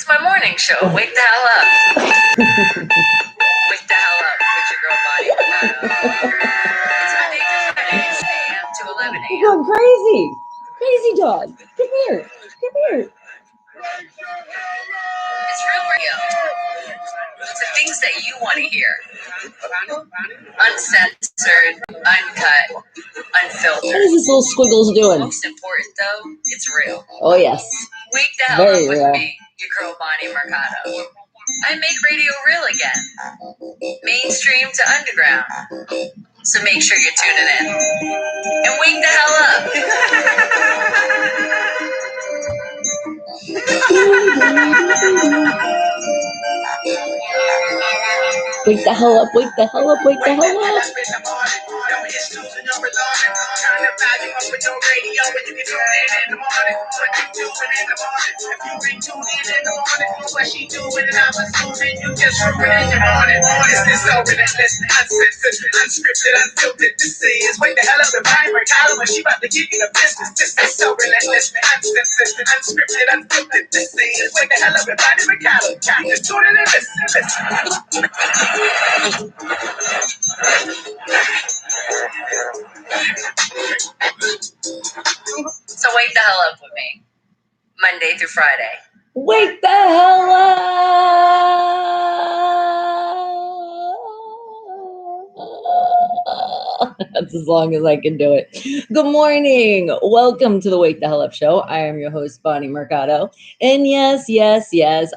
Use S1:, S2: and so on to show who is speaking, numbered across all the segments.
S1: It's my morning show. Wake the hell up. Wake the hell up with your girl Bonnie Mercado. It's Monday through Friday, 6 a.m. to 11 a.m.
S2: You're going crazy. Crazy dog. Come here. Come here.
S1: It's real radio. It's the things that you want to hear. Uncensored, uncut, unfiltered.
S2: What is this little squiggles doing?
S1: Most important, though, it's real.
S2: Oh, yes.
S1: Wake the hell
S2: Very
S1: up with
S2: real.
S1: me, your girl Bonnie Mercado. I make radio real again. Mainstream to underground. So make sure you're tuning in. And wake the hell
S2: Wake the hell up, wake the hell up, wake the hell up.
S3: Unscripted, unfiltered. This is wake the hell up and Bonnie Mercado when she about to give you the business. This is so relentless, uncensored, unscripted, unfiltered. This is wake the hell up and Bonnie Mercado. Just tune in and listen.
S1: So wake the hell up with me. Monday through Friday.
S2: Wake the hell up. That's as long as I can do it. Good morning. Welcome to the Wake the Hell Up Show. I am your host, Bonnie Mercado. And yes,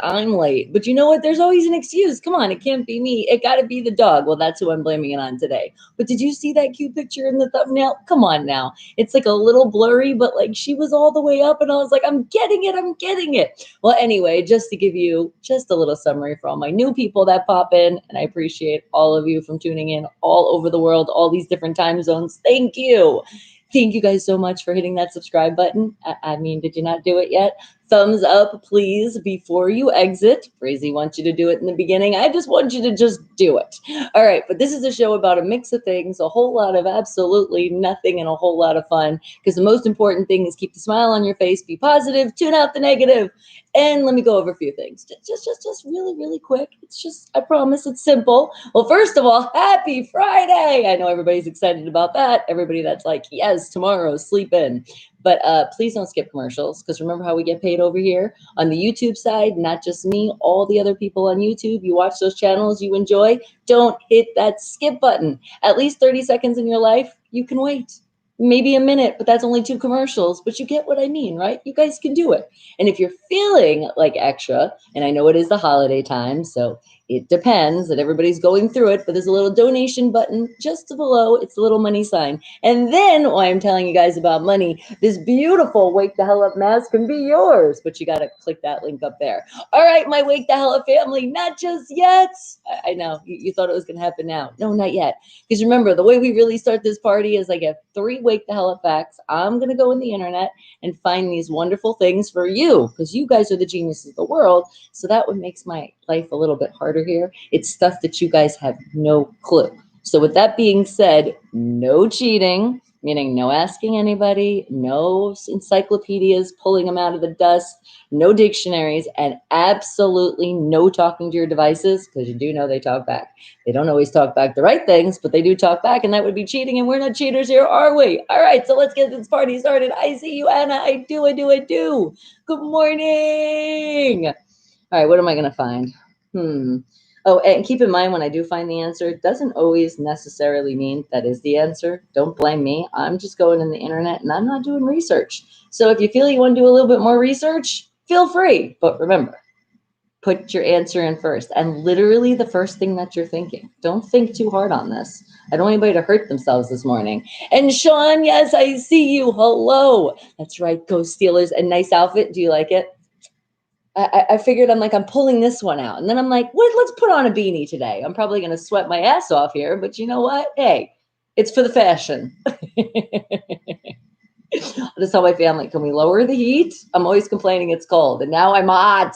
S2: I'm late. But you know what? There's always an excuse. Come on, it can't be me. It got to be the dog. Well, that's who I'm blaming it on today. But did you see that cute picture in the thumbnail? Come on now. It's like a little blurry, but like she was all the way up and I was like, I'm getting it. Well, anyway, just to give you just a little summary for all my new people that pop in, and I appreciate all of you from tuning in all over the world, all these different time zones. Thank you. Thank you guys so much for hitting that subscribe button. I mean, did you not do it yet? Thumbs up, please, before you exit. Crazy wants you to do it in the beginning. I just want you to just do it. All right, but this is a show about a mix of things, a whole lot of absolutely nothing, and a whole lot of fun. Because the most important thing is keep the smile on your face, be positive, tune out the negative. And let me go over a few things. Just really, really quick. It's just, I promise it's simple. Well, first of all, happy Friday. I know everybody's excited about that. Everybody that's like, yes, tomorrow, sleep in. But please don't skip commercials, because remember how we get paid over here on the YouTube side, not just me, all the other people on YouTube. You watch those channels you enjoy, don't hit that skip button. At least 30 seconds in your life, you can wait. Maybe a minute, but that's only 2 commercials, but you get what I mean, right? You guys can do it. And if you're feeling like extra, and I know it is the holiday time, so it depends that everybody's going through it, but there's a little donation button just below. It's a little money sign. And then while I'm telling you guys about money, this beautiful Wake the Hell Up mask can be yours, but you got to click that link up there. All right, my Wake the Hell Up family, not just yet. I know you thought it was going to happen now. No, not yet. Because remember, the way we really start this party is I get 3 Wake the Hell Up facts. I'm going to go on the internet and find these wonderful things for you, because you guys are the geniuses of the world. So that what makes my life a little bit harder here. It's stuff that you guys have no clue. So with that being said, no cheating, meaning no asking anybody, no encyclopedias, pulling them out of the dust, no dictionaries, and absolutely no talking to your devices, because you do know they talk back. They don't always talk back the right things, but they do talk back, and that would be cheating, and we're not cheaters here, are we? All right, so let's get this party started. I see you, Anna. I do. Good morning. All right, what am I going to find? Oh, and keep in mind, when I do find the answer, it doesn't always necessarily mean that is the answer. Don't blame me. I'm just going in the internet and I'm not doing research. So if you feel you want to do a little bit more research, feel free. But remember, put your answer in first. And literally the first thing that you're thinking. Don't think too hard on this. I don't want anybody to hurt themselves this morning. And Sean, yes, I see you. Hello. That's right. Go Steelers. A nice outfit. Do you like it? I figured I'm pulling this one out. And then I'm like, let's put on a beanie today. I'm probably going to sweat my ass off here, but you know what? Hey, it's for the fashion. I just tell my family, can we lower the heat? I'm always complaining it's cold. And now I'm hot.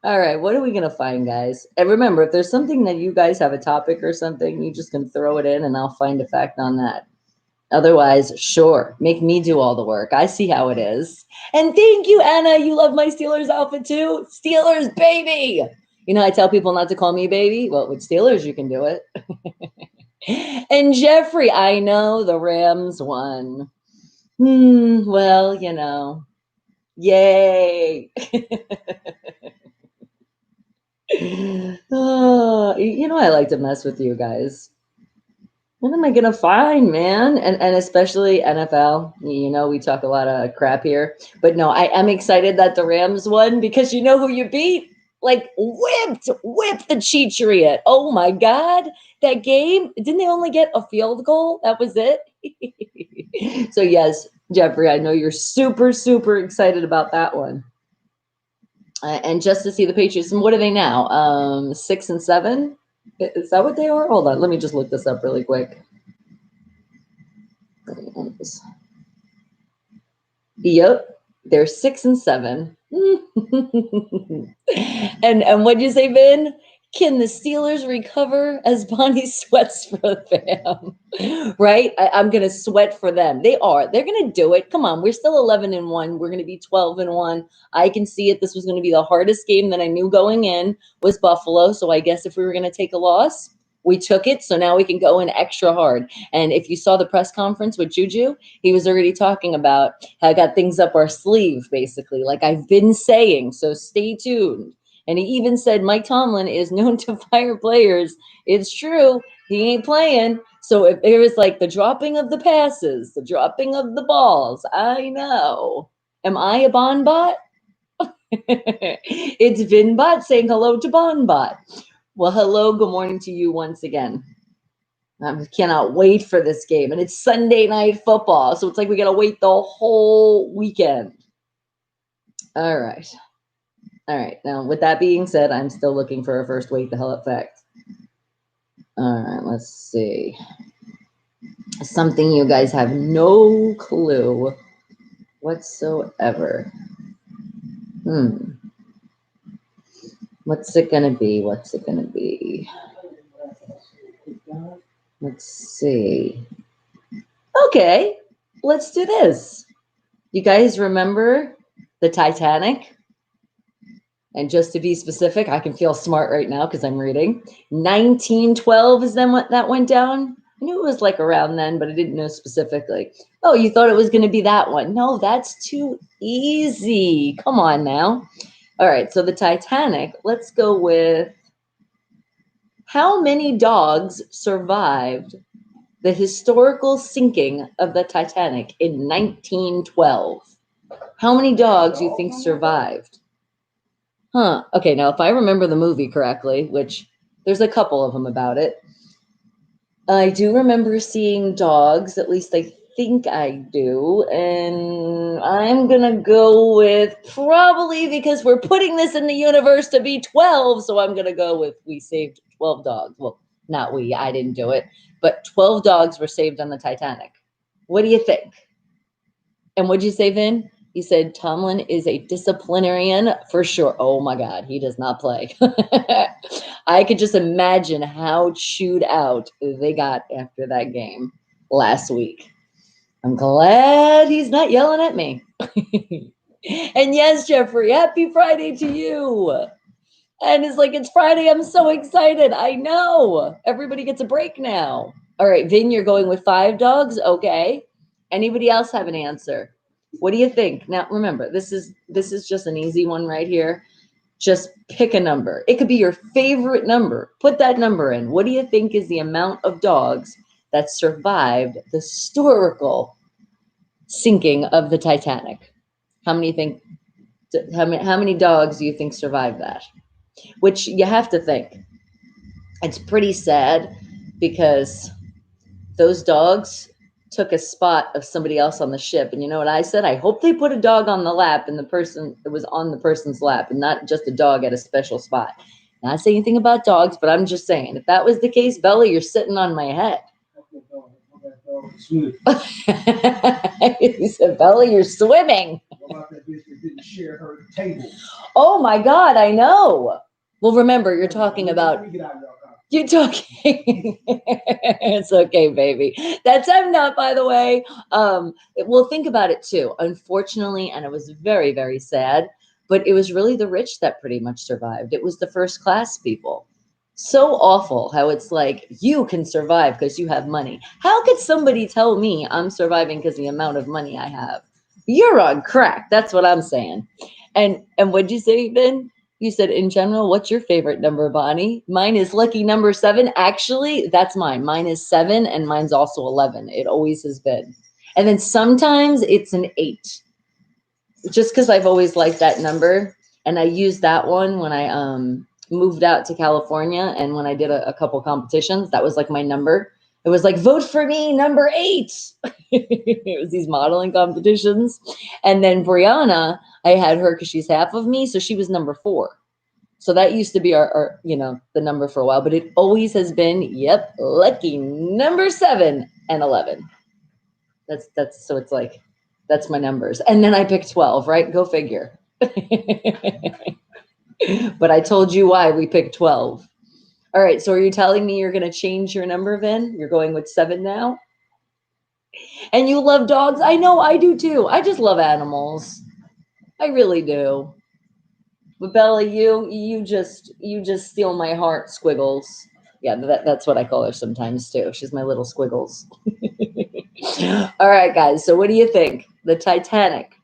S2: All right, what are we going to find, guys? And remember, if there's something that you guys have a topic or something, you just can throw it in and I'll find a fact on that. Otherwise, sure, make me do all the work. I see how it is. And thank you, Anna. You love my Steelers outfit too. Steelers, baby. You know, I tell people not to call me baby. Well, with Steelers, you can do it. And Jeffrey, I know the Rams won. Well, you know, yay. You know, I like to mess with you guys. What am I gonna find, man? And especially NFL. You know, we talk a lot of crap here, but no, I am excited that the Rams won because you know who you beat? Like whipped the Cheatriot. Oh my God, that game! Didn't they only get a field goal? That was it. So yes, Jeffrey, I know you're super excited about that one. And just to see the Patriots, and what are they now? 6-7. Is that what they are? Hold on, let me just look this up really quick. Yep, they're 6-7. And what'd you say, Vin? Can the Steelers recover as Bonnie sweats for them? Right? I'm gonna sweat for them. They're gonna do it. Come on, we're still 11-1. We're gonna be 12-1. I can see it. This was gonna be the hardest game that I knew going in was Buffalo. So I guess if we were gonna take a loss, we took it. So now we can go in extra hard. And if you saw the press conference with Juju, he was already talking about how I got things up our sleeve, basically, like I've been saying. So stay tuned. And he even said Mike Tomlin is known to fire players. It's true. He ain't playing. So if there was like the dropping of the passes, the dropping of the balls, I know. Am I a Bonbot? It's Vinbot saying hello to Bonbot. Well, hello, good morning to you once again. I cannot wait for this game. And it's Sunday night football. So it's like we got to wait the whole weekend. All right. Now, with that being said, I'm still looking for a first wait the hell up fact. All right, let's see. Something you guys have no clue whatsoever. What's it going to be? Let's see. Okay, let's do this. You guys remember the Titanic? And just to be specific, I can feel smart right now because I'm reading. 1912 is then what that went down. I knew it was like around then, but I didn't know specifically. Oh, you thought it was going to be that one? No, that's too easy. Come on now. All right, so the Titanic. Let's go with how many dogs survived the historical sinking of the Titanic in 1912? How many dogs you think survived? Okay, now if I remember the movie correctly, which there's a couple of them about it, I do remember seeing dogs, at least I think I do, and I'm gonna go with probably because we're putting this in the universe to be 12, so I'm gonna go with we saved 12 dogs. Well, not we, I didn't do it, but 12 dogs were saved on the Titanic. What do you think? And what'd you say, Vin? You said Tomlin is a disciplinarian for sure. Oh my God, he does not play. I could just imagine how chewed out they got after that game last week. I'm glad he's not yelling at me. And yes, Jeffrey, happy Friday to you. And it's like, it's Friday. I'm so excited. I know. Everybody gets a break now. All right, Vin, you're going with 5 dogs. Okay. Anybody else have an answer? What do you think? Now, remember, this is just an easy one right here. Just pick a number. It could be your favorite number. Put that number in. What do you think is the amount of dogs that survived the historical sinking of the Titanic? How many dogs do you think survived that? Which you have to think. It's pretty sad because those dogs took a spot of somebody else on the ship. And you know what I said? I hope they put a dog on the lap and it was on the person's lap and not just a dog at a special spot. Not saying anything about dogs, but I'm just saying, if that was the case, Bella, you're sitting on my head. He said, Bella, you're swimming.
S3: What about that bitch that didn't share her table?
S2: Oh my God, I know. Well, remember, you're talking about. You talking? It's okay, baby. That's I'm not, by the way. Well, think about it too. Unfortunately, and it was very, very sad, but it was really the rich that pretty much survived. It was the first class people. So awful how it's like you can survive because you have money. How could somebody tell me I'm surviving because the amount of money I have? You're on crack. That's what I'm saying. And what'd you say, Ben? You said in general, what's your favorite number, Bonnie? Mine is lucky number 7. Actually, that's mine. Mine is 7 and mine's also 11. It always has been. And then sometimes it's an 8. Just because I've always liked that number. And I used that one when I moved out to California and when I did a couple competitions, that was like my number. It was like, vote for me, number 8. It was these modeling competitions. And then Brianna, I had her because she's half of me. So she was number 4. So that used to be our the number for a while, but it always has been, yep, lucky number 7 and 11. That's so it's like, that's my numbers. And then I picked 12, right? Go figure. But I told you why we picked 12. All right. So are you telling me you're going to change your number, Vin? You're going with 7 now? And you love dogs? I know I do too. I just love animals. I really do. But Bella, you just steal my heart, Squiggles. Yeah, that's what I call her sometimes too. She's my little Squiggles. All right, guys. So what do you think? The Titanic,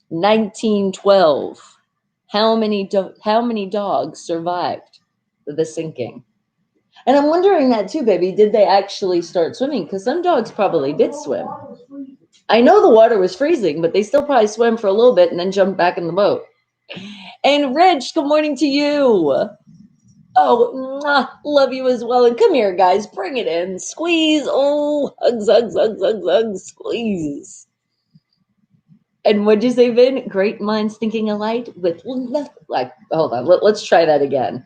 S2: 1912. How many dogs survived the sinking? And I'm wondering that too, baby. Did they actually start swimming? Because some dogs probably did swim. I know the water was freezing, but they still probably swam for a little bit and then jumped back in the boat. And Rich, good morning to you. Oh, mwah, love you as well. And come here, guys. Bring it in. Squeeze. Oh, hugs, hugs, hugs, hugs, hugs. Squeeze. And what'd you say, Vin? Great minds thinking alike with, like, hold on. Let's try that again.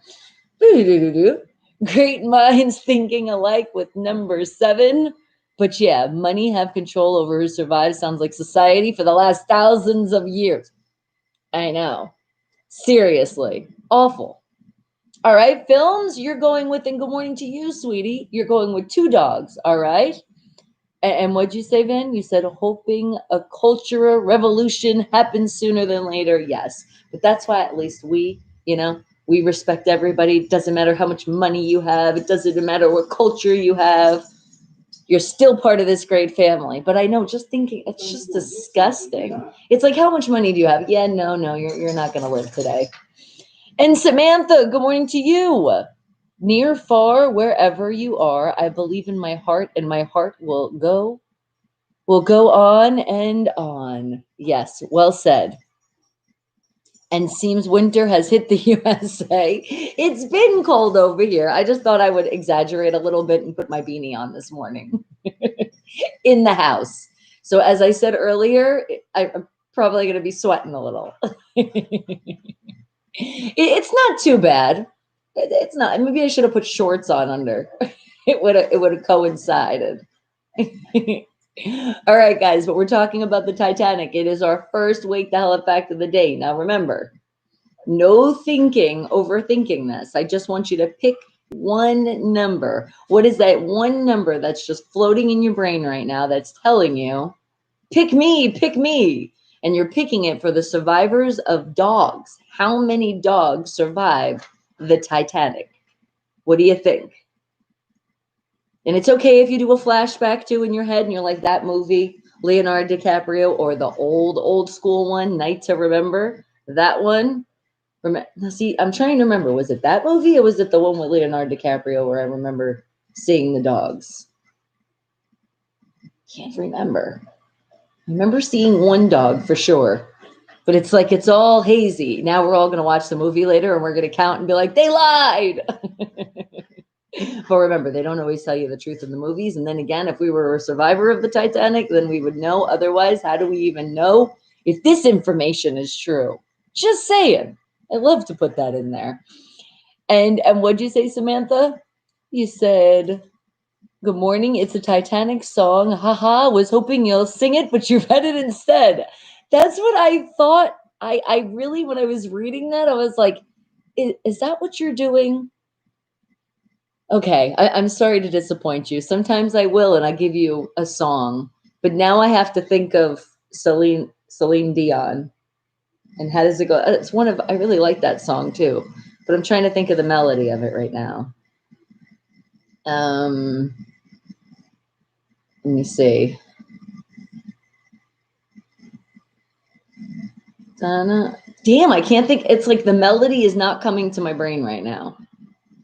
S2: Great minds thinking alike with number 7. But yeah, money have control over who survives. Sounds like society for the last thousands of years. I know. Seriously. Awful. All right, films, you're going with, and good morning to you, sweetie. You're going with 2 dogs, all right? And what'd you say, Vin? You said hoping a cultural revolution happens sooner than later. Yes, but that's why at least we respect everybody. It doesn't matter how much money you have. It doesn't matter what culture you have. You're still part of this great family. But I know, just thinking, it's just disgusting. It's like, how much money do you have? Yeah, no, you're not going to live today. And Samantha, good morning to you. Near, far, wherever you are, I believe in my heart, and my heart will go on and on. Yes, well said. And seems winter has hit the USA. It's been cold over here. I just thought I would exaggerate a little bit and put my beanie on this morning in the house. So as I said earlier, I'm probably going to be sweating a little. It's not too bad. It's not. Maybe I should have put shorts on under. It would have coincided. All right, guys, but we're talking about the Titanic. It is our first Wake the Hell Up fact of the day. Now, remember, no thinking, overthinking this. I just want you to pick one number. What is that one number that's just floating in your brain right now that's telling you, pick me? And you're picking it for the survivors of dogs. How many dogs survived the Titanic? What do you think? And it's okay if you do a flashback too in your head and you're like, that movie, Leonardo DiCaprio, or the old school one, Night to Remember, that one. See, I'm trying to remember, was it that movie or was it the one with Leonardo DiCaprio where I remember seeing the dogs? Can't remember. I remember seeing one dog for sure, but it's like, it's all hazy. Now we're all going to watch the movie later and we're going to count and be like, they lied. But remember, they don't always tell you the truth in the movies. And then again, if we were a survivor of the Titanic, then we would know. Otherwise, how do we even know if this information is true? Just saying. I love to put that in there. And what'd you say, Samantha? You said, good morning. It's a Titanic song. Haha, was hoping you'll sing it, but you read it instead. That's what I thought. I really, when I was reading that, I was like, is that what you're doing? Okay, I'm sorry to disappoint you. Sometimes I will, and I give you a song, but now I have to think of Celine Dion. And how does it go? It's one of I really like that song too, but I'm trying to think of the melody of it right now. Let me see. Damn, I can't think. It's like the melody is not coming to my brain right now.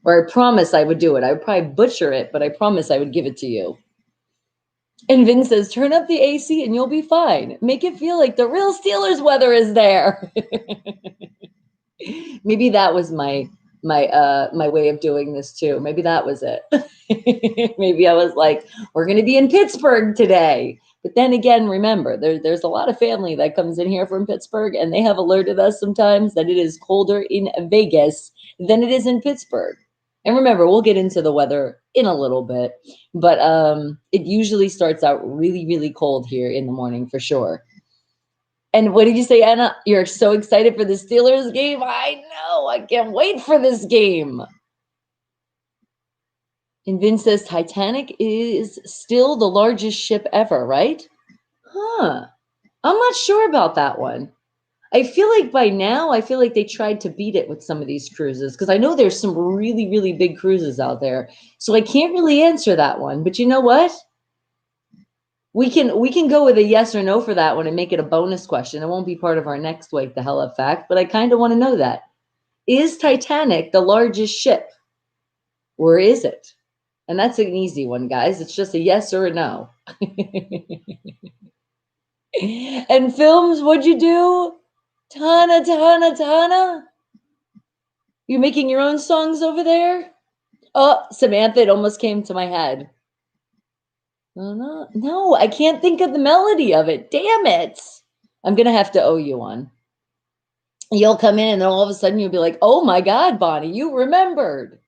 S2: Or I promise I would do it. I would probably butcher it, but I promise I would give it to you. And Vin says, turn up the AC and you'll be fine. Make it feel like the real Steelers weather is there. Maybe that was my way of doing this too. Maybe that was it. Maybe I was like, we're going to be in Pittsburgh today. But then again, remember, there's a lot of family that comes in here from Pittsburgh, and they have alerted us sometimes that it is colder in Vegas than it is in Pittsburgh. And remember, we'll get into the weather in a little bit, but it usually starts out really, really cold here in the morning for sure. And what did you say, Anna? You're so excited for the Steelers game? I know. I can't wait for this game. And Vin says Titanic is still the largest ship ever, right? Huh. I'm not sure about that one. I feel like by now, I feel like they tried to beat it with some of these cruises because I know there's some really, really big cruises out there. So I can't really answer that one. But you know what? We can go with a yes or no for that one and make it a bonus question. It won't be part of our next Wake the Hell Up fact, but I kind of want to know that. Is Titanic the largest ship? Or is it? And that's an easy one, guys. It's just a yes or a no. And films, what'd you do? Tana. You making your own songs over there? Oh, Samantha, it almost came to my head. No, I can't think of the melody of it. Damn it. I'm going to have to owe you one. You'll come in and then all of a sudden you'll be like, oh my God, Bonnie, you remembered.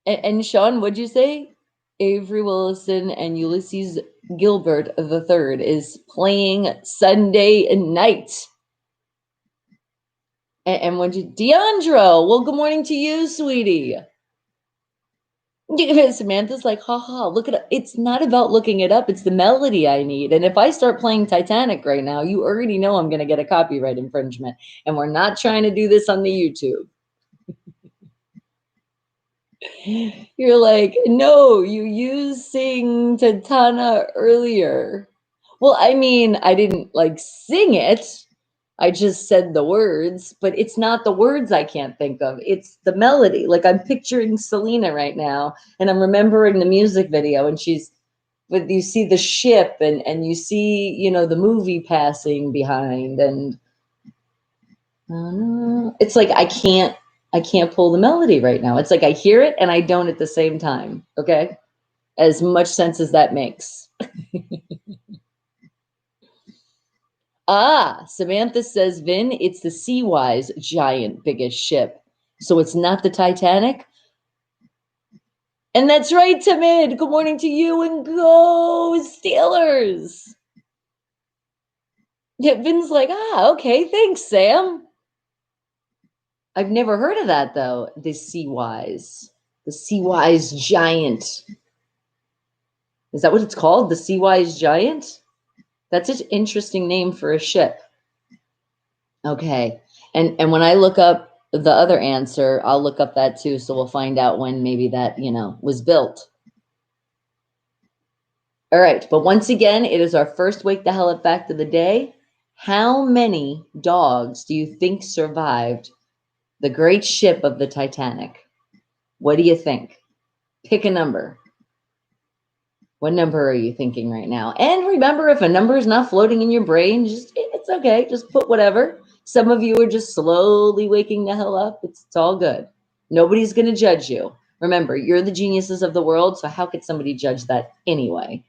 S2: And Sean, what'd you say? Avery Willison and Ulysses Gilbert III is playing Sunday night. And what'd you, Deandro? Well, good morning to you, sweetie. Samantha's like, haha, look at it. It's not about looking it up. It's the melody I need. And if I start playing Titanic right now, you already know I'm going to get a copyright infringement. And we're not trying to do this on the YouTube. You're like, no, you used sing Titana earlier. Well, I mean, I didn't like sing it. I just said the words, but it's not the words I can't think of. It's the melody. Like I'm picturing Selena right now, and I'm remembering the music video, and but you see the ship and you see, the movie passing behind, and it's like I can't pull the melody right now. It's like I hear it and I don't at the same time. Okay. As much sense as that makes. Samantha says, Vin, it's the Seawise giant biggest ship. So it's not the Titanic? And that's right, Timid. Good morning to you and go Steelers. Yeah, Vin's like, okay, thanks, Sam. I've never heard of that, though, the Seawise giant. Is that what it's called? The Seawise giant? That's an interesting name for a ship. Okay. And when I look up the other answer, I'll look up that too. So we'll find out when maybe that, was built. All right. But once again, it is our first Wake the Hell Up fact of the day. How many dogs do you think survived the great ship of the Titanic? What do you think? Pick a number. What number are you thinking right now? And remember, if a number is not floating in your brain, it's okay. Just put whatever. Some of you are just slowly waking the hell up. It's all good. Nobody's going to judge you. Remember, you're the geniuses of the world, so how could somebody judge that anyway?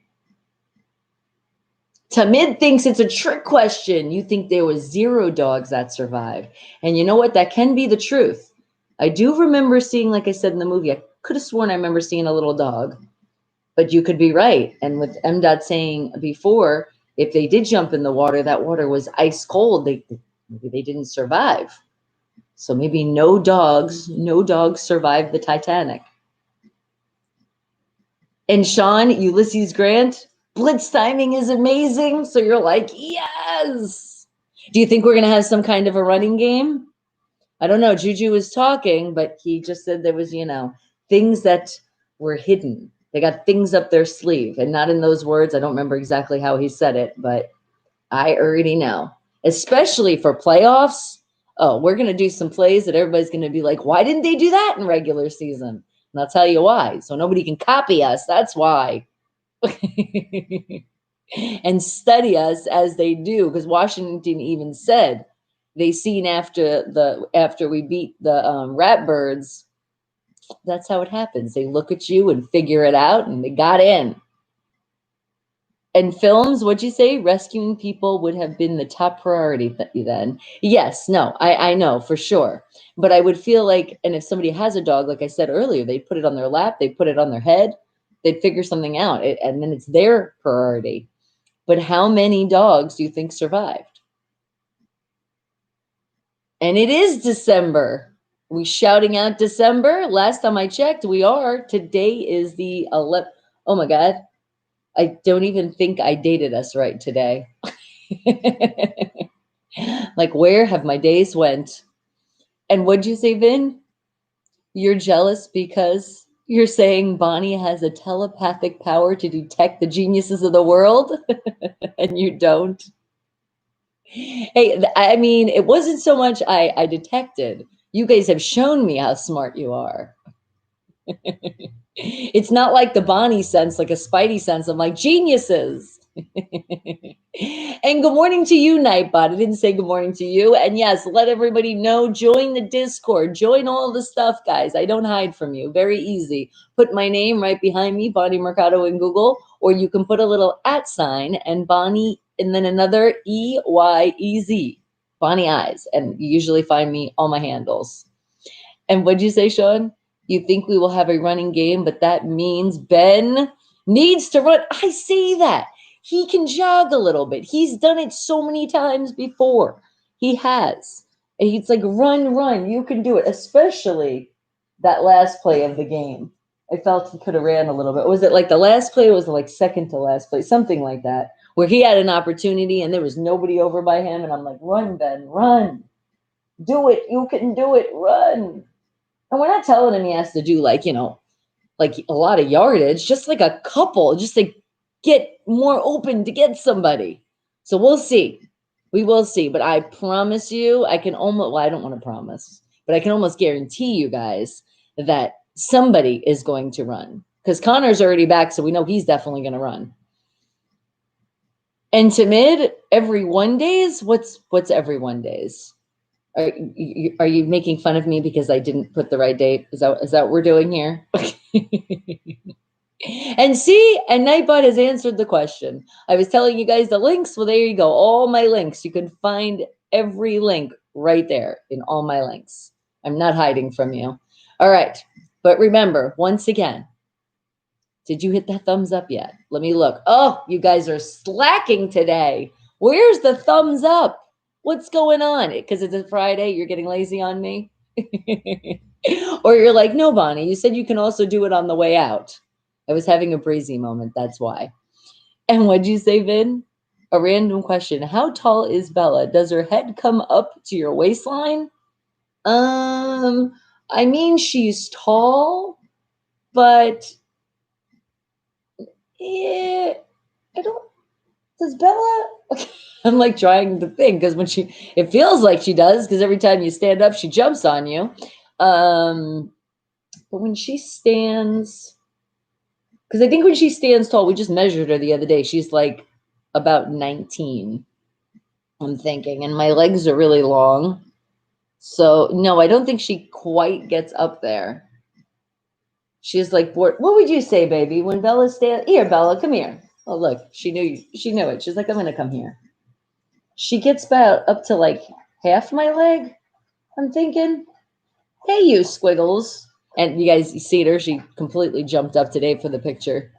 S2: Tamid thinks it's a trick question. You think there was 0 dogs that survived. And you know what? That can be the truth. I do remember seeing, like I said in the movie, I could have sworn I remember seeing a little dog. But you could be right. And with MDOT saying before, if they did jump in the water, that water was ice cold. Maybe they didn't survive. So maybe no dogs survived the Titanic. And Sean, Ulysses Grant, blitz timing is amazing. So you're like, yes. Do you think we're going to have some kind of a running game? I don't know. Juju was talking, but he just said there was, things that were hidden. They got things up their sleeve, and not in those words. I don't remember exactly how he said it, but I already know, especially for playoffs. Oh, we're going to do some plays that everybody's going to be like, why didn't they do that in regular season? And I'll tell you why. So nobody can copy us. That's why. And study us as they do, because Washington even said they seen after we beat the Ratbirds. That's how it happens. They look at you and figure it out, and they got in. And films, what'd you say? Rescuing people would have been the top priority then. Yes, no, I know for sure. But I would feel like, and if somebody has a dog, like I said earlier, they'd put it on their lap, they'd put it on their head, they'd figure something out, and then it's their priority. But how many dogs do you think survived? And it is December. Are we shouting out December? Last time I checked, we are. Today is the 11th. Oh my God. I don't even think I dated us right today. Like, where have my days went? And what'd you say, Vin? You're jealous because you're saying Bonnie has a telepathic power to detect the geniuses of the world, and you don't. Hey, I mean, it wasn't so much I detected. You guys have shown me how smart you are. It's not like the Bonnie sense, like a Spidey sense. I'm like, geniuses. And good morning to you, Nightbot. I didn't say good morning to you. And yes, let everybody know. Join the Discord. Join all the stuff, guys. I don't hide from you. Very easy. Put my name right behind me, Bonnie Mercado in Google, or you can put a little @ and Bonnie and then another EYEZ, Bonnie Eyes. And you usually find me all my handles. And what'd you say, Sean? You think we will have a running game, but that means Ben needs to run. I see that. He can jog a little bit. He's done it so many times before. He has. And he's like, run. You can do it, especially that last play of the game. I felt he could have ran a little bit. Was it like the last play? Or was it like second to last play? Something like that, where he had an opportunity and there was nobody over by him. And I'm like, run, Ben, run. Do it. You can do it. Run. And we're not telling him he has to do like a lot of yardage, just like a couple, just to get more open to get somebody. So we'll see. We will see. But I promise you, I don't want to promise, but I can almost guarantee you guys that somebody is going to run, because Connor's already back. So we know he's definitely going to run. And Timid, every 1 days. What's every 1 days? Are you making fun of me because I didn't put the right date? Is that what we're doing here? And see, and Nightbot has answered the question. I was telling you guys the links. Well, there you go. All my links. You can find every link right there in all my links. I'm not hiding from you. All right. But remember, once again, did you hit that thumbs up yet? Let me look. Oh, you guys are slacking today. Where's the thumbs up? What's going on? Because it's a Friday, you're getting lazy on me? Or you're like, no, Bonnie, you said you can also do it on the way out. I was having a breezy moment, that's why. And what'd you say, Vin? A random question. How tall is Bella? Does her head come up to your waistline? I mean, she's tall, but yeah, I don't. Does Bella? Okay. I'm like trying to think, because it feels like she does, because every time you stand up, she jumps on you. But when she stands, because I think when she stands tall, we just measured her the other day. She's like about 19, I'm thinking, and my legs are really long. So no, I don't think she quite gets up there. She's like, what would you say, baby? When Bella stands, here, Bella, come here. Oh, look, she knew it. She's like, I'm going to come here. She gets about up to like half my leg, I'm thinking. Hey, you Squiggles. And you guys see her. She completely jumped up today for the picture.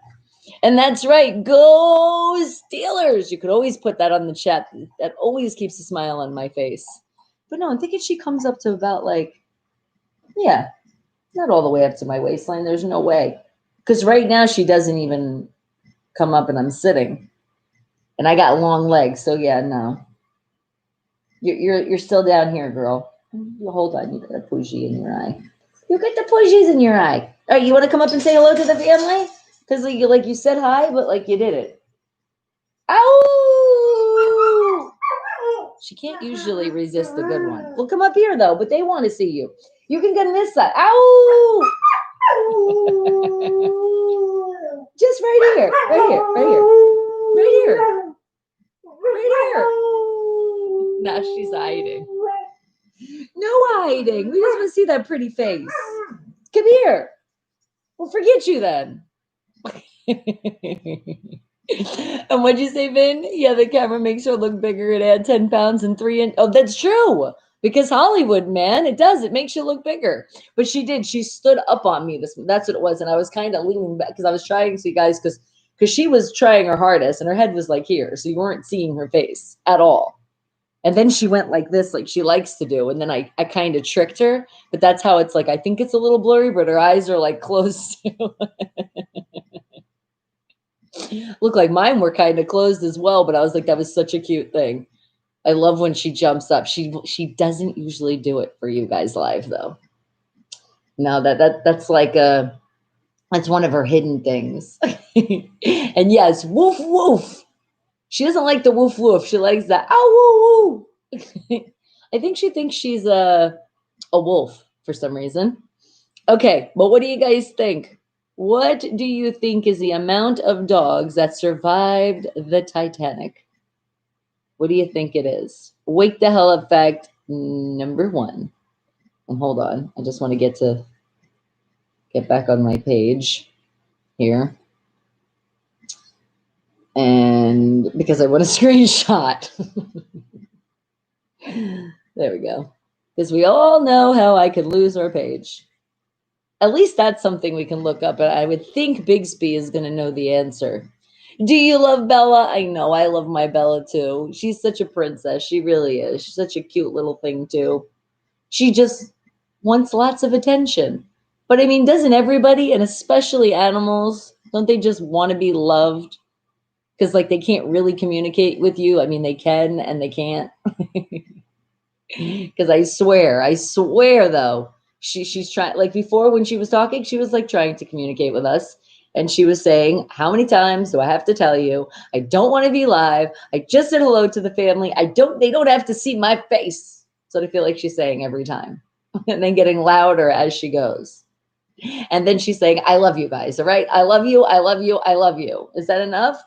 S2: And that's right. Go Steelers. You could always put that on the chat. That always keeps a smile on my face. But no, I'm thinking she comes up to about like, yeah, not all the way up to my waistline. There's no way. Because right now she doesn't even come up and I'm sitting. And I got long legs. So yeah, no. You're still down here, girl. Hold on, you got a poogie in your eye. You got the poogies in your eye. All right, you want to come up and say hello to the family? Because like you said hi, but like you did it. Ow! She can't usually resist the good one. Well, come up here though, but they want to see you. You can get on this side. Ow! Just right here, right here, right here, right here, right here. Now she's hiding. No hiding. We just want to see that pretty face. Come here. We'll forget you then. And what'd you say, Vin? Yeah, the camera makes her look bigger. It adds 10 pounds and 3 inches. Oh, that's true. Because Hollywood, man, it does. It makes you look bigger. But she did. She stood up on me. That's what it was. And I was kind of leaning back because I was trying to see, guys, because she was trying her hardest and her head was like here. So you weren't seeing her face at all. And then she went like this, like she likes to do. And then I kind of tricked her. But that's how it's like. I think it's a little blurry, but her eyes are like closed to. Look like mine were kind of closed as well, but I was like, that was such a cute thing. I love when she jumps up. She doesn't usually do it for you guys live though. No, that's like that's one of her hidden things. And yes, woof woof. She doesn't like the woof woof. She likes that ow woo woo. I think she thinks she's a wolf for some reason. Okay, but what do you guys think? What do you think is the amount of dogs that survived the Titanic? What do you think it is? Wake the hell up fact number 1. And hold on, I just want to get back on my page here. And because I want a screenshot. There we go. Because we all know how I could lose our page. At least that's something we can look up. But I would think Bixby is going to know the answer. Do you love Bella? I know I love my Bella too. She's such a princess. She really is. She's such a cute little thing too. She just wants lots of attention. But I mean, doesn't everybody, and especially animals, don't they just want to be loved? Because like they can't really communicate with you. I mean, they can and they can't. Because I swear though, she's trying, like before when she was talking, she was like trying to communicate with us. And she was saying, how many times do I have to tell you? I don't want to be live. I just said hello to the family. They don't have to see my face. So I feel like she's saying every time. And then getting louder as she goes. And then she's saying, I love you guys. All right. I love you. I love you. I love you. Is that enough?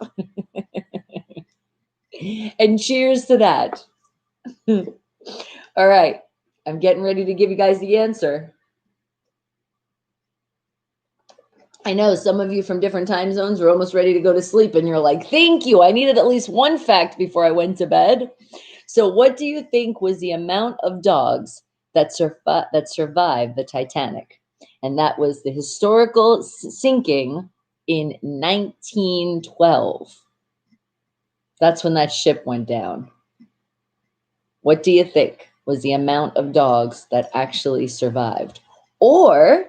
S2: And cheers to that. All right. I'm getting ready to give you guys the answer. I know some of you from different time zones are almost ready to go to sleep and you're like, thank you. I needed at least one fact before I went to bed. So what do you think was the amount of dogs that survived the Titanic? And that was the historical sinking in 1912. That's when that ship went down. What do you think was the amount of dogs that actually survived? Or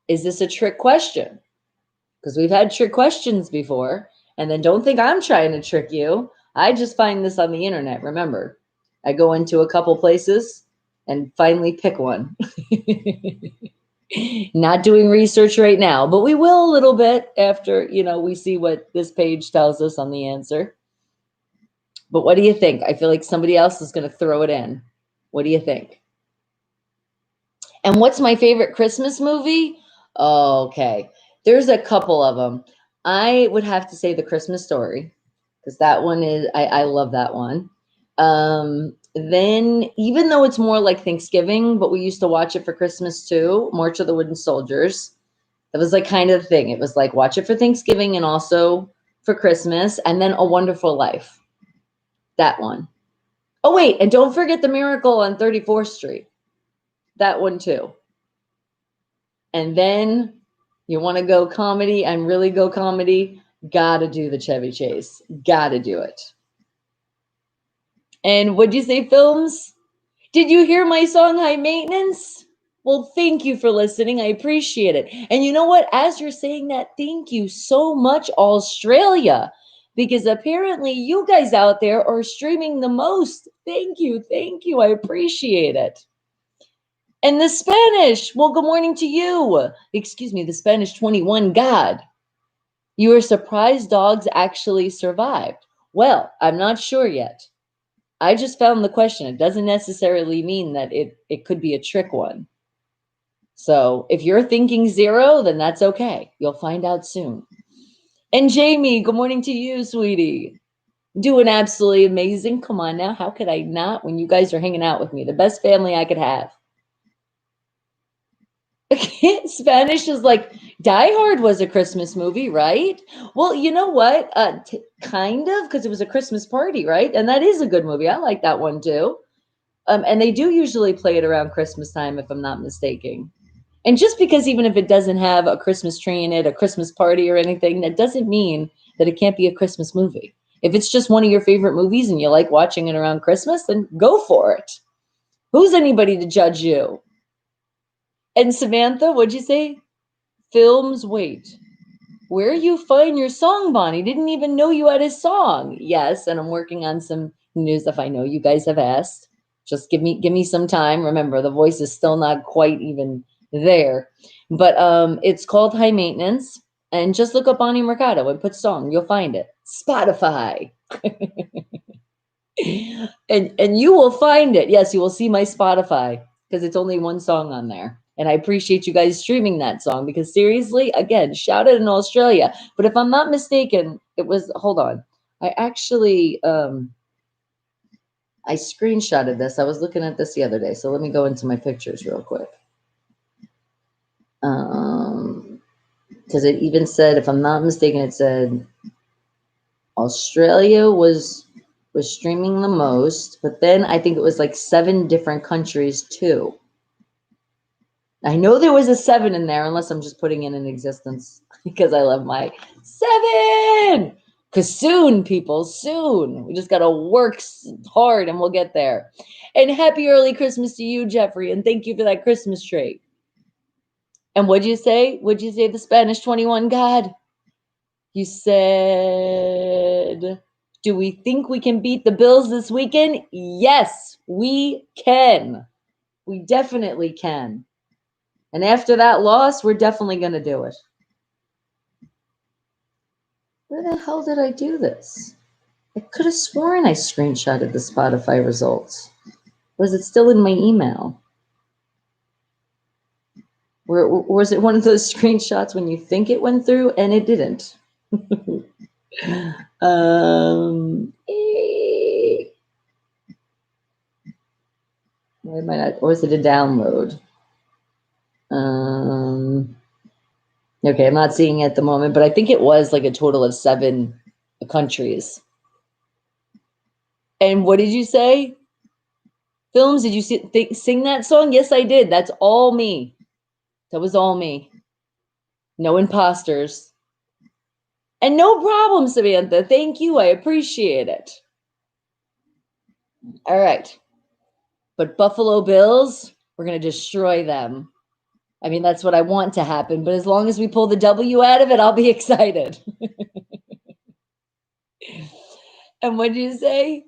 S2: is this a trick question? Because we've had trick questions before. And then don't think I'm trying to trick you. I just find this on the internet. Remember, I go into a couple places and finally pick one. Not doing research right now, but we will a little bit after, we see what this page tells us on the answer. But what do you think? I feel like somebody else is going to throw it in. What do you think? And what's my favorite Christmas movie? Okay. There's a couple of them. I would have to say The Christmas Story, because that one is, I love that one. Then, even though it's more like Thanksgiving, but we used to watch it for Christmas too, March of the Wooden Soldiers. That was like kind of the thing. It was like watch it for Thanksgiving and also for Christmas, and then A Wonderful Life. That one. Oh, wait, and don't forget The Miracle on 34th Street. That one too. And then you want to go comedy and really go comedy, gotta do the Chevy Chase. Gotta do it. And what'd you say, films? Did you hear my song, High Maintenance? Well, thank you for listening. I appreciate it. And you know what? As you're saying that, thank you so much, Australia, because apparently you guys out there are streaming the most. Thank you. Thank you. I appreciate it. And the Spanish. Well, good morning to you. Excuse me, the Spanish 21 God. You were surprised dogs actually survived. Well, I'm not sure yet. I just found the question. It doesn't necessarily mean that it could be a trick one. So if you're thinking 0, then that's okay. You'll find out soon. And Jamie, good morning to you, sweetie. Doing absolutely amazing. Come on now. How could I not when you guys are hanging out with me? The best family I could have. Spanish is like Die Hard was a Christmas movie, right? Well, you know what? Kind of, because it was a Christmas party, right? And that is a good movie. I like that one too. And they do usually play it around Christmas time, if I'm not mistaken. And just because even if it doesn't have a Christmas tree in it, a Christmas party or anything, that doesn't mean that it can't be a Christmas movie. If it's just one of your favorite movies and you like watching it around Christmas, then go for it. Who's anybody to judge you? And Samantha, what'd you say? Films, wait. Where you find your song, Bonnie? Didn't even know you had a song. Yes, and I'm working on some news if I know you guys have asked. Just give me some time. Remember, the voice is still not quite even there. But it's called High Maintenance. And just look up Bonnie Mercado and put song. You'll find it. Spotify. and you will find it. Yes, you will see my Spotify because it's only one song on there. And I appreciate you guys streaming that song because seriously, again, shout out in Australia. But if I'm not mistaken, it was, hold on. I actually, I screenshotted this. I was looking at this the other day. So let me go into my pictures real quick. Because it even said, if I'm not mistaken, it said Australia was streaming the most, but then I think it was like 7 different countries too. I know there was a 7 in there, unless I'm just putting it in existence because I love my 7. Because soon, people, soon. We just got to work hard and we'll get there. And happy early Christmas to you, Jeffrey. And thank you for that Christmas tree. And what'd you say? What'd you say, the Spanish 21 God? You said, do we think we can beat the Bills this weekend? Yes, we can. We definitely can. And after that loss, we're definitely going to do it. Where the hell did I do this? I could have sworn I screenshotted the Spotify results. Was it still in my email? Was it one of those screenshots when you think it went through and it didn't? Why am I not? Or is it a download? Okay, I'm not seeing it at the moment, but I think it was like a total of 7 countries. And what did you say? Films, did you sing that song? Yes, I did. That's all me. That was all me. No imposters. And no problem, Samantha. Thank you. I appreciate it. All right. But Buffalo Bills, we're going to destroy them. I mean, that's what I want to happen. But as long as we pull the W out of it, I'll be excited. And what did you say?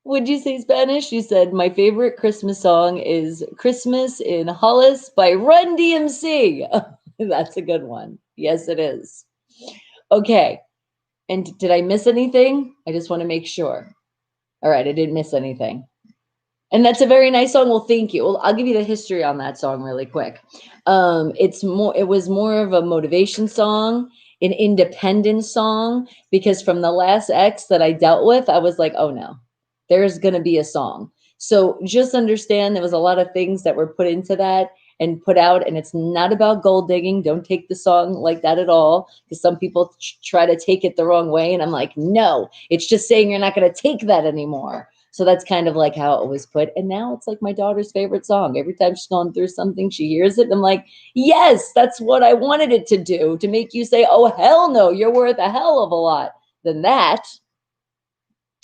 S2: Would you say Spanish? You said, my favorite Christmas song is Christmas in Hollis by Run DMC. That's a good one. Yes, it is. Okay. And did I miss anything? I just want to make sure. All right. I didn't miss anything. And that's a very nice song. Well, thank you. Well, I'll give you the history on that song really quick. It was more of a motivation song, an independent song, because from the last ex that I dealt with, I was like, oh no, there's going to be a song. So just understand there was a lot of things that were put into that and put out, and it's not about gold digging. Don't take the song like that at all, because some people try to take it the wrong way. And I'm like, no, it's just saying you're not going to take that anymore. So that's kind of like how it was put. And now it's like my daughter's favorite song. Every time she's going through something, she hears it. And I'm like, yes, that's what I wanted it to do, to make you say, oh, hell no, you're worth a hell of a lot than that.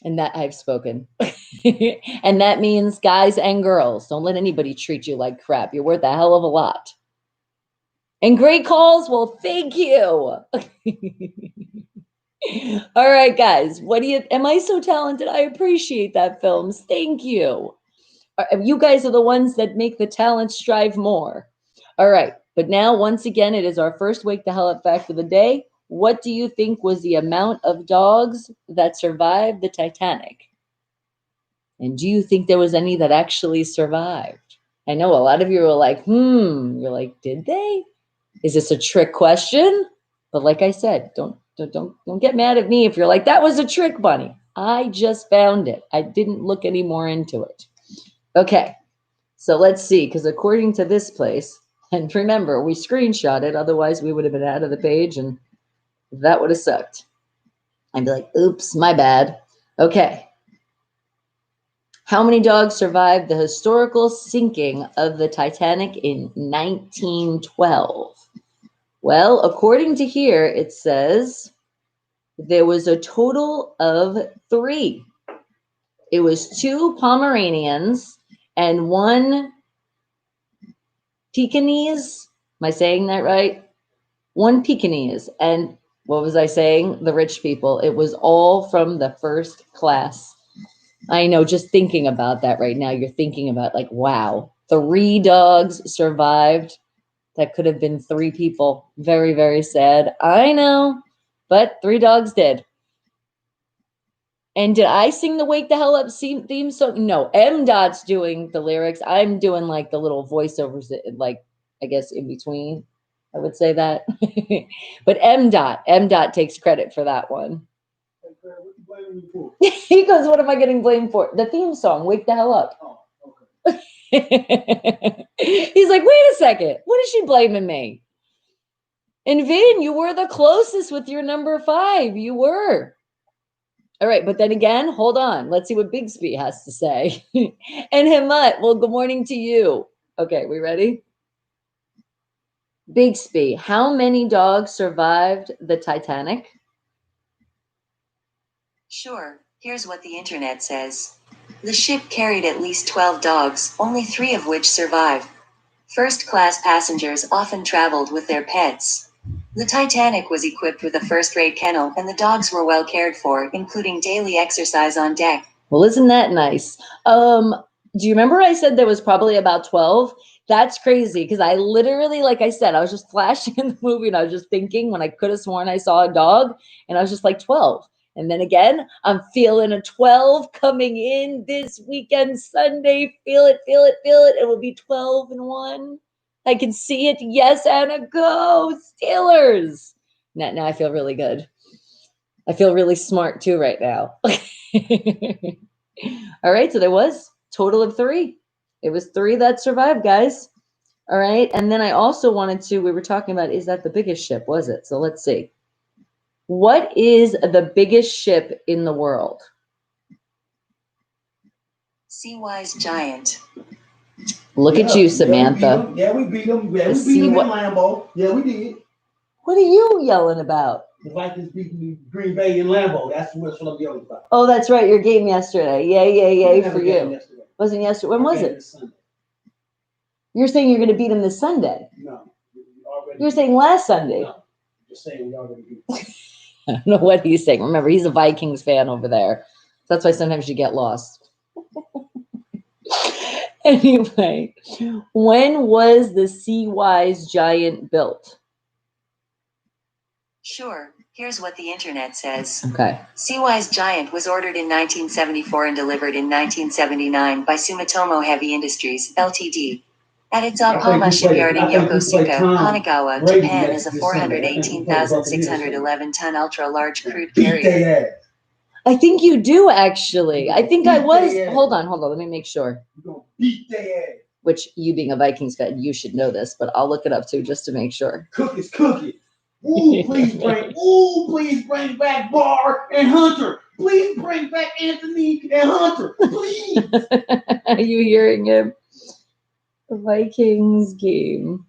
S2: And that I've spoken. And that means guys and girls, don't let anybody treat you like crap. You're worth a hell of a lot. And great calls. Well, thank you. All right, guys. Am I so talented? I appreciate that, films. Thank you. You guys are the ones that make the talent strive more. All right. But now, once again, it is our first Wake the Hell Up fact of the day. What do you think was the amount of dogs that survived the Titanic? And do you think there was any that actually survived? I know a lot of you are like, you're like, did they? Is this a trick question? But like I said, don't get mad at me if you're like, that was a trick, Bunny. I just found it. I didn't look any more into it. Okay, so let's see, because according to this place, and remember, we screenshot it, otherwise we would have been out of the page, and that would have sucked. I'd be like, oops, my bad. Okay. How many dogs survived the historical sinking of the Titanic in 1912? Well, according to here, it says there was a total of 3. It was 2 Pomeranians and 1 Pekingese. Am I saying that right? 1 Pekingese. And what was I saying? The rich people. It was all from the first class. I know, just thinking about that right now, you're thinking about like, wow, 3 dogs survived. That could have been 3 people. Very, very sad. I know, but 3 dogs did. And did I sing the Wake the Hell Up theme song? No, M. Dot's doing the lyrics. I'm doing like the little voiceovers, like, I guess in between. I would say that. But M. Dot takes credit for that one. He goes, what am I getting blamed for? The theme song, Wake the Hell Up. Oh, okay. He's like, wait a second. What is she blaming me? And Vin, you were the closest with your number 5. You were. All right, but then again, hold on. Let's see what Bixby has to say. And Himmat, well, good morning to you. Okay, we ready? Bixby, how many dogs survived the Titanic?
S1: Sure, here's what the internet says. The ship carried at least 12 dogs, only 3 of which survived. First-class passengers often traveled with their pets. The Titanic was equipped with a first-rate kennel, and the dogs were well cared for, including daily exercise on deck.
S2: Well, isn't that nice? Do you remember I said there was probably about 12? That's crazy, because I literally, like I said, I was just flashing in the movie, and I was just thinking when I could have sworn I saw a dog, and I was just like 12. And then again, I'm feeling a 12 coming in this weekend, Sunday. Feel it, feel it, feel it. It will be 12 and 1. I can see it. Yes, Anna, go Steelers. Now I feel really good. I feel really smart too right now. All right, so there was total of 3. It was 3 that survived, guys. All right, and then I also wanted to, we were talking about, is that the biggest ship, was it? So let's see. What is the biggest ship in the world?
S1: Seawise Giant.
S2: Look at you, Samantha.
S3: Yeah, we beat them. Yeah, we beat them in Lambeau. Yeah, we did.
S2: What are you yelling about?
S3: The Vikings beating Green Bay in Lambeau. That's what I'm yelling about.
S2: Oh, that's right. Your game yesterday. Yay for you. Yesterday. Wasn't yesterday. When was it?
S3: Sunday.
S2: You're saying you're going to beat him this Sunday?
S3: No.
S2: You're saying last Sunday?
S3: No. Just saying we already beat him.
S2: I don't know what he's saying. Remember, he's a Vikings fan over there. So that's why sometimes you get lost. Anyway, when was the Seawise Giant built?
S1: Sure, here's what the internet says.
S2: Okay.
S1: Seawise Giant was ordered in 1974 and delivered in 1979 by Sumitomo Heavy Industries, Ltd. At its Okama shipyard in Yokosuka, Kanagawa, Japan is a 418,611-ton ultra-large crude carrier.
S2: I think you do, actually. I think I was. Hold on. Let me make sure.
S3: You're going to beat their ass.
S2: Which, you being a Vikings fan, you should know this, but I'll look it up too, just to make sure.
S3: Cook it. Ooh, please bring back Barr and Hunter. Please bring back Anthony and Hunter. Please.
S2: Are you hearing him? The Vikings game.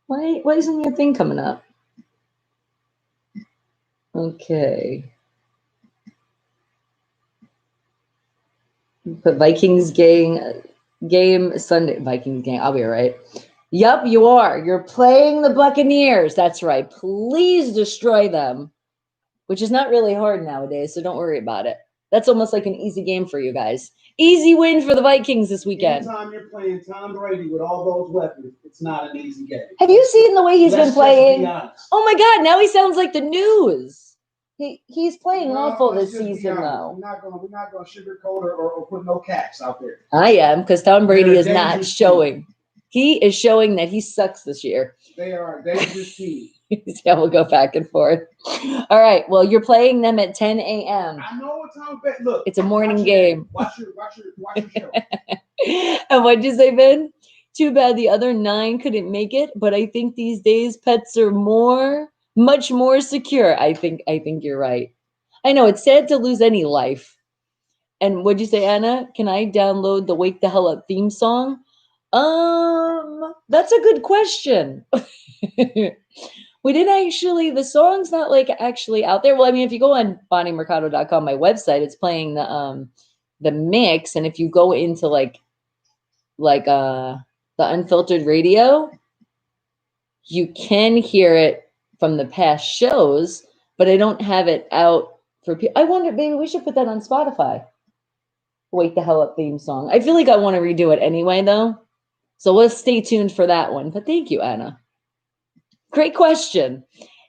S2: Why isn't your thing coming up? Okay. Put Vikings game Sunday. Vikings game. I'll be right. Yup, you are. You're playing the Buccaneers. That's right. Please destroy them, which is not really hard nowadays, so don't worry about it. That's almost like an easy game for you guys. Easy win for the Vikings this weekend.
S3: Anytime you're playing Tom Brady with all those weapons, it's not an easy game.
S2: Have you seen the way he's been playing?
S3: Be honest.
S2: Oh my God, now he sounds like the news. He's playing awful this season, though.
S3: We're not gonna sugarcoat or put no caps out there.
S2: I am, because Tom Brady is not showing. He is showing that he sucks this year.
S3: They are a dangerous team.
S2: Yeah, we'll go back and forth. All right. Well, you're playing them at 10 a.m.
S3: I know what time. Look,
S2: it's a morning game.
S3: Watch your show.
S2: And what'd you say, Ben? Too bad the other 9 couldn't make it, but I think these days pets are much more secure. I think you're right. I know it's sad to lose any life. And what'd you say, Anna? Can I download the Wake the Hell Up theme song? That's a good question. We didn't actually, the song's not like actually out there. Well, I mean, if you go on bonniemercado.com, my website, it's playing the mix. And if you go into like the unfiltered radio, you can hear it from the past shows, but I don't have it out for people. I wonder, maybe we should put that on Spotify. Wake the Hell Up theme song. I feel like I want to redo it anyway, though. So let's stay tuned for that one. But thank you, Anna. Great question.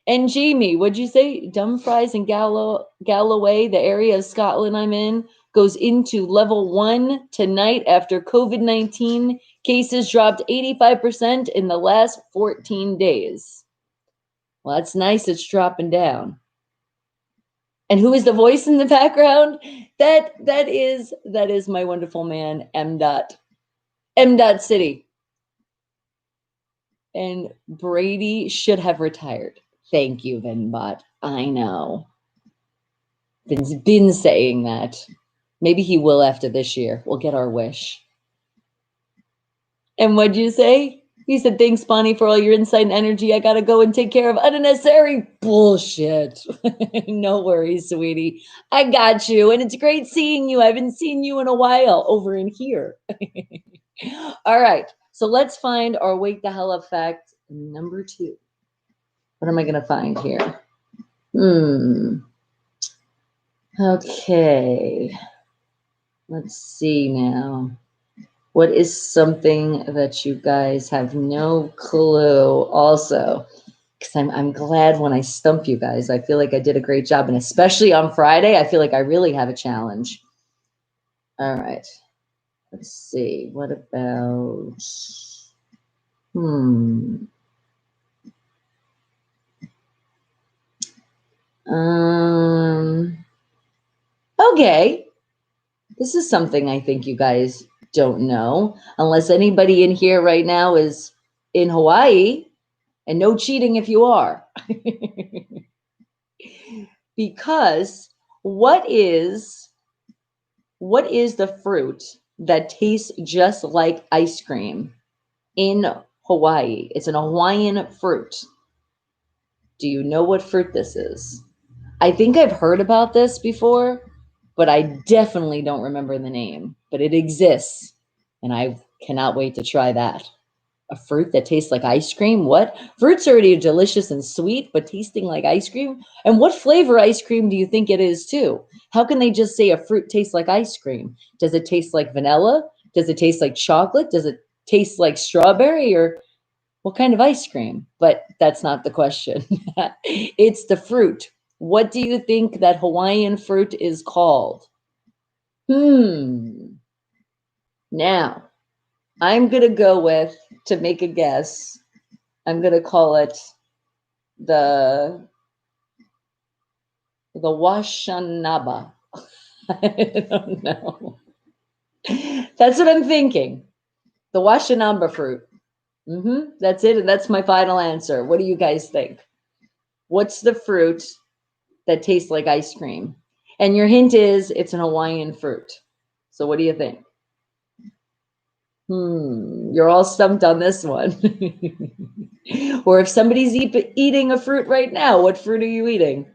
S2: And Jamie, what'd you say? Dumfries and Galloway, the area of Scotland I'm in, goes into level 1 tonight after COVID-19 cases dropped 85% in the last 14 days. Well, that's nice. It's dropping down. And who is the voice in the background? That is my wonderful man, M. City. And Brady should have retired. Thank you, Vinbot. I know. Been saying that. Maybe he will after this year. We'll get our wish. And what'd you say? He said, thanks, Bonnie, for all your insight and energy. I got to go and take care of unnecessary bullshit. No worries, sweetie. I got you. And it's great seeing you. I haven't seen you in a while over in here. All right. So let's find our Wake the Hell Up fact number 2. What am I going to find here? Okay. Let's see now. What is something that you guys have no clue also? Because I'm glad when I stump you guys. I feel like I did a great job. And especially on Friday, I feel like I really have a challenge. All right. Let's see. What about... Okay. This is something I think you guys don't know, unless anybody in here right now is in Hawaii, and no cheating if you are. Because what is the fruit that tastes just like ice cream in Hawaii? It's an Hawaiian fruit. Do you know what fruit this is? I think I've heard about this before, but I definitely don't remember the name. But it exists, and I cannot wait to try that. A fruit that tastes like ice cream? What? Fruit's already delicious and sweet, but tasting like ice cream? And what flavor ice cream do you think it is, too? How can they just say a fruit tastes like ice cream? Does it taste like vanilla? Does it taste like chocolate? Does it taste like strawberry? Or what kind of ice cream? But that's not the question. It's the fruit. What do you think that Hawaiian fruit is called? Now, I'm going to go with, to make a guess, I'm going to call it the washanaba. I don't know. That's what I'm thinking. The washanaba fruit. That's it. And that's my final answer. What do you guys think? What's the fruit that tastes like ice cream? And your hint is it's an Hawaiian fruit. So what do you think? You're all stumped on this one. Or if somebody's eating a fruit right now, what fruit are you eating?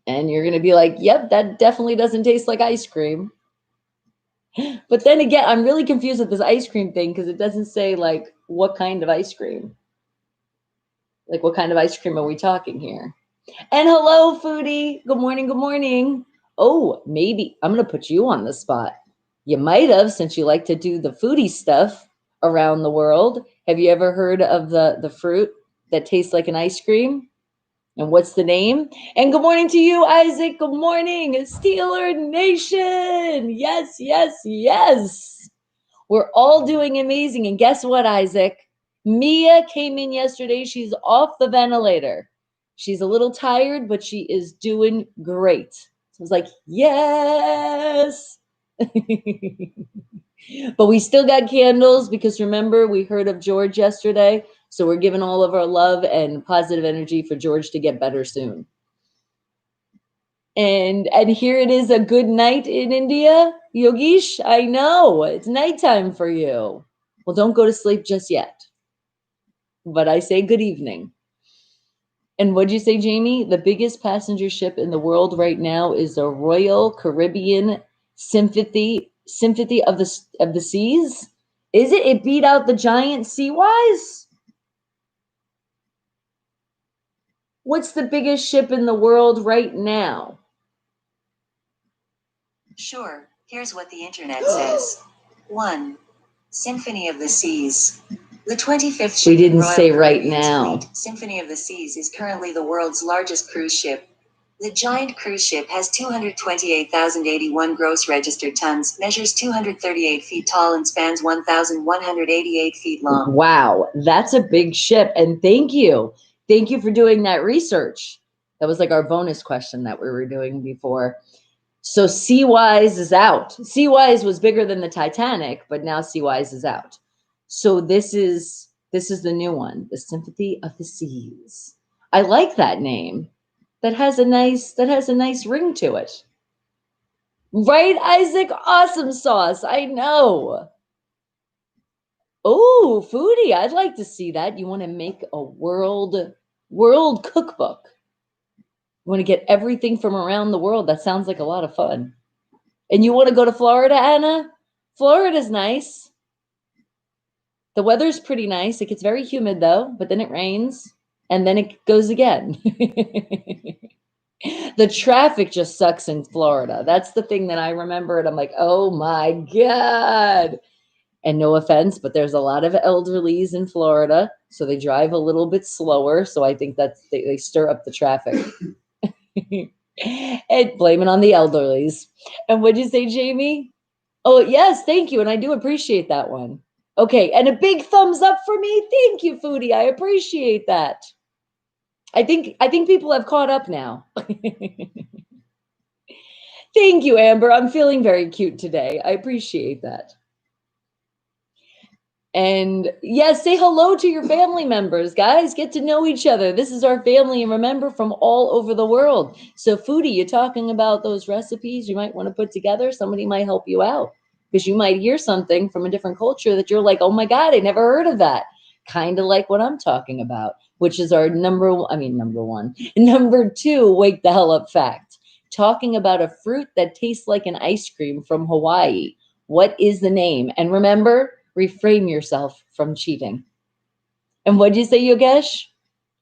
S2: And you're going to be like, yep, that definitely doesn't taste like ice cream. But then again, I'm really confused with this ice cream thing because it doesn't say like what kind of ice cream. Like what kind of ice cream are we talking here? And hello, foodie. Good morning. Good morning. Oh, maybe I'm going to put you on the spot. You might have, since you like to do the foodie stuff around the world. Have you ever heard of the fruit that tastes like an ice cream? And what's the name? And good morning to you, Isaac. Good morning, Steeler Nation. Yes, yes, yes. We're all doing amazing. And guess what, Isaac? Mia came in yesterday. She's off the ventilator. She's a little tired, but she is doing great. So I was like, yes. But we still got candles because remember, we heard of George yesterday. So we're giving all of our love and positive energy for George to get better soon. And here it is, a good night in India. Yogesh, I know it's nighttime for you. Well, don't go to sleep just yet. But I say good evening. And what'd you say, Jamie? The biggest passenger ship in the world right now is the Royal Caribbean Symphony of the Seas. Is it? It beat out the giant Seawise? What's the biggest ship in the world right now?
S1: Sure, here's what the internet says. 1. Symphony of the Seas. The 25th ship
S2: We didn't
S1: Royal
S2: say right
S1: Caribbean's
S2: now.
S1: fleet, Symphony of the Seas is currently the world's largest cruise ship. The giant cruise ship has 228,081 gross registered tons, measures 238 feet tall, and spans 1,188 feet long.
S2: Wow, that's a big ship. And thank you. Thank you for doing that research. That was like our bonus question that we were doing before. So Seawise is out. Seawise was bigger than the Titanic, but now Seawise is out. So this is the new one, the Symphony of the Seas. I like that name. That has a nice ring to it. Right, Isaac? Awesome sauce. I know. Oh, foodie. I'd like to see that. You want to make a world cookbook. You want to get everything from around the world. That sounds like a lot of fun. And you want to go to Florida, Anna? Florida's nice. The weather's pretty nice. It gets very humid though, but then it rains and then it goes again. The traffic just sucks in Florida. That's the thing that I remember. And I'm like, oh my God. And no offense, but there's a lot of elderlies in Florida. So they drive a little bit slower. So I think that they stir up the traffic. And blame it on the elderlies. And what'd you say, Jamie? Oh, yes, thank you. And I do appreciate that one. Okay, and a big thumbs up for me. Thank you, foodie. I appreciate that. I think people have caught up now. Thank you, Amber. I'm feeling very cute today. I appreciate that. And yes, say hello to your family members, guys. Get to know each other. This is our family, and remember, from all over the world. So, foodie, you're talking about those recipes you might want to put together. Somebody might help you out because you might hear something from a different culture that you're like, oh my God, I never heard of that. Kind of like what I'm talking about, which is our number 1. Number 2, wake the hell up fact. Talking about a fruit that tastes like an ice cream from Hawaii. What is the name? And remember, reframe yourself from cheating. And what'd you say, Yogesh?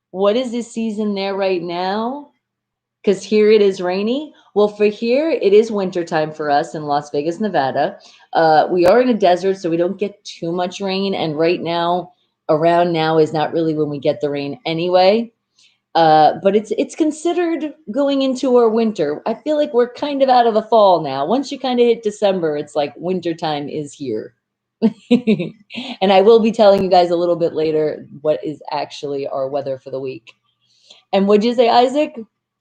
S2: What is this season there right now? Because here it is rainy. Well, for here, it is wintertime for us in Las Vegas, Nevada. We are in a desert, so we don't get too much rain. And right now, around now is not really when we get the rain anyway. But it's considered going into our winter. I feel like we're kind of out of the fall now. Once you kind of hit December, it's like wintertime is here. And I will be telling you guys a little bit later what is actually our weather for the week. And what'd you say, Isaac?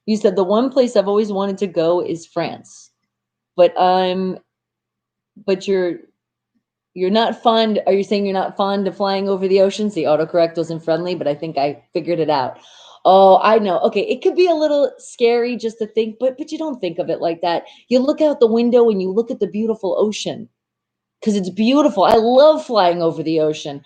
S2: You said the one place I've always wanted to go is France. But you're not fond. Are you saying you're not fond of flying over the oceans? The autocorrect wasn't friendly, but I think I figured it out. Oh, I know. Okay, it could be a little scary just to think, but you don't think of it like that. You look out the window and you look at the beautiful ocean. Because it's beautiful. I love flying over the ocean,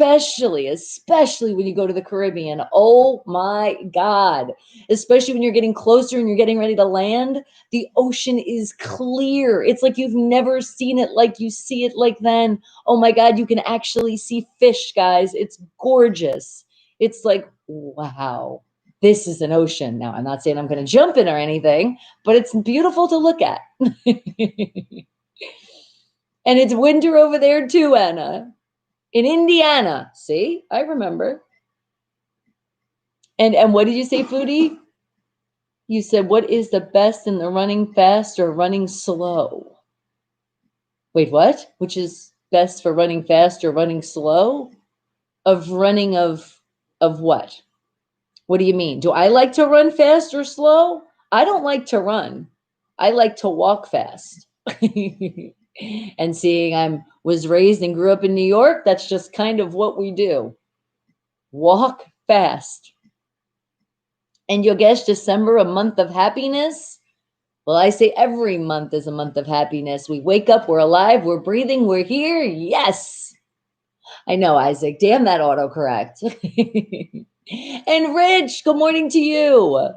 S2: especially when you go to the Caribbean. Oh my God. Especially when you're getting closer and you're getting ready to land, the ocean is clear. It's like you've never seen it like you see it like then. Oh my God, you can actually see fish, guys. It's gorgeous. It's like, wow, this is an ocean. Now, I'm not saying I'm going to jump in or anything, but it's beautiful to look at. And it's winter over there too, Anna. In Indiana. See, I remember. And what did you say, Foodie? You said, what is the best in the running fast or running slow? Wait, what? Which is best for running fast or running slow? Of running of what? What do you mean? Do I like to run fast or slow? I don't like to run. I like to walk fast. And seeing I was raised and grew up in New York, that's just kind of what we do. Walk fast. And you'll guess December, a month of happiness? Well, I say every month is a month of happiness. We wake up, we're alive, we're breathing, we're here. Yes. I know, Isaac. Damn that autocorrect. And Rich, good morning to you.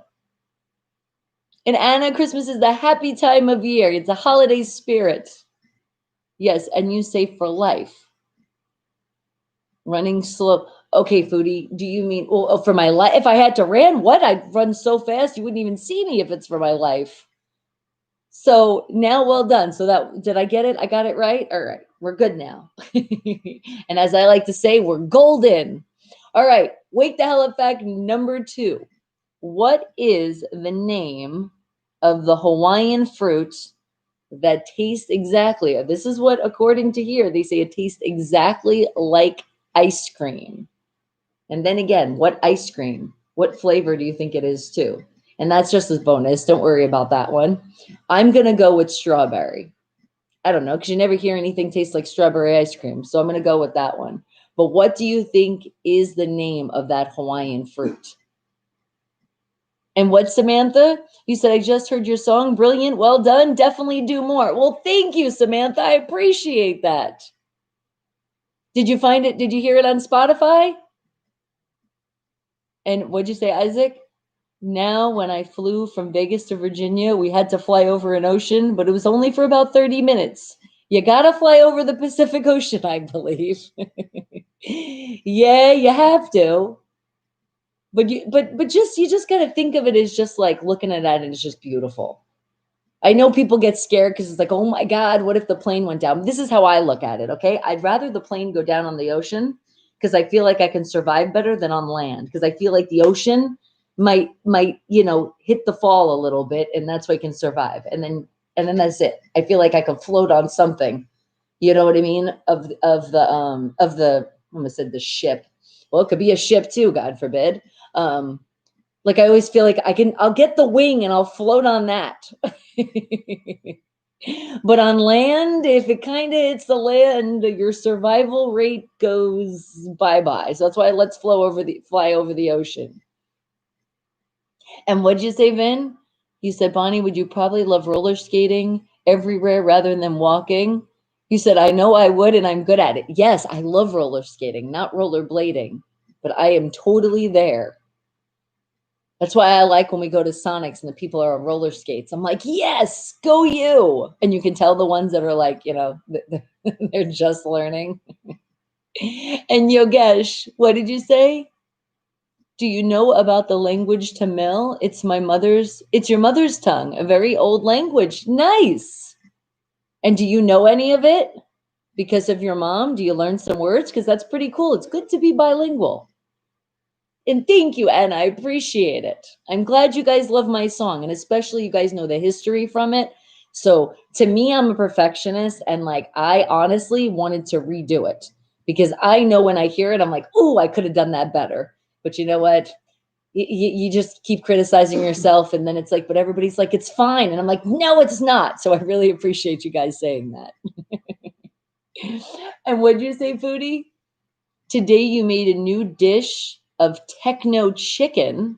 S2: And Anna, Christmas is the happy time of year. It's a holiday spirit. Yes, and you say for life. Running slow. Okay, Foodie, do you mean, well, for my life? If I had to run, what? I'd run so fast you wouldn't even see me if it's for my life. So now, well done. So that, did I get it? I got it right? All right, we're good now. And as I like to say, we're golden. All right, wake the hell up fact number 2. What is the name of the Hawaiian fruit that tastes exactly, this is what, according to here, they say it tastes exactly like ice cream. And then again, what ice cream? What flavor do you think it is too? And that's just a bonus. Don't worry about that one. I'm going to go with strawberry. I don't know, because you never hear anything taste like strawberry ice cream. So I'm going to go with that one. But what do you think is the name of that Hawaiian fruit? And what, Samantha? You said, I just heard your song. Brilliant. Well done. Definitely do more. Well, thank you, Samantha. I appreciate that. Did you find it? Did you hear it on Spotify? And what'd you say, Isaac? Now, when I flew from Vegas to Virginia, we had to fly over an ocean, but it was only for about 30 minutes. You got to fly over the Pacific Ocean, I believe. Yeah, you have to. But you just got to think of it as just like looking at that and it's just beautiful. I know people get scared because it's like, oh my God, what if the plane went down? This is how I look at it, okay? I'd rather the plane go down on the ocean because I feel like I can survive better than on land, because I feel like the ocean might hit the fall a little bit, and that's why I can survive. And then that's it. I feel like I could float on something, you know what I mean? Of the I almost said the ship. Well, it could be a ship too, God forbid. Like I always feel like I'll get the wing and I'll float on that. But on land, if it kind of hits the land, your survival rate goes bye-bye. So that's why let's fly over the ocean. And what'd you say, Vin? You said, Bonnie, would you probably love roller skating everywhere rather than walking? You said, I know I would, and I'm good at it. Yes, I love roller skating, not rollerblading, but I am totally there. That's why I like when we go to Sonic's and the people are on roller skates. I'm like, yes, go you. And you can tell the ones that are like, they're just learning. And Yogesh, what did you say? Do you know about the language Tamil? It's your mother's tongue, a very old language. Nice. And do you know any of it? Because of your mom? Do you learn some words? Because that's pretty cool. It's good to be bilingual. And thank you, Anna. I appreciate it. I'm glad you guys love my song, and especially you guys know the history from it. So to me, I'm a perfectionist, and like I honestly wanted to redo it because I know when I hear it, I'm like, oh, I could have done that better. But you know what? You just keep criticizing yourself, and then it's like, but everybody's like, it's fine. And I'm like, no, it's not. So I really appreciate you guys saying that. And what'd you say, Foodie? Today you made a new dish of techno chicken.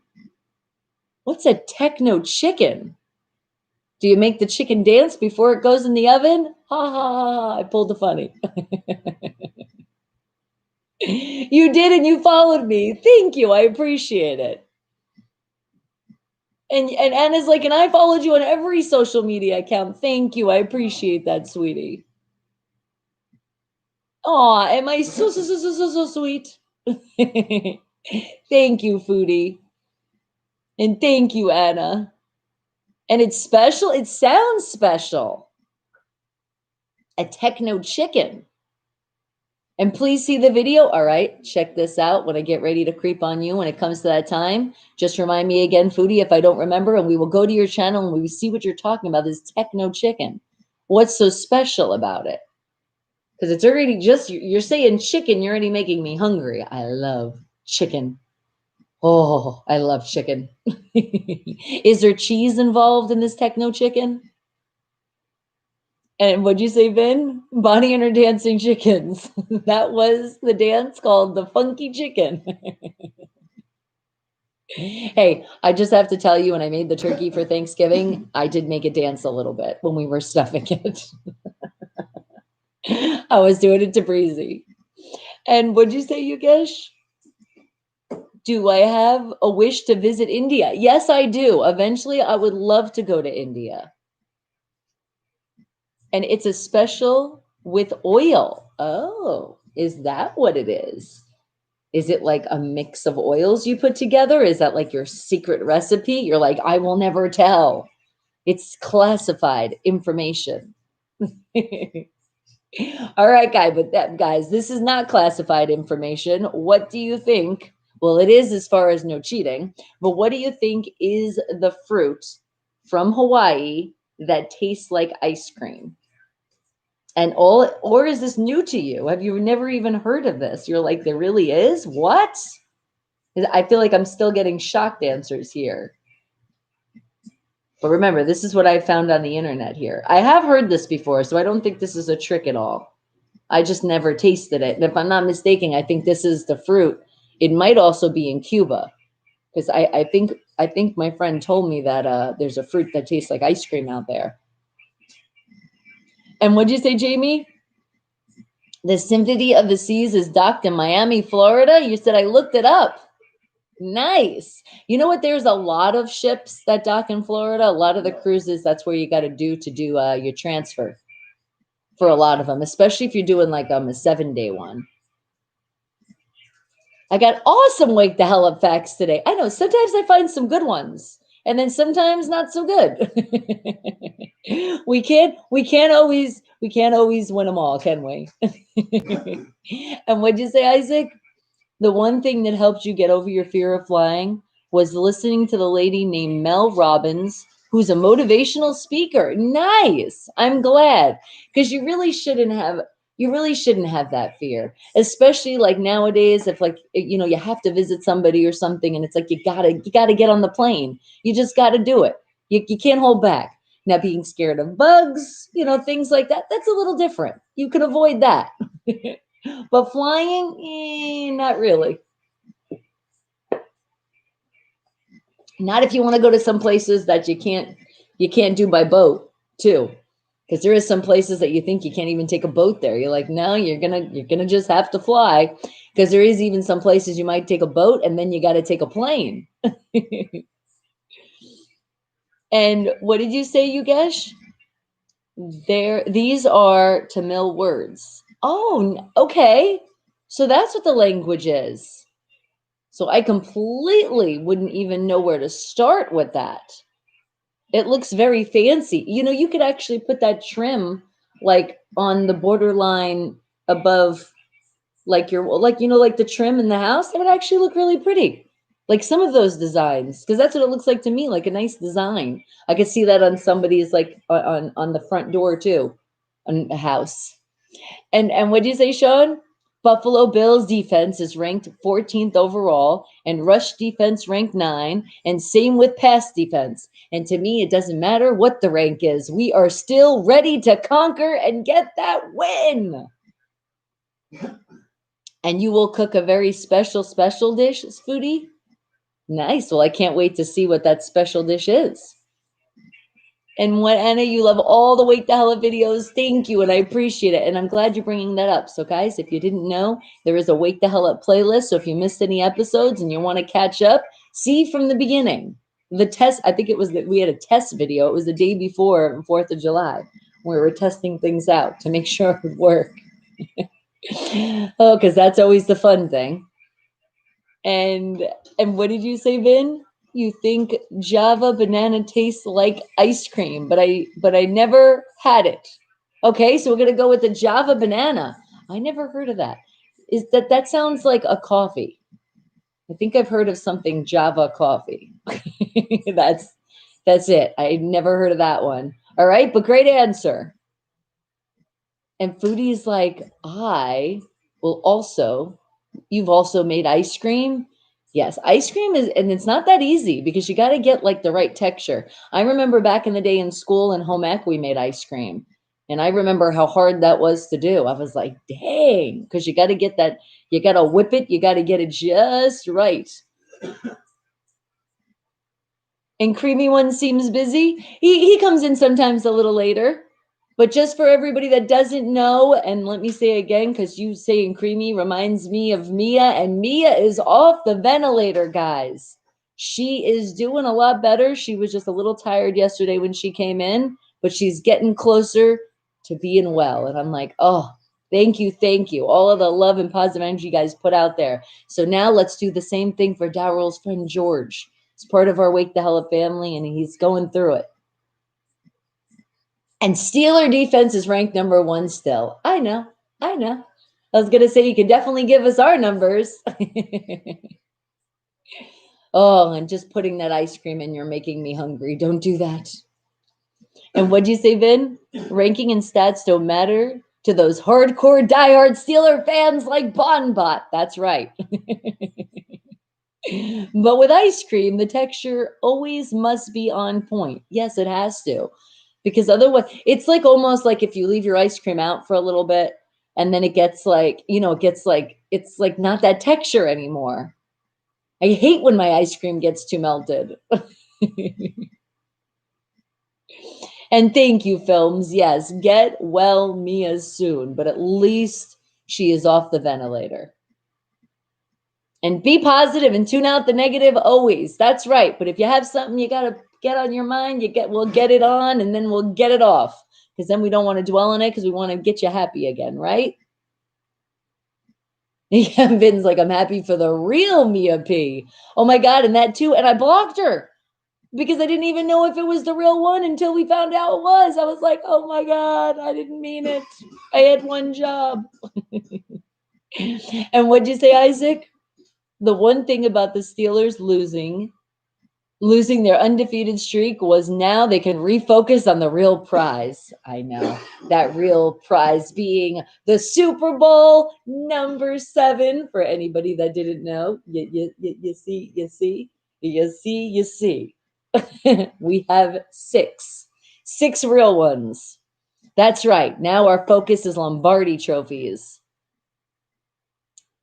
S2: What's a techno chicken? Do you make the chicken dance before it goes in the oven? Ha ha ha, I pulled the funny. You did, and you followed me. Thank you. I appreciate it. And Anna's like, and I followed you on every social media account. Thank you. I appreciate that, sweetie. Aw, am I so sweet? Thank you, Foodie. And thank you, Anna. And it's special. It sounds special. A techno chicken. And please see the video. All right, check this out. When I get ready to creep on you, when it comes to that time, just remind me again, Foodie, if I don't remember, and we will go to your channel and we will see what you're talking about, this techno chicken. What's so special about it? Because it's already just, you're saying chicken, you're already making me hungry. I love chicken. Oh, I love chicken. Is there cheese involved in this techno chicken? And what'd you say, Vin? Bonnie and her dancing chickens. That was the dance called the funky chicken. Hey, I just have to tell you, when I made the turkey for Thanksgiving, I did make it dance a little bit when we were stuffing it. I was doing it to Breezy. And what'd you say, Yugesh? Do I have a wish to visit India? Yes, I do. Eventually, I would love to go to India. And it's a special with oil. Oh, is that what it is? Is it like a mix of oils you put together? Is that like your secret recipe? You're like, I will never tell. It's classified information. All right, guys, this is not classified information. What do you think? Well, it is as far as no cheating, but what do you think is the fruit from Hawaii that tastes like ice cream? And or is this new to you? Have you never even heard of this? You're like, there really is? What? I feel like I'm still getting shocked answers here. But remember, this is what I found on the internet here. I have heard this before, so I don't think this is a trick at all. I just never tasted it. And if I'm not mistaken, I think this is the fruit. It might also be in Cuba, because I think my friend told me that there's a fruit that tastes like ice cream out there. And what'd you say, Jamie? The Symphony of the Seas is docked in Miami, Florida. You said I looked it up. Nice. You know what? There's a lot of ships that dock in Florida. A lot of the cruises, that's where you got to do your transfer for a lot of them, especially if you're doing like a 7-day one. I got awesome wake the hell up facts today. I know sometimes I find some good ones, and then sometimes not so good. we can't always win them all, can we? And what'd you say, Isaac? The one thing that helped you get over your fear of flying was listening to the lady named Mel Robbins, who's a motivational speaker. Nice. I'm glad, because you really shouldn't have that fear, especially like nowadays. If like, you have to visit somebody or something, and it's like, you gotta get on the plane. You just got to do it. You can't hold back. Now, being scared of bugs, things like that, that's a little different. You can avoid that. But flying, not really. Not if you want to go to some places that you can't do by boat too. Because there is some places that you think you can't even take a boat there. You're like, no, you're gonna just have to fly. Because there is even some places you might take a boat and then you got to take a plane. And what did you say, Yugesh? These are Tamil words. Oh, okay. So that's what the language is. So I completely wouldn't even know where to start with that. It looks very fancy. You could actually put that trim like on the borderline above, like like the trim in the house. That would actually look really pretty. Like some of those designs, because that's what it looks like to me, like a nice design. I could see that on somebody's, like on the front door too, on a house. And what did you say, Sean? Buffalo Bills defense is ranked 14th overall, and rush defense ranked 9, and same with pass defense. And to me, it doesn't matter what the rank is. We are still ready to conquer and get that win. And you will cook a very special dish, Foodie? Nice. Well, I can't wait to see what that special dish is. And what, Anna, you love all the Wake the Hell Up videos. Thank you, and I appreciate it. And I'm glad you're bringing that up. So, guys, if you didn't know, there is a Wake the Hell Up playlist. So if you missed any episodes and you want to catch up, see from the beginning. The test, I think it was that we had a test video. It was the day before 4th of July. We were testing things out to make sure it would work. Oh, because that's always the fun thing. And what did you say, Vin? You think Java banana tastes like ice cream, but I never had it. Okay, so we're gonna go with the Java banana. I never heard of that. Is that sounds like a coffee? I think I've heard of something Java coffee. That's it. I never heard of that one. All right, but great answer. And Foodie's like, I will also, you've also made ice cream. Yes, ice cream is, and it's not that easy because you got to get like the right texture. I remember back in the day in school and home ec, we made ice cream. And I remember how hard that was to do. I was like, dang, because you got to get that, you got to whip it, you got to get it just right. And Creamy One seems busy. He comes in sometimes a little later. But just for everybody that doesn't know, and let me say again, because you saying Creamy reminds me of Mia, and Mia is off the ventilator, guys. She is doing a lot better. She was just a little tired yesterday when she came in, but she's getting closer to being well. And I'm like, oh, thank you, thank you. All of the love and positive energy you guys put out there. So now let's do the same thing for Daryl's friend George. He's part of our Wake the Hell Up family, and he's going through it. And Steeler defense is ranked number 1 still. I know. I was going to say you can definitely give us our numbers. Oh, and just putting that ice cream in, you're making me hungry. Don't do that. And what'd you say, Vin? Ranking and stats don't matter to those hardcore diehard Steeler fans like Bonbot. That's right. But with ice cream, the texture always must be on point. Yes, it has to. Because otherwise, it's like almost like if you leave your ice cream out for a little bit and then it gets like, it's like not that texture anymore. I hate when my ice cream gets too melted. And thank you, Films. Yes, get well Mia soon, but at least she is off the ventilator. And be positive and tune out the negative always. That's right. But if you have something you got to get on your mind, we'll get it on and then we'll get it off. Because then we don't want to dwell on it because we want to get you happy again, right? Yeah, Vin's like, I'm happy for the real Mia P. Oh my God, and that too. And I blocked her because I didn't even know if it was the real one until we found out it was. I was like, oh my God, I didn't mean it. I had one job. And what'd you say, Isaac? The one thing about the Steelers losing their undefeated streak was now they can refocus on the real prize. I know, that real prize being the Super Bowl number 7 for anybody that didn't know. You see. We have 6 real ones. That's right. Now our focus is Lombardi trophies.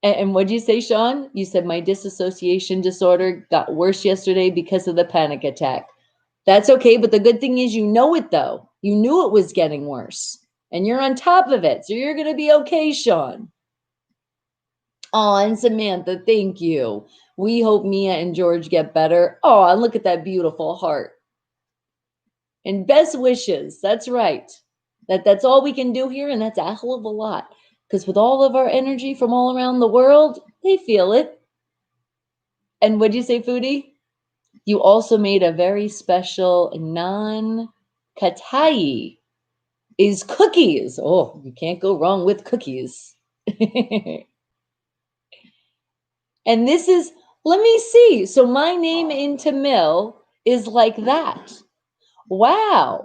S2: And what'd you say, Sean? You said my disassociation disorder got worse yesterday because of the panic attack. That's okay, but the good thing is you know it, though. You knew it was getting worse, and you're on top of it, so you're going to be okay, Sean. Oh, and Samantha, thank you. We hope Mia and George get better. Oh, and look at that beautiful heart. And best wishes. That's right. That's all we can do here, and that's a hell of a lot. Because with all of our energy from all around the world, they feel it. And what'd you say, Foodie? You also made a very special non-katai is cookies. Oh, you can't go wrong with cookies. And this is, let me see. So my name in Tamil is like that. Wow.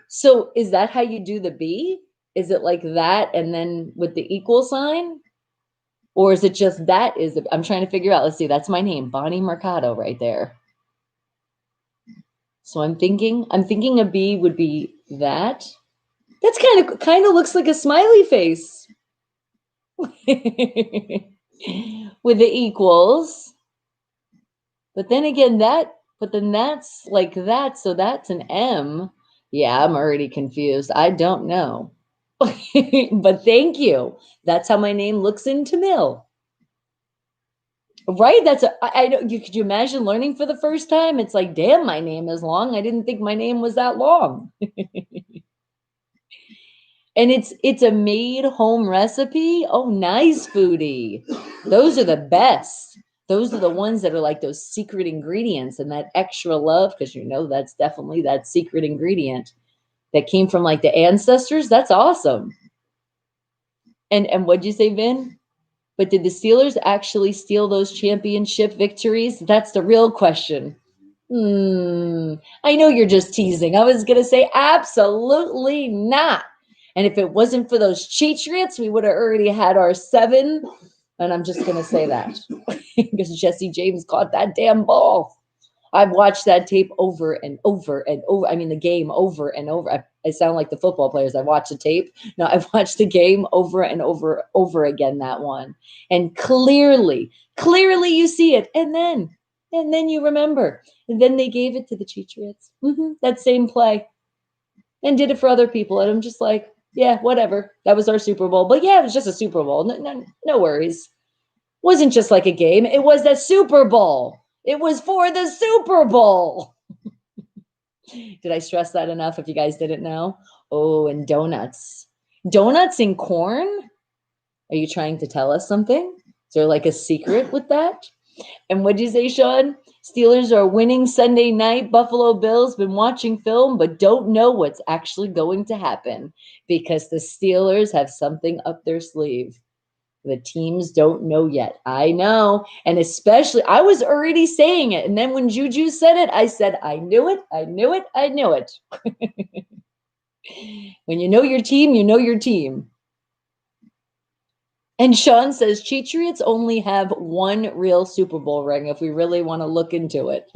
S2: So is that how you do the B? Is it like that and then with the equal sign? Or is it just that is, I'm trying to figure out. Let's see, that's my name, Bonnie Mercado right there. So I'm thinking a B would be that. That's kind of looks like a smiley face. With the equals. But then again, that's like that. So that's an M. Yeah, I'm already confused. I don't know. But thank you. That's how my name looks in Tamil. Right? I know. Could you imagine learning for the first time? It's like, damn, my name is long. I didn't think my name was that long. And it's a made home recipe. Oh, nice, foodie. Those are the best. Those are the ones that are like those secret ingredients and that extra love, because that's definitely that secret ingredient that came from like the ancestors. That's awesome. And what'd you say, Vin? But did the Steelers actually steal those championship victories? That's the real question. I know you're just teasing. I was going to say absolutely not. And if it wasn't for those Cheatriots, we would have already had our 7. And I'm just going to say that because Jesse James caught that damn ball. I've watched that tape over and over and over. I mean, the game over and over. I sound like the football players. I watch the tape. No, I've watched the game over and over again, that one. And clearly you see it. And then you remember. And then they gave it to the Cheatriots. That same play. And did it for other people. And I'm just like, yeah, whatever. That was our Super Bowl. But yeah, it was just a Super Bowl. No worries. Wasn't just like a game. It was the Super Bowl. It was for the Super Bowl. Did I stress that enough if you guys didn't know? Oh, and donuts. Donuts and corn? Are you trying to tell us something? Is there like a secret with that? And what'd you say, Sean? Steelers are winning Sunday night. Buffalo Bills been watching film, but don't know what's actually going to happen because the Steelers have something up their sleeve. The teams don't know yet. I know. And especially, I was already saying it. And then when Juju said it, I said, I knew it. I knew it. I knew it. When you know your team, you know your team. And Sean says, Cheatriots only have one real Super Bowl ring if we really want to look into it.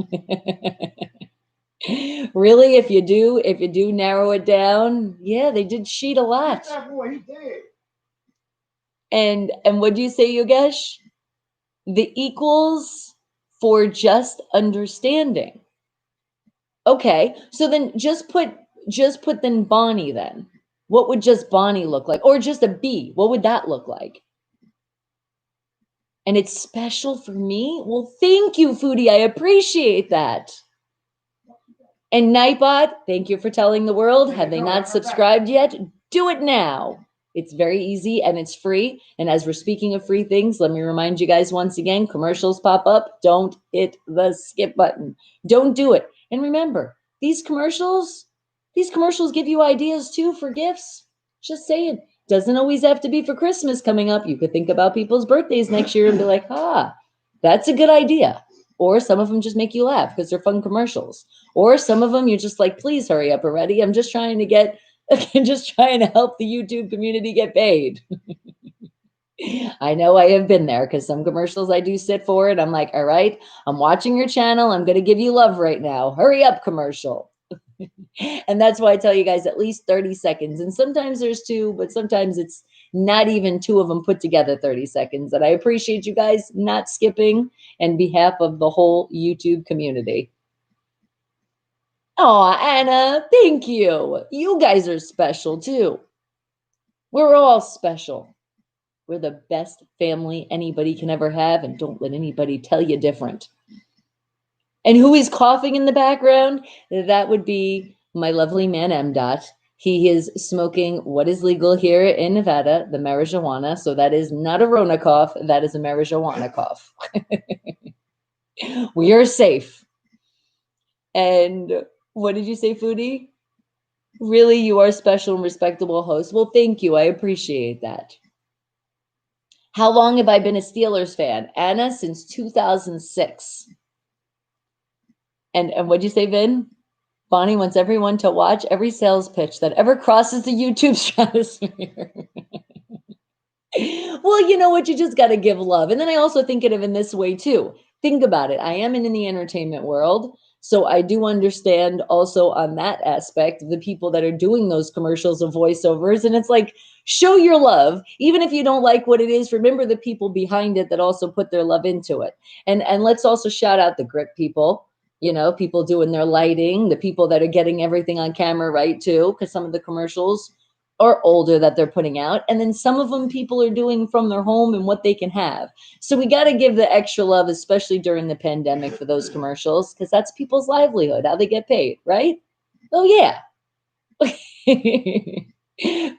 S2: Really, if you do narrow it down, yeah, they did cheat a lot.
S3: Boy, he did.
S2: And what do you say, Yogesh? The equals for just understanding. Okay, so then just put then Bonnie then. What would just Bonnie look like? Or just a B? What would that look like? And it's special for me? Well, thank you, Foodie. I appreciate that. And Nightbot, thank you for telling the world. Have they not subscribed yet? Do it now. It's very easy and it's free. And as we're speaking of free things, let me remind you guys once again, commercials pop up. Don't hit the skip button. Don't do it. And remember, these commercials give you ideas too for gifts. Just saying. Doesn't always have to be for Christmas coming up. You could think about people's birthdays next year and be like, that's a good idea. Or some of them just make you laugh because they're fun commercials. Or some of them you're just like, please hurry up already. I'm just trying to help the YouTube community get paid. I know I have been there because some commercials I do sit for it. I'm like, all right, I'm watching your channel. I'm going to give you love right now. Hurry up, commercial. And that's why I tell you guys at least 30 seconds. And sometimes there's 2, but sometimes it's not even 2 of them put together 30 seconds. And I appreciate you guys not skipping on behalf of the whole YouTube community. Oh, Anna, thank you. You guys are special too. We're all special. We're the best family anybody can ever have, and don't let anybody tell you different. And who is coughing in the background? That would be my lovely man, M. Dot. He is smoking what is legal here in Nevada, the marijuana. So that is not a Rona cough. That is a marijuana cough. We are safe. And what did you say, Foodie? Really, you are special and respectable host. Well, thank you. I appreciate that. How long have I been a Steelers fan? Anna, since 2006. And what'd you say, Vin? Bonnie wants everyone to watch every sales pitch that ever crosses the YouTube stratosphere. Well, you know what? You just got to give love. And then I also think of it in this way too. Think about it. I am in the entertainment world. So I do understand also on that aspect, the people that are doing those commercials of voiceovers. And it's like, show your love. Even if you don't like what it is, remember the people behind it that also put their love into it. And let's also shout out the grip people. You know, people doing their lighting, the people that are getting everything on camera right too, because some of the commercials are older that they're putting out. And then some of them people are doing from their home and what they can have. So we got to give the extra love, especially during the pandemic, for those commercials, because that's people's livelihood, how they get paid, right? Oh, yeah.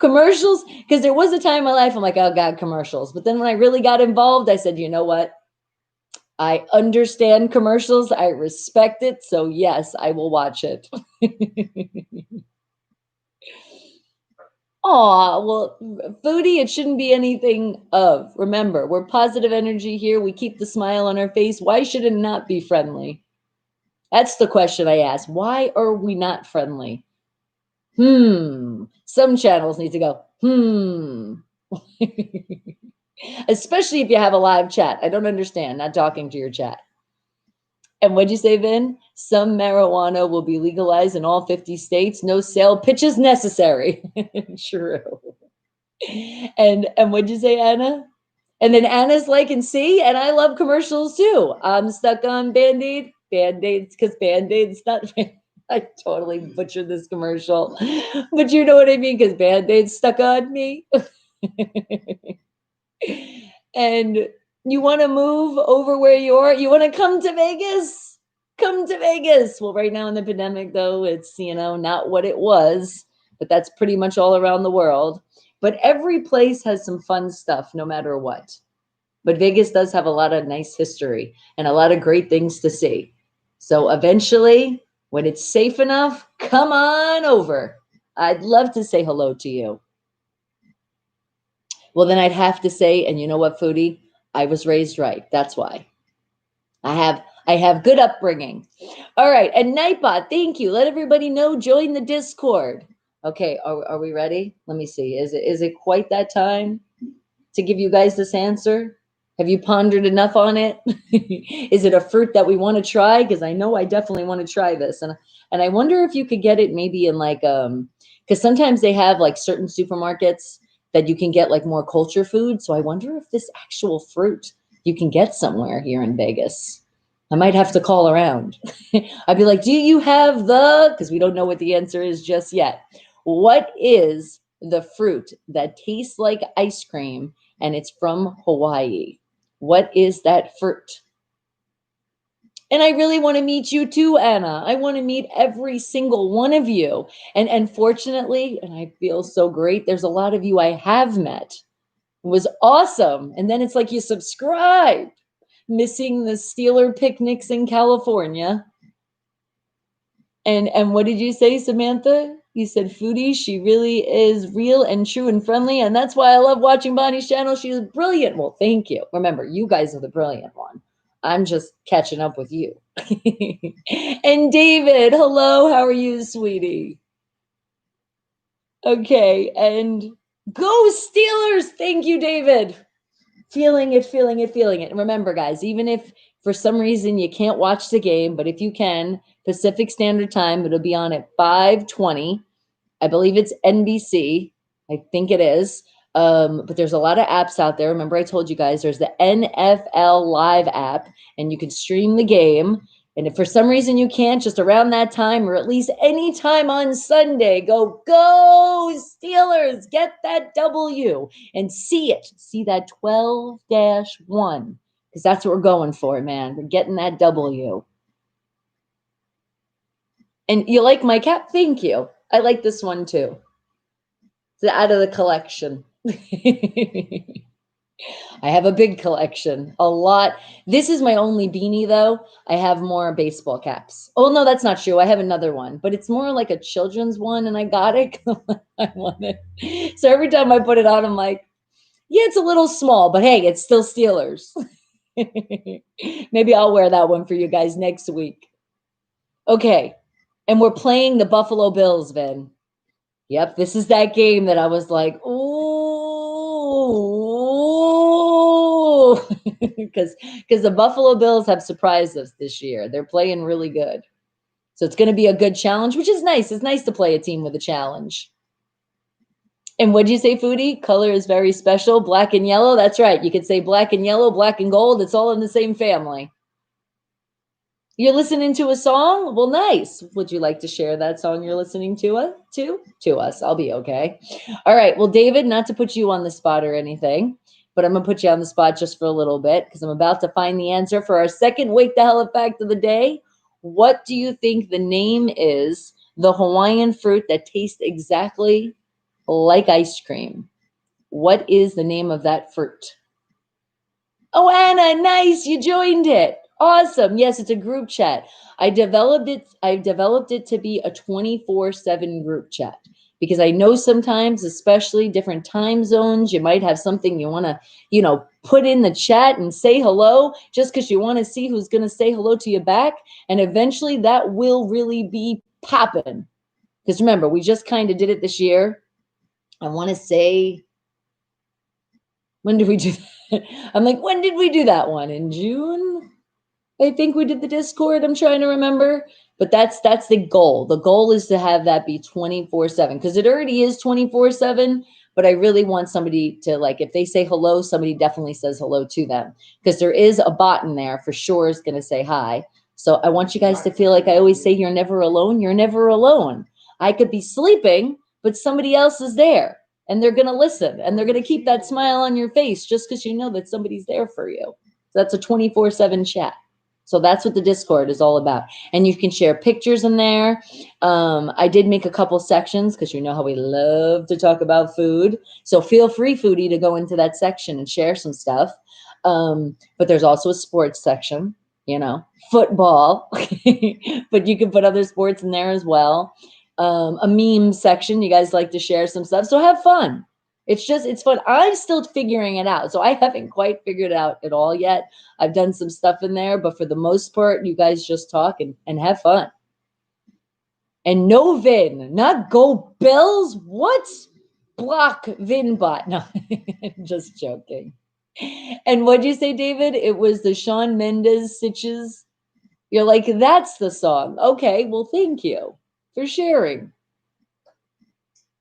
S2: Commercials, because there was a time in my life I'm like, oh God, commercials. But then when I really got involved, I said, you know what? I understand commercials. I respect it. So yes, I will watch it. Oh, well, foodie, it shouldn't be anything of. Remember, we're positive energy here. We keep the smile on our face. Why should it not be friendly? That's the question I ask. Why are we not friendly? Some channels need to go, Especially if you have a live chat. I don't understand, not talking to your chat. And what'd you say, Vin? Some marijuana will be legalized in all 50 states. No sale pitches necessary. True. And what'd you say, Anna? And then Anna's like, and see, and I love commercials too. I'm stuck on Band-Aid. Band-Aids, because Band-Aids not. I totally butchered this commercial, but you know what I mean, because Band-Aids stuck on me. And you want to move over where you are? You want to come to Vegas? Come to Vegas. Well, right now in the pandemic, though, it's, not what it was, but that's pretty much all around the world. But every place has some fun stuff, no matter what. But Vegas does have a lot of nice history and a lot of great things to see. So eventually, when it's safe enough, come on over. I'd love to say hello to you. Well, then I'd have to say, and you know what, foodie? I was raised right. That's why. I have good upbringing. All right. And Nightbot, thank you. Let everybody know. Join the Discord. Okay. Are we ready? Let me see. Is it quite that time to give you guys this answer? Have you pondered enough on it? Is it a fruit that we want to try? Because I know I definitely want to try this. And I wonder if you could get it maybe in like, because sometimes they have like certain supermarkets that you can get like more culture food. So I wonder if this actual fruit you can get somewhere here in Vegas. I might have to call around. I'd be like, do you have because we don't know what the answer is just yet. What is the fruit that tastes like ice cream and it's from Hawaii? What is that fruit? And I really want to meet you too, Anna. I want to meet every single one of you. And fortunately, and I feel so great, there's a lot of you I have met. It was awesome. And then it's like you subscribed. Missing the Steeler picnics in California. And what did you say, Samantha? You said foodie. She really is real and true and friendly. And that's why I love watching Bonnie's channel. She's brilliant. Well, thank you. Remember, you guys are the brilliant one. I'm just catching up with you. And David, hello. How are you, sweetie? Okay. And go Steelers. Thank you, David. Feeling it. And remember, guys, even if for some reason you can't watch the game, but if you can, Pacific Standard Time, it'll be on at 5:20. I believe it's NBC. I think it is. But there's a lot of apps out there. Remember, I told you guys there's the NFL Live app, and you can stream the game. And if for some reason you can't, just around that time or at least any time on Sunday, go Steelers, get that W and see it. See that 12-1, because that's what we're going for, man. We're getting that W. And you like my cap? Thank you. I like this one too. It's out of the collection. I have a big collection, a lot. This is my only beanie, though. I have more baseball caps. Oh, no, that's not true. I have another one, but it's more like a children's one, and I got it. I want it. So every time I put it on, I'm like, yeah, it's a little small, but hey, it's still Steelers. Maybe I'll wear that one for you guys next week. Okay, and we're playing the Buffalo Bills, Vin. Yep, this is that game that I was like, ooh, because the Buffalo Bills have surprised us this year. They're playing really good. So it's going to be a good challenge, which is nice. It's nice to play a team with a challenge. And what'd you say, Foodie? Color is very special. Black and yellow. That's right. You could say black and yellow, black and gold. It's all in the same family. You're listening to a song? Well, nice. Would you like to share that song you're listening to us? I'll be okay. All right. Well, David, not to put you on the spot or anything, but I'm gonna put you on the spot just for a little bit because I'm about to find the answer for our second Wake the Hell Up fact of the day. What do you think the name is? The Hawaiian fruit that tastes exactly like ice cream. What is the name of that fruit? Oh, Anna, nice. You joined it. Awesome. Yes, it's a group chat. I developed it to be a 24/7 group chat because I know sometimes, especially different time zones, you might have something you want to, put in the chat and say hello just because you want to see who's going to say hello to you back. And eventually that will really be popping. Because remember, we just kind of did it this year. I want to say, when did we do that? I'm like, when did we do that one? In June? I think we did the Discord. I'm trying to remember. But that's the goal. The goal is to have that be 24/7 because it already is 24/7. But I really want somebody to, like, if they say hello, somebody definitely says hello to them because there is a bot in there for sure is going to say hi. So I want you guys to feel like I always say, you're never alone. You're never alone. I could be sleeping, but somebody else is there and they're going to listen and they're going to keep that smile on your face just because you know that somebody's there for you. So that's a 24/7 chat. So that's what the Discord is all about. And you can share pictures in there. I did make a couple sections because you know how we love to talk about food. So feel free, foodie, to go into that section and share some stuff. But there's also a sports section, football, but you can put other sports in there as well. A meme section. You guys like to share some stuff. So have fun. It's fun. I'm still figuring it out. So I haven't quite figured it out at all yet. I've done some stuff in there, but for the most part, you guys just talk and have fun. And no Vin, not go Bills. What? Block Vinbot. No, just joking. And what'd you say, David? It was the Shawn Mendes Stitches. You're like, that's the song. Okay, well, thank you for sharing.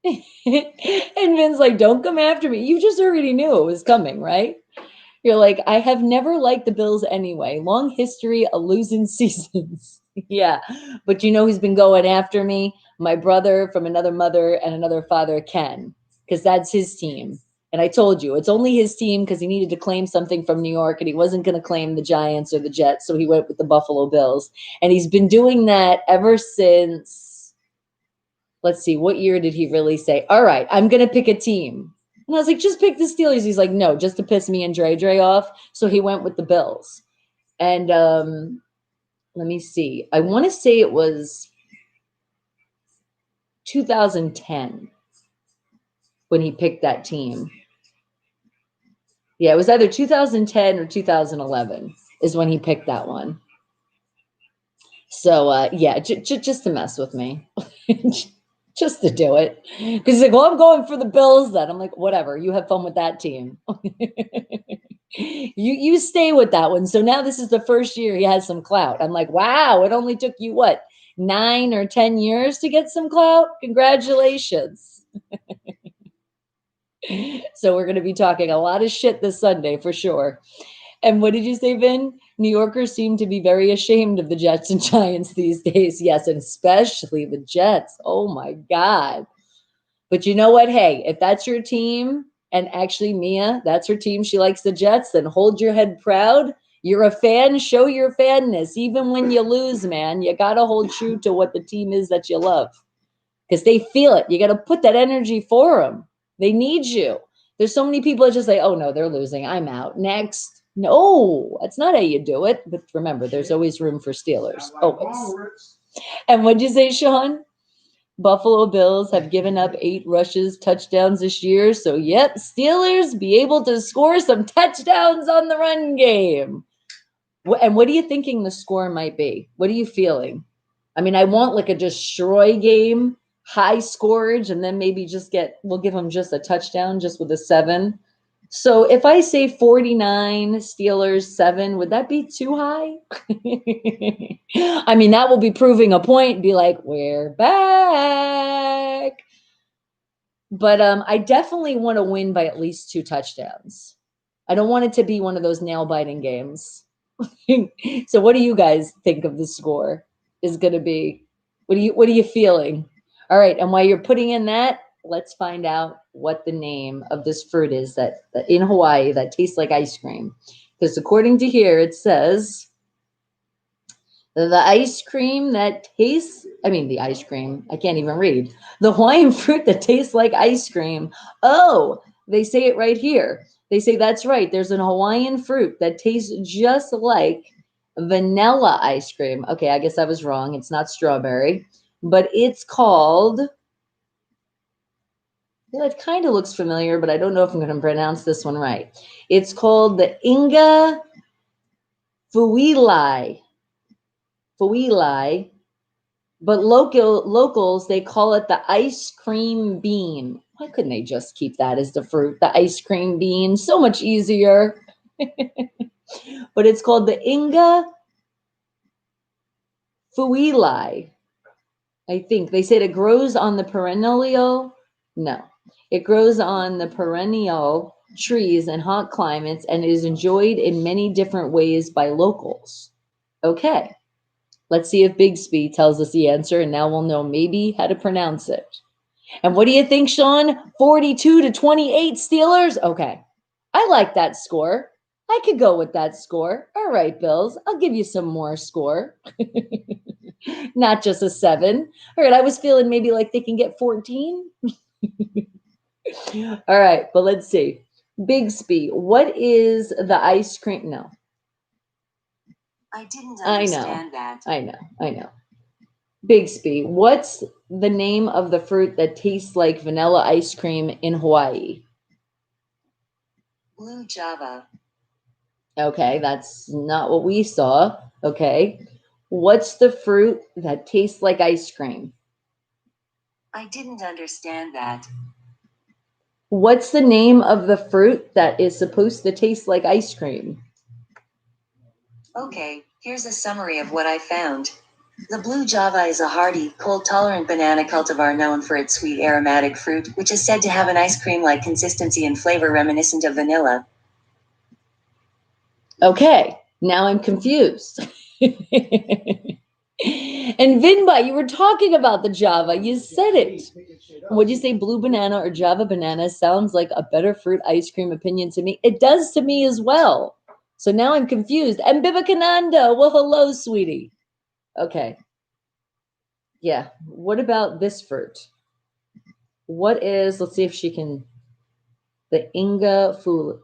S2: And Vin's like, don't come after me. You just already knew it was coming, right? You're like, I have never liked the Bills anyway. Long history of losing seasons. Yeah. But you know who's been going after me? My brother from another mother and another father, Ken, because that's his team. And I told you, it's only his team because he needed to claim something from New York and he wasn't going to claim the Giants or the Jets. So he went with the Buffalo Bills. And he's been doing that ever since, let's see, what year did he really say, all right, I'm going to pick a team? And I was like, just pick the Steelers. He's like, no, just to piss me and Dre off. So he went with the Bills. And let me see. I want to say it was 2010 when he picked that team. Yeah, it was either 2010 or 2011 is when he picked that one. So, yeah, just to mess with me. Just to do it. Because he's like, well, I'm going for the Bills then. I'm like, whatever. You have fun with that team. You stay with that one. So now this is the first year he has some clout. I'm like, wow, it only took you, what, 9 or 10 years to get some clout? Congratulations. So we're going to be talking a lot of shit this Sunday for sure. And what did you say, Vin? New Yorkers seem to be very ashamed of the Jets and Giants these days. Yes, and especially the Jets. Oh, my God. But you know what? Hey, if that's your team, and actually Mia, that's her team, she likes the Jets, then hold your head proud. You're a fan, show your fanness. Even when you lose, man, you got to hold true to what the team is that you love because they feel it. You got to put that energy for them. They need you. There's so many people that just say, oh, no, they're losing. I'm out. Next. No, that's not how you do it. But remember, there's always room for Steelers. Always. And what'd you say, Sean? Buffalo Bills have given up 8 rushes, touchdowns this year. So, yep, Steelers be able to score some touchdowns on the run game. And what are you thinking the score might be? What are you feeling? I mean, I want like a destroy game, high scorage, and then maybe we'll give them just a touchdown just with a 7. So if I say 49, Steelers 7, would that be too high? I mean, that will be proving a point, be like, we're back. But I definitely want to win by at least 2 touchdowns. I don't want it to be one of those nail-biting games. So what do you guys think of the score is going to be? What are you feeling? All right, and while you're putting in that, let's find out what the name of this fruit is that in Hawaii that tastes like ice cream. Because according to here, it says the ice cream that tastes, the ice cream, I can't even read. The Hawaiian fruit that tastes like ice cream. Oh, they say it right here. They say that's right. There's an Hawaiian fruit that tastes just like vanilla ice cream. Okay, I guess I was wrong. It's not strawberry, but it's called, it kind of looks familiar, but I don't know if I'm going to pronounce this one right. It's called the Inga Fuilai. But locals, they call it the ice cream bean. Why couldn't they just keep that as the fruit? The ice cream bean, so much easier. But it's called the Inga Fuilai. I think they said it grows on the perennial. No, it grows on the perennial trees in hot climates and is enjoyed in many different ways by locals. Okay. Let's see if Bixby tells us the answer, and now we'll know maybe how to pronounce it. And what do you think, Sean? 42-28 Steelers? Okay. I like that score. I could go with that score. All right, Bills. I'll give you some more score. Not just a 7. All right, I was feeling maybe like they can get 14. All right, but let's see. Bixby, what is the ice cream? No.
S1: I didn't understand that.
S2: I know. Bixby, what's the name of the fruit that tastes like vanilla ice cream in Hawaii?
S1: Blue Java.
S2: Okay, that's not what we saw. Okay. What's the fruit that tastes like ice cream?
S1: I didn't understand that.
S2: What's the name of the fruit that is supposed to taste like ice cream?
S1: Okay, here's a summary of what I found. The blue java is a hardy, cold-tolerant banana cultivar known for its sweet aromatic fruit, which is said to have an ice cream-like consistency and flavor reminiscent of vanilla.
S2: Okay, now I'm confused. And Vinba, you were talking about the Java. You said it. Would you say blue banana or Java banana sounds like a better fruit ice cream opinion to me? It does to me as well. So now I'm confused. And Bibakananda, well, hello, sweetie. Okay. Yeah. What about this fruit? What is, let's see if she can, the Inga Fule.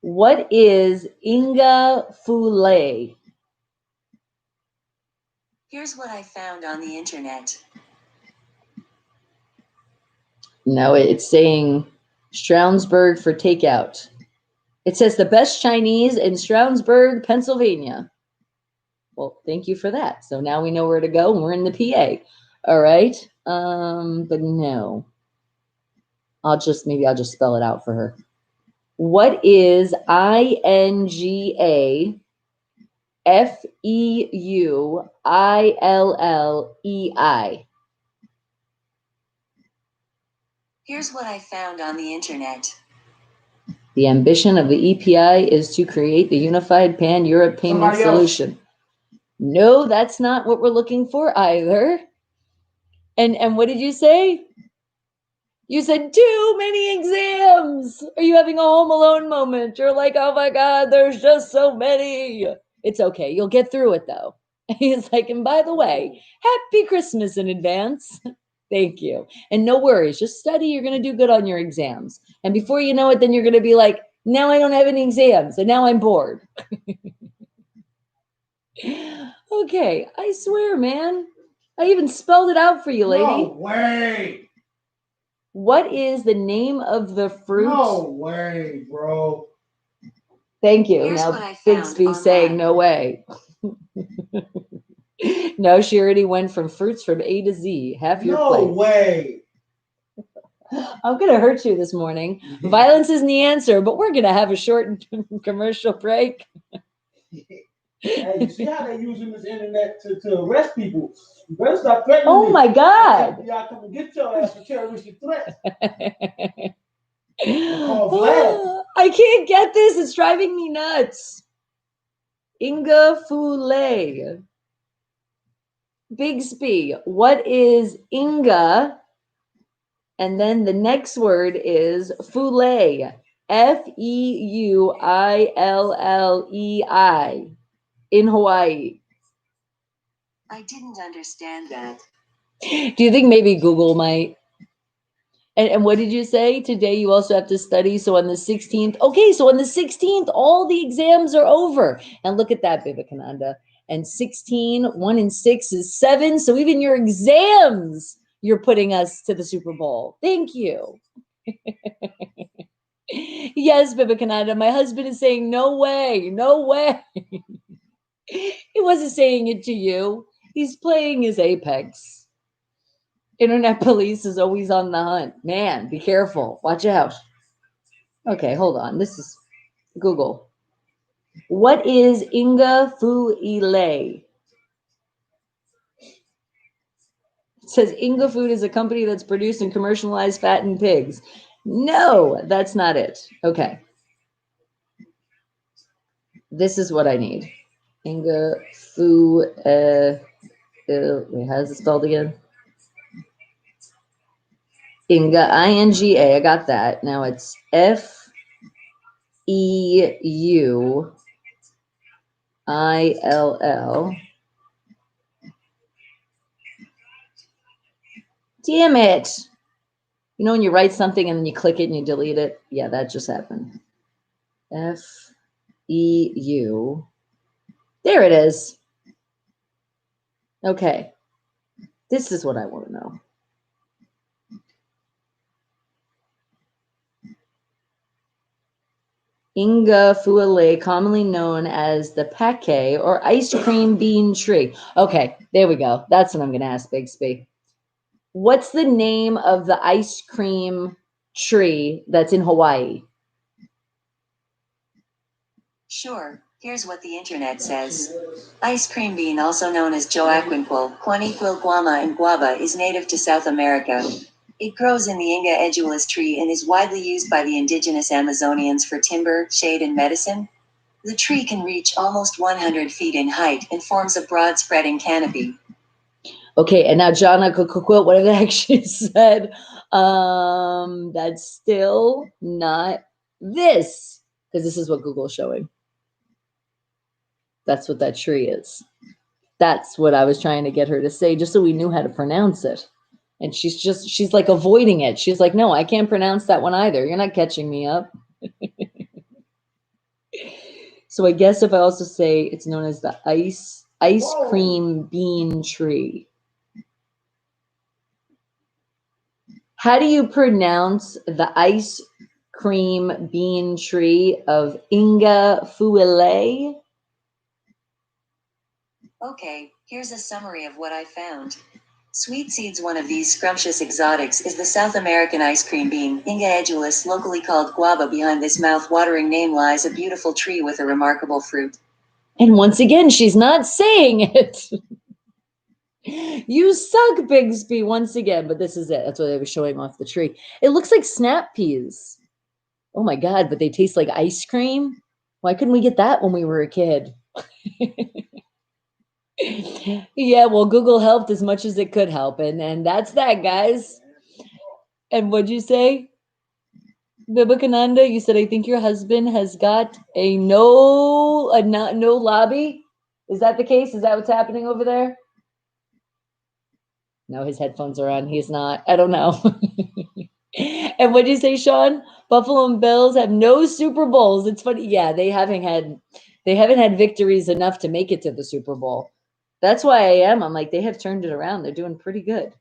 S2: What is Inga Fule?
S1: Here's what I found on the internet.
S2: No, it's saying Stroudsburg for takeout. It says the best Chinese in Stroudsburg, Pennsylvania. Well, thank you for that. So now we know where to go and we're in the PA. All right. But no. I'll just spell it out for her. What is INGAFEUILLEI?
S1: Here's what I found on the internet.
S2: The ambition of the EPI is to create the unified pan-Europe payment solution. No, that's not what we're looking for either. And what did you say? You said too many exams. Are you having a Home Alone moment? You're like, oh my God, there's just so many. It's okay. You'll get through it though. He's like, and by the way, happy Christmas in advance. Thank you. And no worries, just study. You're going to do good on your exams. And before you know it, then you're going to be like, now I don't have any exams and now I'm bored. Okay, I swear, man. I even spelled it out for you, lady.
S3: No way.
S2: What is the name of the fruit?
S3: No way, bro.
S2: Thank you.
S1: Here's
S2: now
S1: what I found
S2: Bixby saying no way. No, she already went from fruits from A to Z. Half your plate.
S3: No way.
S2: I'm going to hurt you this morning. Violence isn't the answer, but we're going to have a short commercial break.
S3: Hey, you see how they're using this internet to arrest people? You better stop threatening
S2: Oh
S3: me.
S2: my God.
S3: FBI come and get your ass for terroristic threats. Call Vlad.
S2: I can't get this. It's driving me nuts. Inga Fule. Bixby, what is Inga? And then the next word is Fule. Feuillei in Hawaii.
S1: I didn't understand that.
S2: Do you think maybe Google might? And what did you say? Today you also have to study. So on the 16th. Okay, so on the 16th, all the exams are over. And look at that, Vivekananda. And 16, 1 and 6 is 7. So even your exams, you're putting us to the Super Bowl. Thank you. Yes, Vivekananda. My husband is saying, no way, no way. He wasn't saying it to you. He's playing his Apex. Internet police is always on the hunt. Man, be careful. Watch out. Okay, hold on. This is Google. What is Inga Fuile? It says Inga Food is a company that's produced and commercialized fattened pigs. No, that's not it. Okay. This is what I need. Inga Fu. Wait, how's it spelled again? Inga, I-N-G-A. I got that. Now it's Feuill. Damn it. You know when you write something and then you click it and you delete it? Yeah, that just happened. F-E-U. There it is. Okay. This is what I want to know. Inga Fuile, commonly known as the pake or ice cream bean tree. Okay, there we go. That's what I'm going to ask Bixby. What's the name of the ice cream tree that's in Hawaii?
S1: Sure, here's what the internet says. Ice cream bean, also known as Joaquinquil, Quaniquil guama and guava, is native to South America. It grows in the Inga edulis tree and is widely used by the indigenous Amazonians for timber, shade, and medicine. The tree can reach almost 100 feet in height and forms a broad spreading canopy.
S2: Okay, and now Jana Kukwil, whatever the heck she said, that's still not this, because this is what Google's showing. That's what that tree is. That's what I was trying to get her to say, just so we knew how to pronounce it. And she's like avoiding it. She's like, no, I can't pronounce that one either. You're not catching me up. So I guess if I also say it's known as the ice cream bean tree. How do you pronounce the ice cream bean tree of Inga Fuile?
S1: Okay, here's a summary of what I found. Sweet seeds. One of these scrumptious exotics is the South American ice cream bean, Inga edulis, locally called guava. Behind this mouth-watering name lies a beautiful tree with a remarkable fruit.
S2: And once again, she's not saying it. You suck, Bixby, once again. But this is it. That's what they were showing off the tree. It looks like snap peas. Oh my God, but they taste like ice cream? Why couldn't we get that when we were a kid? Yeah, well, Google helped as much as it could help. And that's that, guys. And what'd you say? Vivekananda, you said, I think your husband has got a no lobby. Is that the case? Is that what's happening over there? No, his headphones are on. He's not. I don't know. And what did you say, Sean? Buffalo Bills have no Super Bowls. It's funny. Yeah, they haven't had victories enough to make it to the Super Bowl. That's why I'm like, they have turned it around. They're doing pretty good.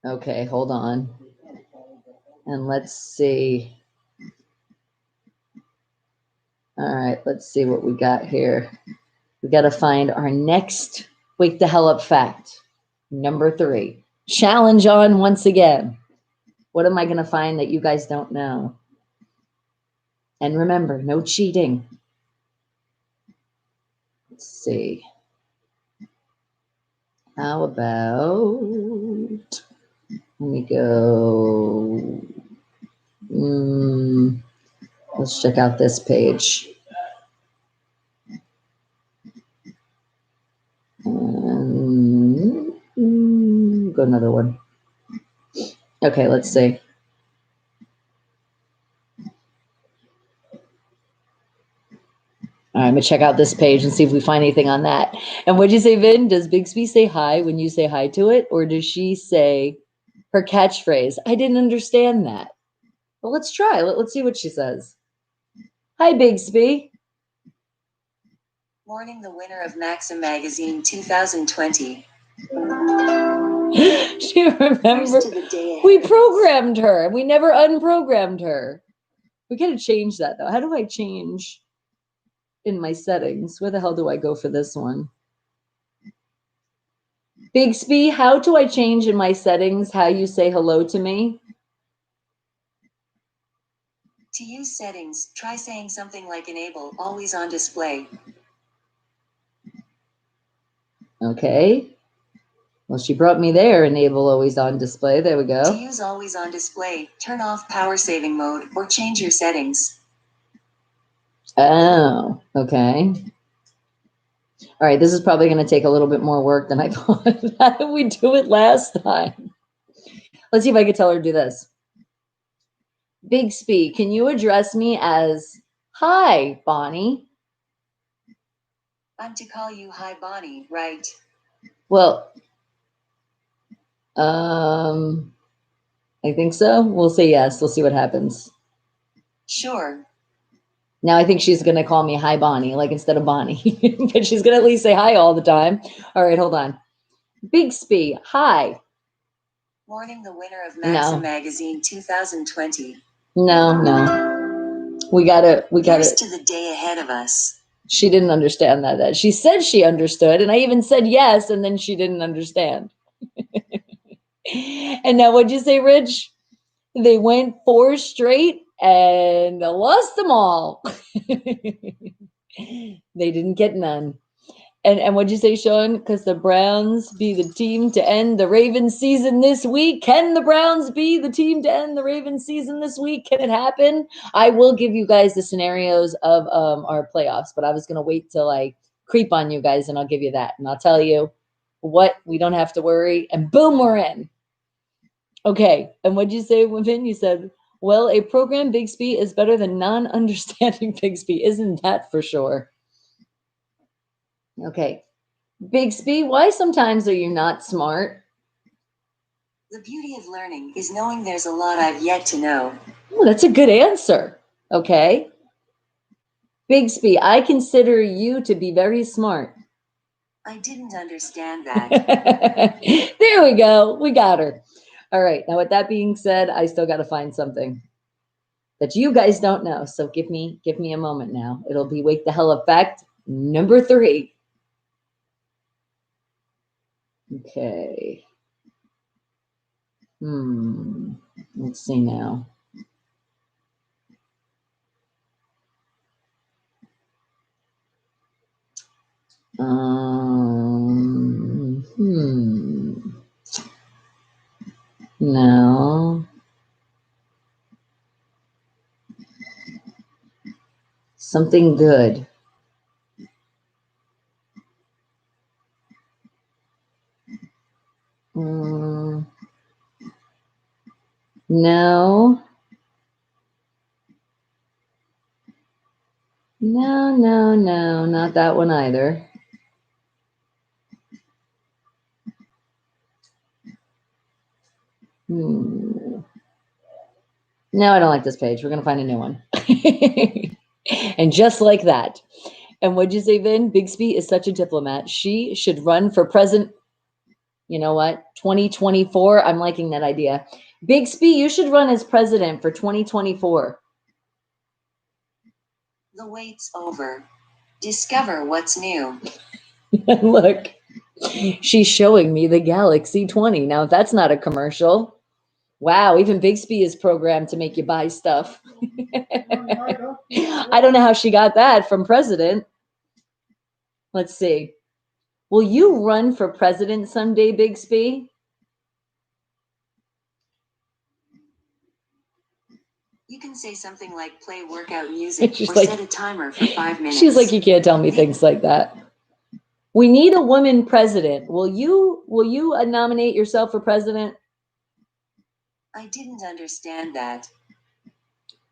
S2: Okay, hold on. And let's see. All right, let's see what we got here. We got to find our next wake the hell up fact. Number 3. Challenge on once again. What am I going to find that you guys don't know? And remember, no cheating. Let's see. How about Let me go. Let's check out this page. Go another one. Okay, let's see. All right, I'm gonna check out this page and see if we find anything on that. And what'd you say, Vin? Does Bixby say hi when you say hi to it? Or does she say her catchphrase? I didn't understand that. Well, let's try. Let's see what she says. Hi, Bixby.
S1: Morning, the winner of Maxim Magazine 2020.
S2: She remembers. We programmed her and we never unprogrammed her. We gotta change that though. How do I change in my settings? Where the hell do I go for this one? Bixby, how do I change in my settings how you say hello to me?
S1: To use settings, try saying something like enable always on display.
S2: Okay. Well, she brought me there. Enable always on display. There we go.
S1: To use always on display, turn off power saving mode or change your settings.
S2: Oh, okay. All right, this is probably going to take a little bit more work than I thought. How did we do it last time? Let's see if I can tell her to do this. Bixby, can you address me as, hi, Bonnie?
S1: I'm to call you hi, Bonnie, right?
S2: Well, I think so. We'll say yes. We'll see what happens.
S1: Sure.
S2: Now I think she's going to call me hi, Bonnie, like instead of Bonnie. But she's going to at least say hi all the time. All right, hold on. Bixby, hi.
S1: Morning, the winner of Maxim Magazine 2020.
S2: No. We got it.
S1: Here's to the day ahead of us.
S2: She didn't understand that. She said she understood, and I even said yes, and then she didn't understand. And now what'd you say, Rich? They went 4 straight and lost them all. They didn't get none. And what'd you say, Sean? Because the Browns be the team to end the Ravens season this week. Can the Browns be the team to end the Ravens season this week? Can it happen? I will give you guys the scenarios of our playoffs, but I was going to wait till I creep on you guys, and I'll give you that. And I'll tell you what, we don't have to worry. And boom, we're in. Okay. And what'd you say, Vin? You said, well, a program Bixby is better than non-understanding Bixby. Isn't that for sure? Okay. Bixby, why sometimes are you not smart?
S1: The beauty of learning is knowing there's a lot I've yet to know.
S2: Oh, that's a good answer. Okay. Bixby, I consider you to be very smart.
S1: I didn't understand that.
S2: There we go. We got her. All right. Now, with that being said, I still got to find something that you guys don't know. So give me a moment now. It'll be Wake the Hell Effect number 3. Okay. Let's see now. No. Something good. No. No, not that one either. No, I don't like this page. We're going to find a new one. And just like that. And what'd you say, Vin? Bixby is such a diplomat. She should run for president. You know what? 2024. I'm liking that idea. Bixby, you should run as president for 2024.
S1: The wait's over. Discover what's new.
S2: Look, she's showing me the Galaxy 20. Now, that's not a commercial. Wow, even Bixby is programmed to make you buy stuff. I don't know how she got that from president. Let's see. Will you run for president someday, Bixby?
S1: You can say something like play workout music
S2: She's
S1: or
S2: like-
S1: set a timer for 5 minutes.
S2: She's like, you can't tell me things like that. We need a woman president. Will you nominate yourself for president?
S1: I didn't understand that.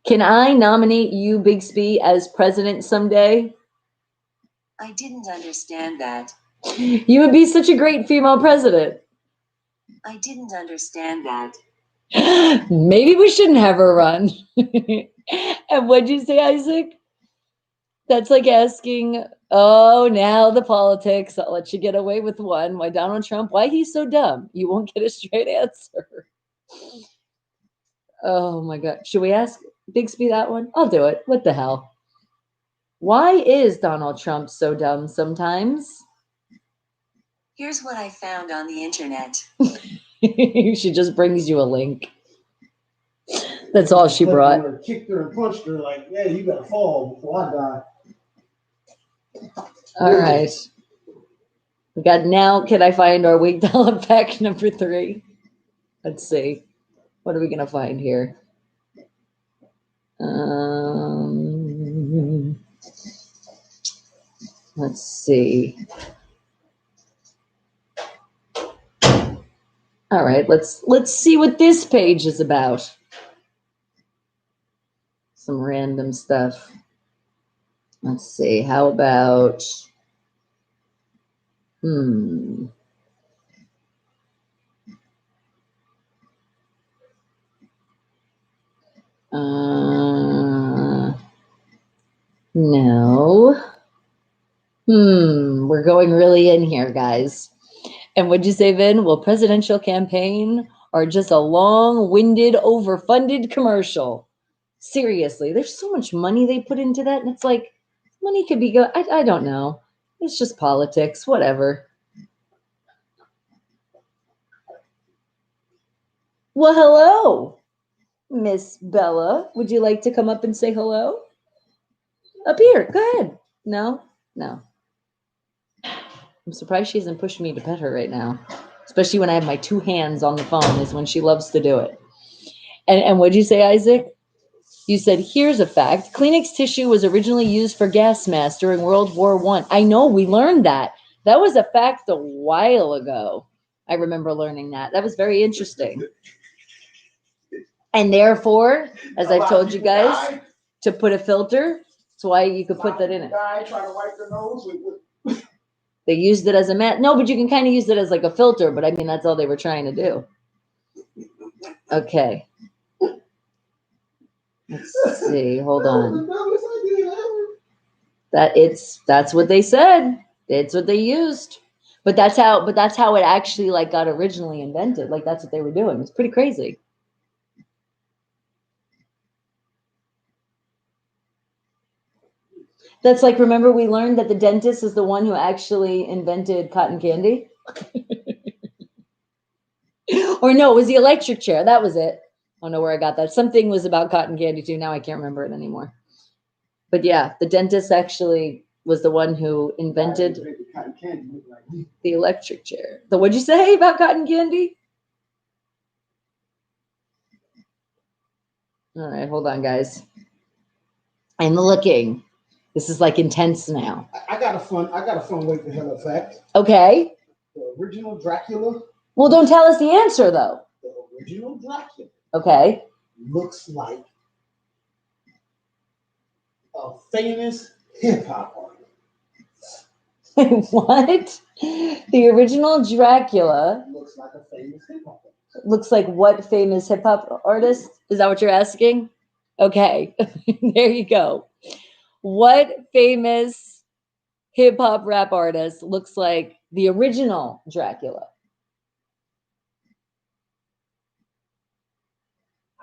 S2: Can I nominate you, Bixby, as president someday?
S1: I didn't understand that.
S2: You would be such a great female president.
S1: I didn't understand that.
S2: Maybe we shouldn't have her run. And what'd you say, Isaac? That's like asking, oh, now the politics. I'll let you get away with one. Why Donald Trump? Why he's so dumb? You won't get a straight answer. Oh my God. Should we ask Bixby that one? I'll do it. What the hell? Why is Donald Trump so dumb sometimes?
S1: Here's what I found on the internet.
S2: She just brings you a link. That's all she brought.
S3: Her, kicked her and punched her like, yeah, you gotta fall before I die.
S2: All right. We got now. Can I find our week dollar fact number 3? Let's see. What are we gonna find here? Let's see. All right, let's see what this page is about. Some random stuff. Let's see. How about no. We're going really in here, guys. And what'd you say, Vin? Will presidential campaign or just a long-winded, overfunded commercial? Seriously, there's so much money they put into that, and it's like money could be good. I don't know. It's just politics, whatever. Well, hello, Miss Bella. Would you like to come up and say hello? Up here. Go ahead. No. I'm surprised she hasn't pushed me to pet her right now. Especially when I have my 2 hands on the phone is when she loves to do it. And what'd you say, Isaac? You said, here's a fact. Kleenex tissue was originally used for gas masks during World War I. I know, we learned that. That was a fact a while ago. I remember learning that. That was very interesting. And therefore, as I've told you guys, to put a filter, that's why you could put that in it.
S3: Try to wipe their nose with.
S2: They used it as a mat. No, but you can kind of use it as like a filter. But I mean, that's all they were trying to do. Okay. Let's see. Hold on. That's what they said. It's what they used. But that's how it actually like got originally invented. Like that's what they were doing. It's pretty crazy. That's like, remember we learned that the dentist is the one who actually invented cotton candy? Or no, it was the electric chair. That was it. I don't know where I got that. Something was about cotton candy too. Now I can't remember it anymore. But yeah, the dentist actually was the one who invented the electric chair. What'd you say about cotton candy? All right, hold on, guys. I'm looking. This is like intense now.
S3: I got a fun wait the hell effect.
S2: Okay.
S3: The original Dracula.
S2: Well, don't tell us the answer though.
S3: The original Dracula.
S2: Okay.
S3: Looks like a famous hip hop artist.
S2: What? The original Dracula
S3: Looks like a famous hip hop artist.
S2: looks like what famous hip hop artist? Is that what you're asking? Okay. There you go. What famous hip hop rap artist looks like the original Dracula?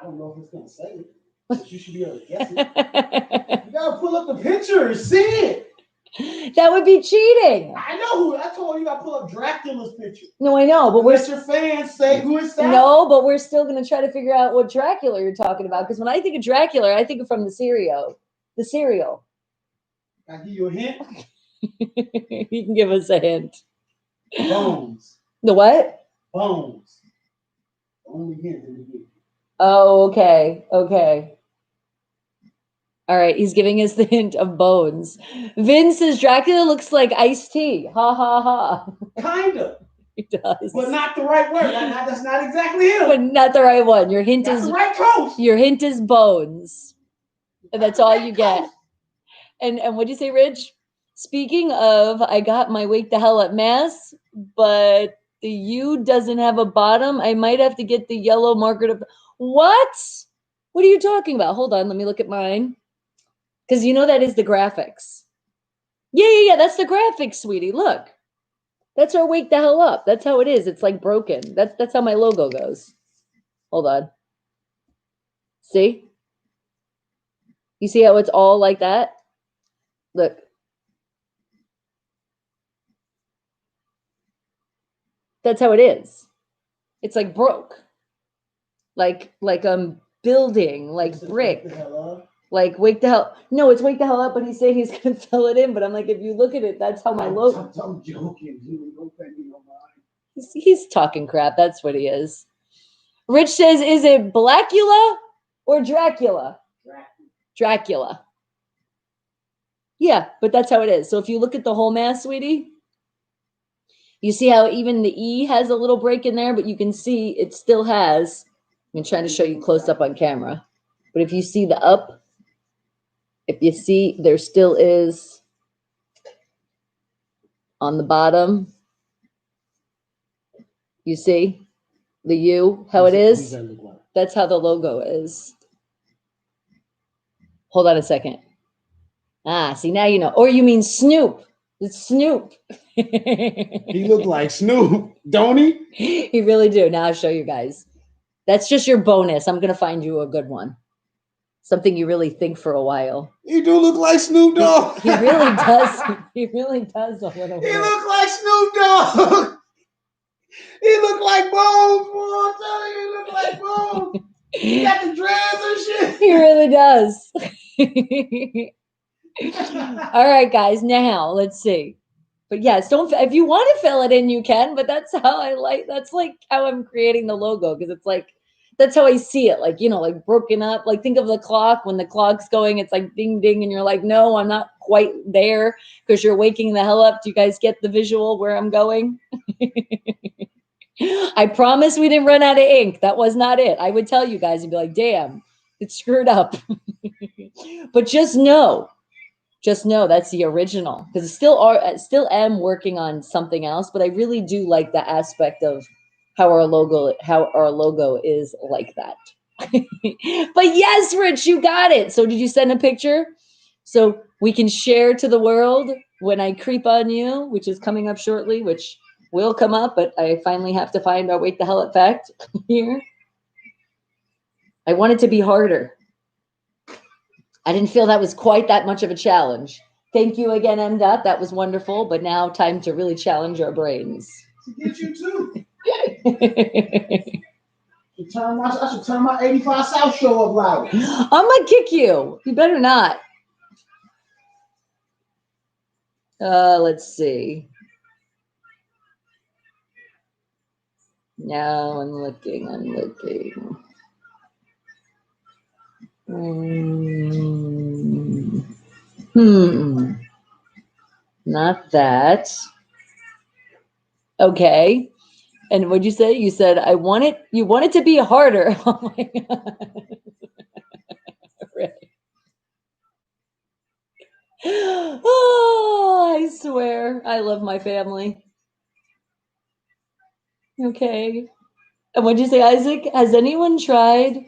S3: I don't know if it's gonna say it, but you should be able to guess it. You gotta pull up the picture and see it.
S2: That would be cheating.
S3: I know who. I told you, you gotta pull up Dracula's picture.
S2: No, I know, but
S3: Let your fans say who is that.
S2: No, but we're still gonna try to figure out what Dracula you're talking about. Because when I think of Dracula, I think of from the cereal. The cereal.
S3: Can I give you a hint?
S2: You can give us a hint.
S3: Bones.
S2: The what?
S3: Bones. Only hint in the game.
S2: Oh, okay. Okay. All right, he's giving us the hint of bones. Vince says Dracula looks like iced tea. Ha ha ha.
S3: Kind of.
S2: He does.
S3: But not the right word. That's not exactly him.
S2: But not the right one. Your hint
S3: That's
S2: is
S3: the right close.
S2: your hint is bones. And that's all you get. And what'd you say, Rich? Speaking of, I got my wake the hell up mask, but the U doesn't have a bottom. I might have to get the yellow marker to what? What are you talking about? Hold on, let me look at mine. Because you know that is the graphics. Yeah. That's the graphics, sweetie. Look. That's our wake the hell up. That's how it is. It's like broken. That's how my logo goes. Hold on. See? You see how it's all like that? Look. That's how it is. It's like broke. Like building, like brick. Like wake the hell. No, it's wake the hell up, but he's saying he's gonna fill it in. But I'm like, if you look at it, that's how my logo.
S3: I'm joking.
S2: He's talking crap. That's what he is. Rich says, is it Blackula or Dracula? Dracula. Yeah, but that's how it is. So if you look at the whole mask, sweetie, you see how even the E has a little break in there, but you can see it still has. I'm trying to show you close up on camera. But if you see the up, if you see, there still is on the bottom. You see the U, how it is? That's how the logo is. Hold on a second. Ah, see, now you know. Or you mean Snoop. It's Snoop.
S3: He looked like Snoop, don't he?
S2: He really do. Now I'll show you guys. That's just your bonus. I'm going to find you a good one. Something you really think for a while.
S3: He do look like Snoop Dogg.
S2: He really does. He really does a little bit.
S3: He look like Snoop Dogg. He look like Bones, boy. I'm telling you, he look like Bones. He got the dreads and shit.
S2: He really does. All right, guys. Now let's see. But yes, don't. If you want to fill it in, you can. But that's how I like. That's like how I'm creating the logo because it's like that's how I see it. Like like broken up. Like think of the clock when the clock's going. It's like ding ding, and you're like, no, I'm not quite there because you're waking the hell up. Do you guys get the visual where I'm going? I promise we didn't run out of ink. That was not it. I would tell you guys and be like, damn, it's screwed up. But just know that's the original because still am working on something else, but I really do like the aspect of how our logo is like that. But yes, Rich, you got it. So did you send a picture so we can share to the world when I creep on you, which is coming up shortly, which will come up, but I finally have to find our wake the hell up fact here. I want it to be harder. I didn't feel that was quite that much of a challenge. Thank you again, M. Dot. That was wonderful, but now time to really challenge our brains.
S3: To get you too. I should turn my 85 South show up louder.
S2: I'm gonna kick you. You better not. Let's see. Now I'm looking. Not that. Okay. And what'd you say? You said you want it to be harder. Oh my God. Right. Oh, I swear. I love my family. Okay. And what'd you say, Isaac? Has anyone tried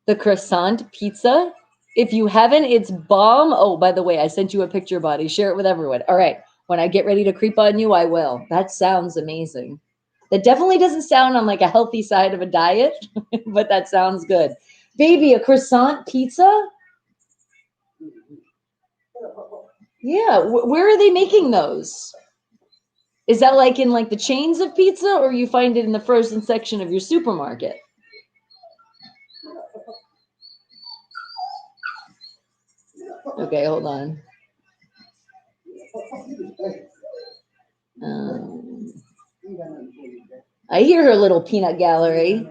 S2: the croissant pizza? If you haven't, it's bomb. Oh, by the way, I sent you a picture, buddy. Share it with everyone. All right. When I get ready to creep on you, I will. That sounds amazing. That definitely doesn't sound on like a healthy side of a diet, but that sounds good. Baby, a croissant pizza? Yeah. Where are they making those? Is that like in like the chains of pizza or you find it in the frozen section of your supermarket? Okay, hold on. I hear her little peanut gallery.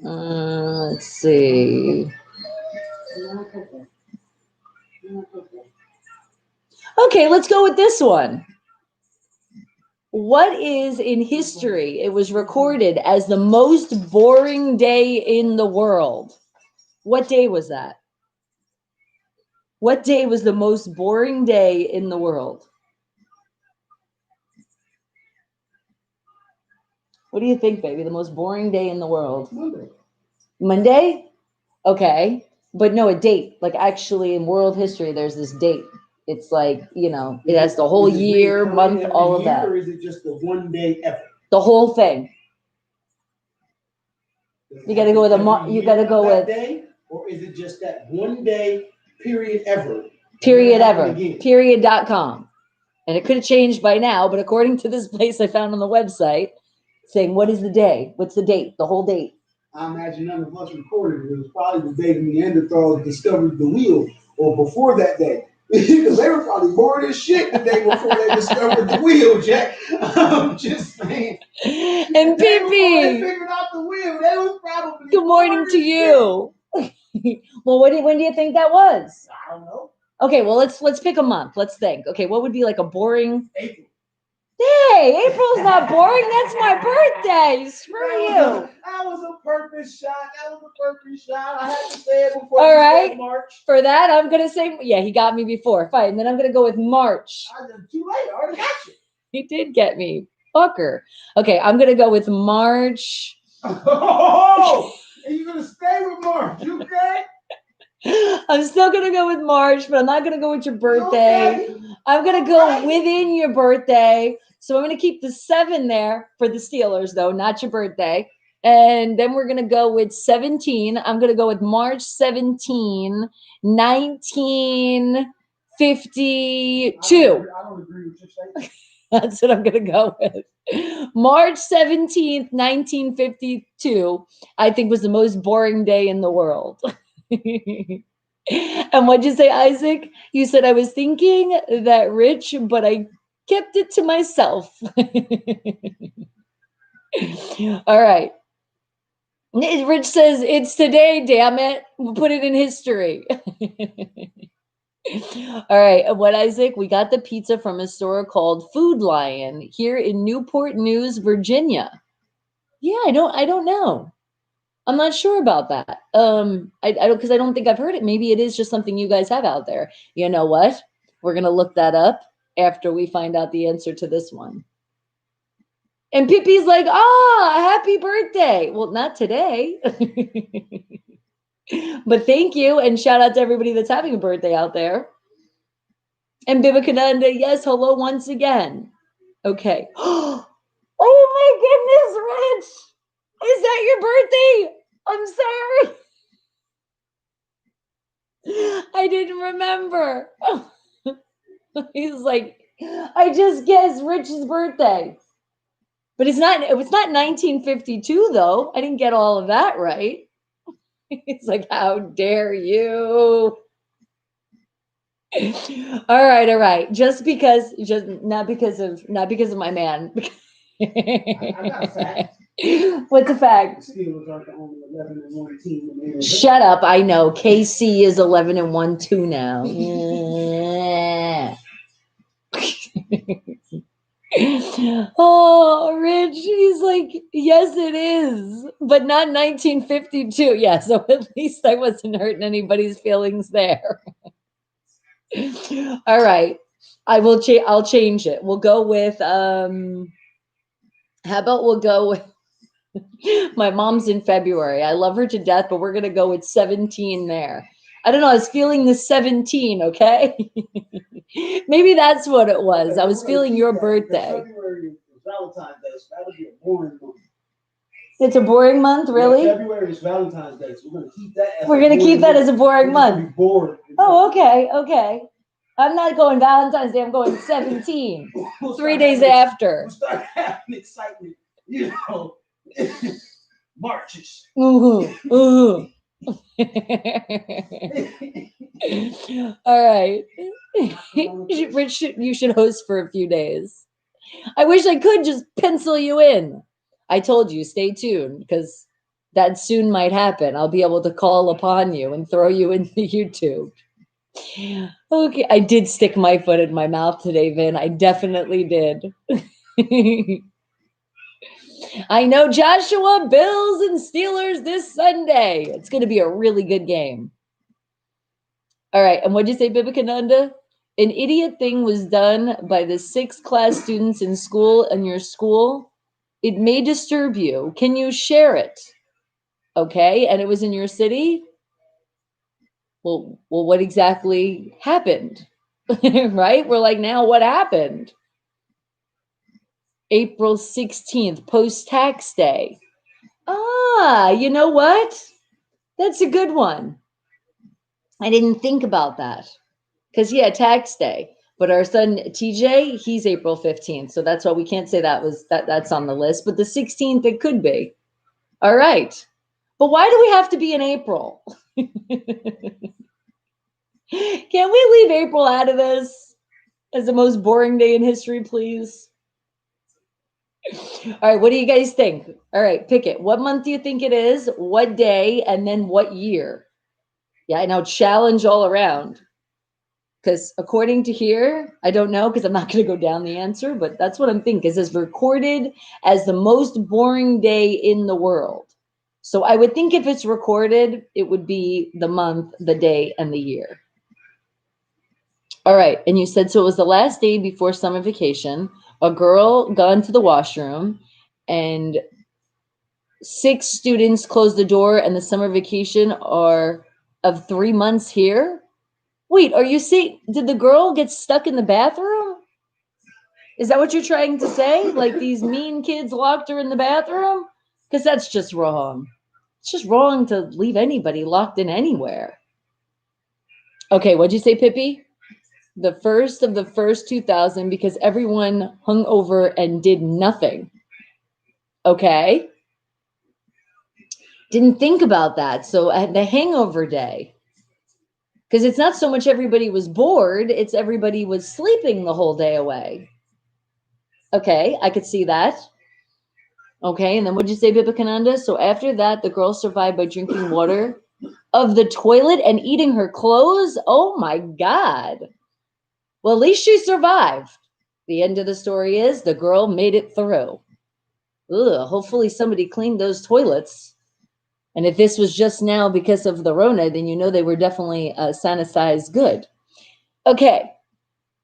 S2: Let's see. Okay, let's go with this one. What is in history? It was recorded as the most boring day in the world. What day was that? What day was the most boring day in the world? What do you think, baby? The most boring day in the world?
S3: Monday.
S2: Monday? Okay. But no, a date. Like actually in world history, there's this date. It's like, you know, it has the whole year, month, all of that.
S3: Or is it just the one day ever?
S2: The whole thing. You got to go with you got to go with
S3: day, or is it just that one day period ever?
S2: Period ever. Period.com. And it could have changed by now, but according to this place I found on the website, saying what is the day? What's the date? The whole date.
S3: I imagine none of us recorded it. It was probably the day the Neanderthals discovered the wheel, or before that day. Because they were probably bored as shit the day before they discovered the wheel, Jack. I'm just saying.
S2: And
S3: They
S2: Pippi,
S3: figured out the wheel. They was probably
S2: good morning to you. Well, when do you think that was?
S3: I don't know.
S2: Okay, well let's pick a month. Let's think. Okay, what would be like a boring?
S3: April.
S2: Hey, April's not boring. That's my birthday. Screw you.
S3: That was a perfect shot. I had to say it before.
S2: All right.
S3: March.
S2: For that, I'm gonna say yeah. He got me before. Fine. And then I'm gonna go with March.
S3: Too late. I already got you.
S2: He did get me, fucker. Okay, I'm gonna go with March.
S3: Oh, and you're gonna stay with March, you okay?
S2: I'm still gonna go with March, but I'm not gonna go with your birthday. Okay. I'm gonna go within your birthday. So I'm gonna keep the 7 there for the Steelers, though, not your birthday. And then we're gonna go with 17. I'm gonna go with March 17, 1952.
S3: I don't agree with your statement.
S2: That's what I'm going to go with. March 17th, 1952, I think was the most boring day in the world. And what'd you say, Isaac? You said I was thinking that rich, but I kept it to myself. All right. Rich says, it's today, damn it. We'll put it in history. All right. What, Isaac? We got the pizza from a store called Food Lion here in Newport News, Virginia. Yeah, I don't know. I'm not sure about that. I don't, because I don't think I've heard it. Maybe it is just something you guys have out there. You know what? We're gonna look that up after we find out the answer to this one. And Pippi's like, happy birthday. Well, not today. But thank you, and shout out to everybody that's having a birthday out there. And Bibikananda, yes, hello once again. Okay. Oh my goodness, Rich! Is that your birthday? I'm sorry. I didn't remember. He's like, I just guessed Rich's birthday. But it was not 1952 though. I didn't get all of that right. It's like, how dare you? All right. Just not because of my man.
S3: I got a fact.
S2: What's the fact?
S3: The Steelers aren't the only 11-1 team in the NFL.
S2: Shut up! I know KC is 11-1 too now. Yeah. Oh, Rich, he's like, yes, it is, but not 1952. Yeah, so at least I wasn't hurting anybody's feelings there. All right, I'll change it. We'll go with how about we'll go with my mom's in February. I love her to death, but we're gonna go with 17 there. I don't know. I was feeling the 17. Okay, maybe that's what it was. I was feeling your birthday.
S3: February is Valentine's Day, so that would be a boring month.
S2: It's a boring month, really?
S3: Yeah, February is Valentine's Day, so we're gonna keep that.
S2: As a boring month.
S3: Bored.
S2: Oh, okay. I'm not going Valentine's Day. I'm going 17. 3 days after.
S3: We'll start having excitement, you know. Marches.
S2: All right. Rich, you should host for a few days. I wish I could just pencil you in. I told you, stay tuned, because that soon might happen. I'll be able to call upon you and throw you into YouTube. Okay, I did stick my foot in my mouth today, Vin. I definitely did. I know Joshua, Bills, and Steelers this Sunday. It's going to be a really good game. All right, and what'd you say, Bibikananda? An idiot thing was done by the 6th class students in your school. It may disturb you. Can you share it? Okay, and it was in your city? Well, what exactly happened? Right? We're like, now what happened? April 16th, post-tax day. Ah, you know what? That's a good one. I didn't think about that. Because, yeah, tax day. But our son TJ, he's April 15th. So that's why we can't say that's on the list. But the 16th, it could be. All right. But why do we have to be in April? Can we leave April out of this as the most boring day in history, please? All right, what do you guys think? All right, pick it. What month do you think it is? What day? And then what year? Yeah, I know, challenge all around. Because according to here, I don't know, because I'm not going to go down the answer, but that's what I'm thinking. It says recorded as the most boring day in the world. So I would think if it's recorded, it would be the month, the day, and the year. All right, and you said, so it was the last day before summer vacation, a girl gone to the washroom, and 6 students closed the door, and the summer vacation are of 3 months here. Wait, are you saying, did the girl get stuck in the bathroom? Is that what you're trying to say? Like these mean kids locked her in the bathroom? Because that's just wrong. It's just wrong to leave anybody locked in anywhere. Okay, what'd you say, Pippi? The first of the first 2000, because everyone hung over and did nothing. Okay. Didn't think about that. So the hangover day. Because it's not so much everybody was bored, it's everybody was sleeping the whole day away. Okay, I could see that. Okay, and then what'd you say, Bibikananda? So after that, the girl survived by drinking water of the toilet and eating her clothes? Oh my God. Well, at least she survived. The end of the story is the girl made it through. Ugh, hopefully somebody cleaned those toilets. And if this was just now because of the Rona, then you know they were definitely sanitized good. Okay.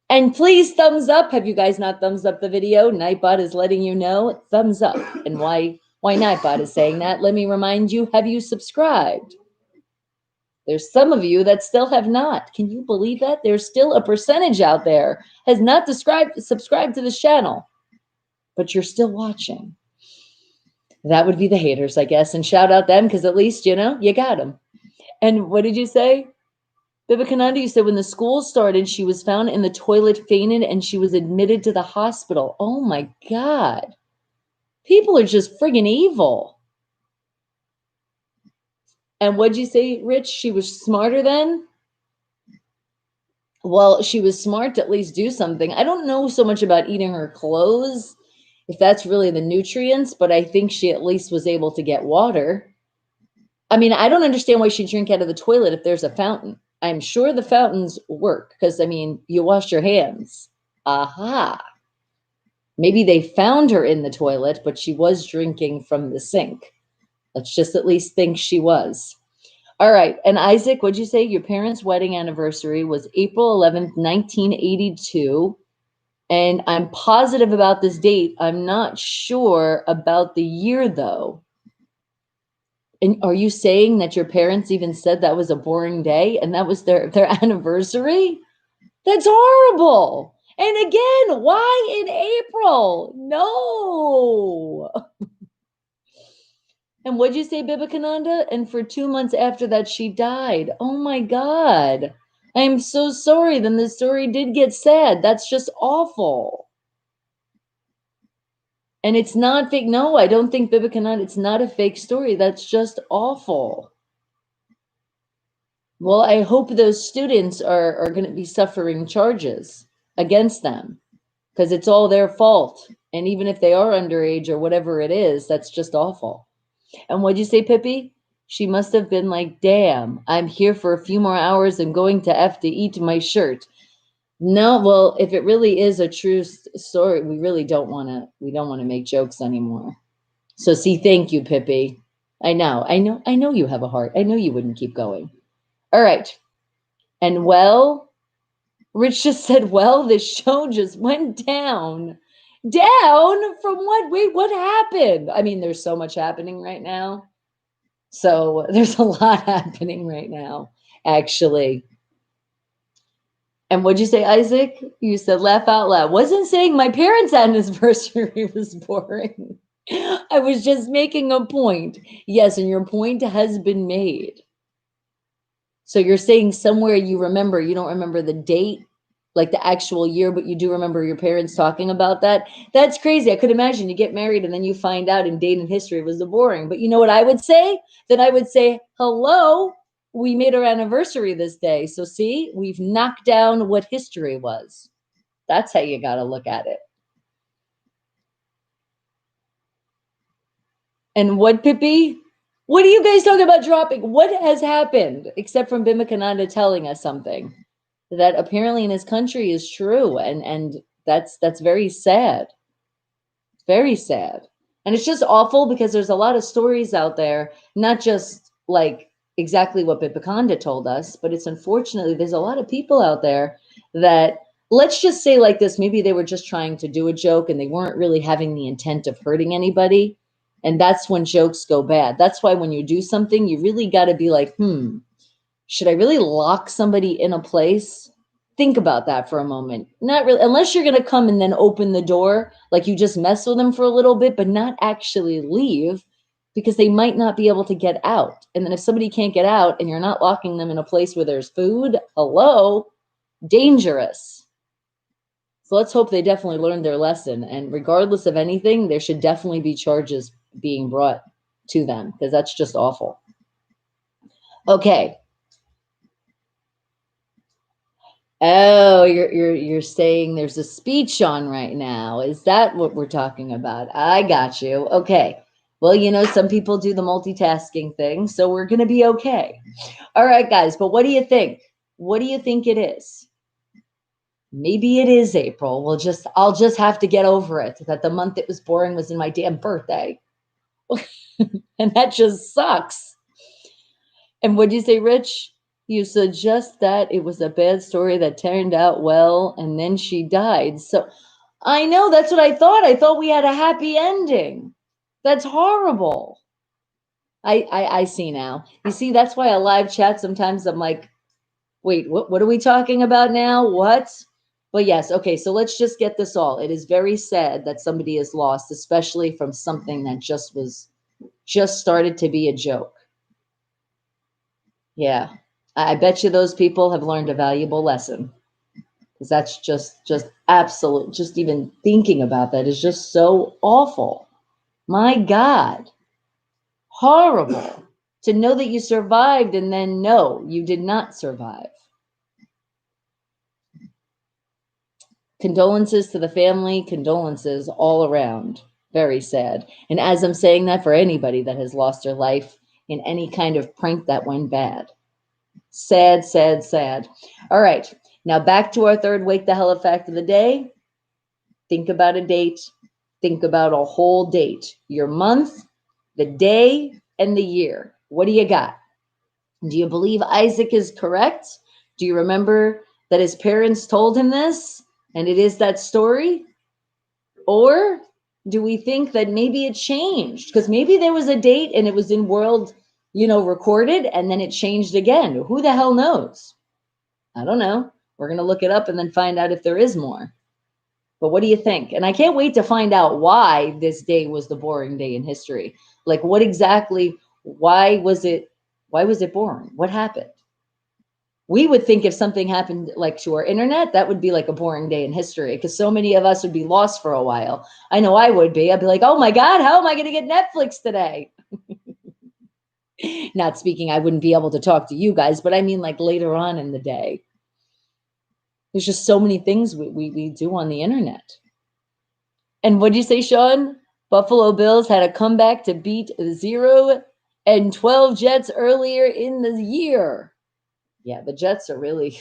S2: And please thumbs up. Have you guys not thumbs up the video? Nightbot is letting you know. Thumbs up. And why Nightbot is saying that, let me remind you, have you subscribed? There's some of you that still have not. Can you believe that? There's still a percentage out there has not subscribed to this channel, but you're still watching. That would be the haters, I guess. And shout out them because at least, you know, you got them. And what did you say? Bibikananda, you said when the school started, she was found in the toilet fainted and she was admitted to the hospital. Oh my God. People are just friggin' evil. And what'd you say, Rich? She was smarter then? Well, she was smart to at least do something. I don't know so much about eating her clothes, if that's really the nutrients, but I think she at least was able to get water. I mean, I don't understand why she'd drink out of the toilet if there's a fountain. I'm sure the fountains work because, I mean, you wash your hands. Aha. Maybe they found her in the toilet, but she was drinking from the sink. Let's just at least think she was. All right. And Isaac, what'd you say? Your parents' wedding anniversary was April 11th, 1982. And I'm positive about this date. I'm not sure about the year, though. And are you saying that your parents even said that was a boring day and that was their anniversary? That's horrible. And again, why in April? No. And what'd you say, Bibikananda? And for 2 months after that, she died. Oh my God. I'm so sorry. Then the story did get sad. That's just awful. And it's not fake. No, I don't think Bibikananda, it's not a fake story. That's just awful. Well, I hope those students are going to be suffering charges against them because it's all their fault. And even if they are underage or whatever it is, that's just awful. And what'd you say, Pippi? She must have been like, damn, I'm here for a few more hours and going to F to eat my shirt. No, well, if it really is a true story, we really don't want to. We don't want to make jokes anymore. So, see, thank you, Pippi. I know you have a heart. I know you wouldn't keep going. All right, and well, Rich just said, well, this show just went down. Down from what? Wait, what happened? I mean, there's so much happening right now. So there's a lot happening right now, actually. And what'd you say, Isaac? You said laugh out loud. Wasn't saying my parents' anniversary was boring. I was just making a point. Yes, and your point has been made. So you're saying somewhere you remember, you don't remember the date, like the actual year, but you do remember your parents talking about that. That's crazy. I could imagine you get married and then you find out in date and history was the boring. But you know what I would say? Then I would say, hello, we made our anniversary this day. So see, we've knocked down what history was. That's how you got to look at it. And what, Pippi? What are you guys talking about dropping? What has happened except from Bimakananda telling us something that apparently in his country is true, and that's very sad. Very sad. And it's just awful because there's a lot of stories out there, not just like exactly what Bimakananda told us, but it's unfortunately there's a lot of people out there that, let's just say like this, maybe they were just trying to do a joke and they weren't really having the intent of hurting anybody. And that's when jokes go bad. That's why when you do something, you really got to be like, should I really lock somebody in a place? Think about that for a moment. Not really, unless you're going to come and then open the door, like you just mess with them for a little bit, but not actually leave because they might not be able to get out. And then if somebody can't get out and you're not locking them in a place where there's food, hello, dangerous. So let's hope they definitely learned their lesson. And regardless of anything, there should definitely be charges being brought to them because that's just awful. Okay. Oh, you're saying there's a speech on right now. Is that what we're talking about? I got you. Okay. Well, you know, some people do the multitasking thing, so we're going to be okay. All right, guys, but what do you think? What do you think it is? Maybe it is April. I'll just have to get over it that the month it was boring was in my damn birthday. And that just sucks. And what'd you say, Rich? You suggest that it was a bad story that turned out well and then she died. So I know that's what I thought. I thought we had a happy ending. That's horrible. I see now. You see, that's why a live chat sometimes I'm like, wait, what are we talking about now? What? But yes, okay, so let's just get this all. It is very sad that somebody is lost, especially from something that just started to be a joke. Yeah. I bet you those people have learned a valuable lesson. Because that's just absolute, just even thinking about that is just so awful. My God. Horrible. To know that you survived and then no, you did not survive. Condolences to the family, condolences all around. Very sad. And as I'm saying that for anybody that has lost their life in any kind of prank that went bad. Sad, sad, sad. All right. Now back to our third wake the hell up fact of the day. Think about a date. Think about a whole date. Your month, the day, and the year. What do you got? Do you believe Isaac is correct? Do you remember that his parents told him this? And it is that story? Or do we think that maybe it changed? Because maybe there was a date and it was in world, recorded, and then it changed again. Who the hell knows? I don't know. We're going to look it up and then find out if there is more. But what do you think? And I can't wait to find out why this day was the boring day in history. Like what exactly, why was it boring? What happened? We would think if something happened like to our internet, that would be like a boring day in history because so many of us would be lost for a while. I know I would be. I'd be like, oh my God, how am I going to get Netflix today? Not speaking, I wouldn't be able to talk to you guys, but I mean like later on in the day. There's just so many things we do on the internet. And what did you say, Sean? Buffalo Bills had a comeback to beat 0-12 Jets earlier in the year. Yeah, the Jets are really,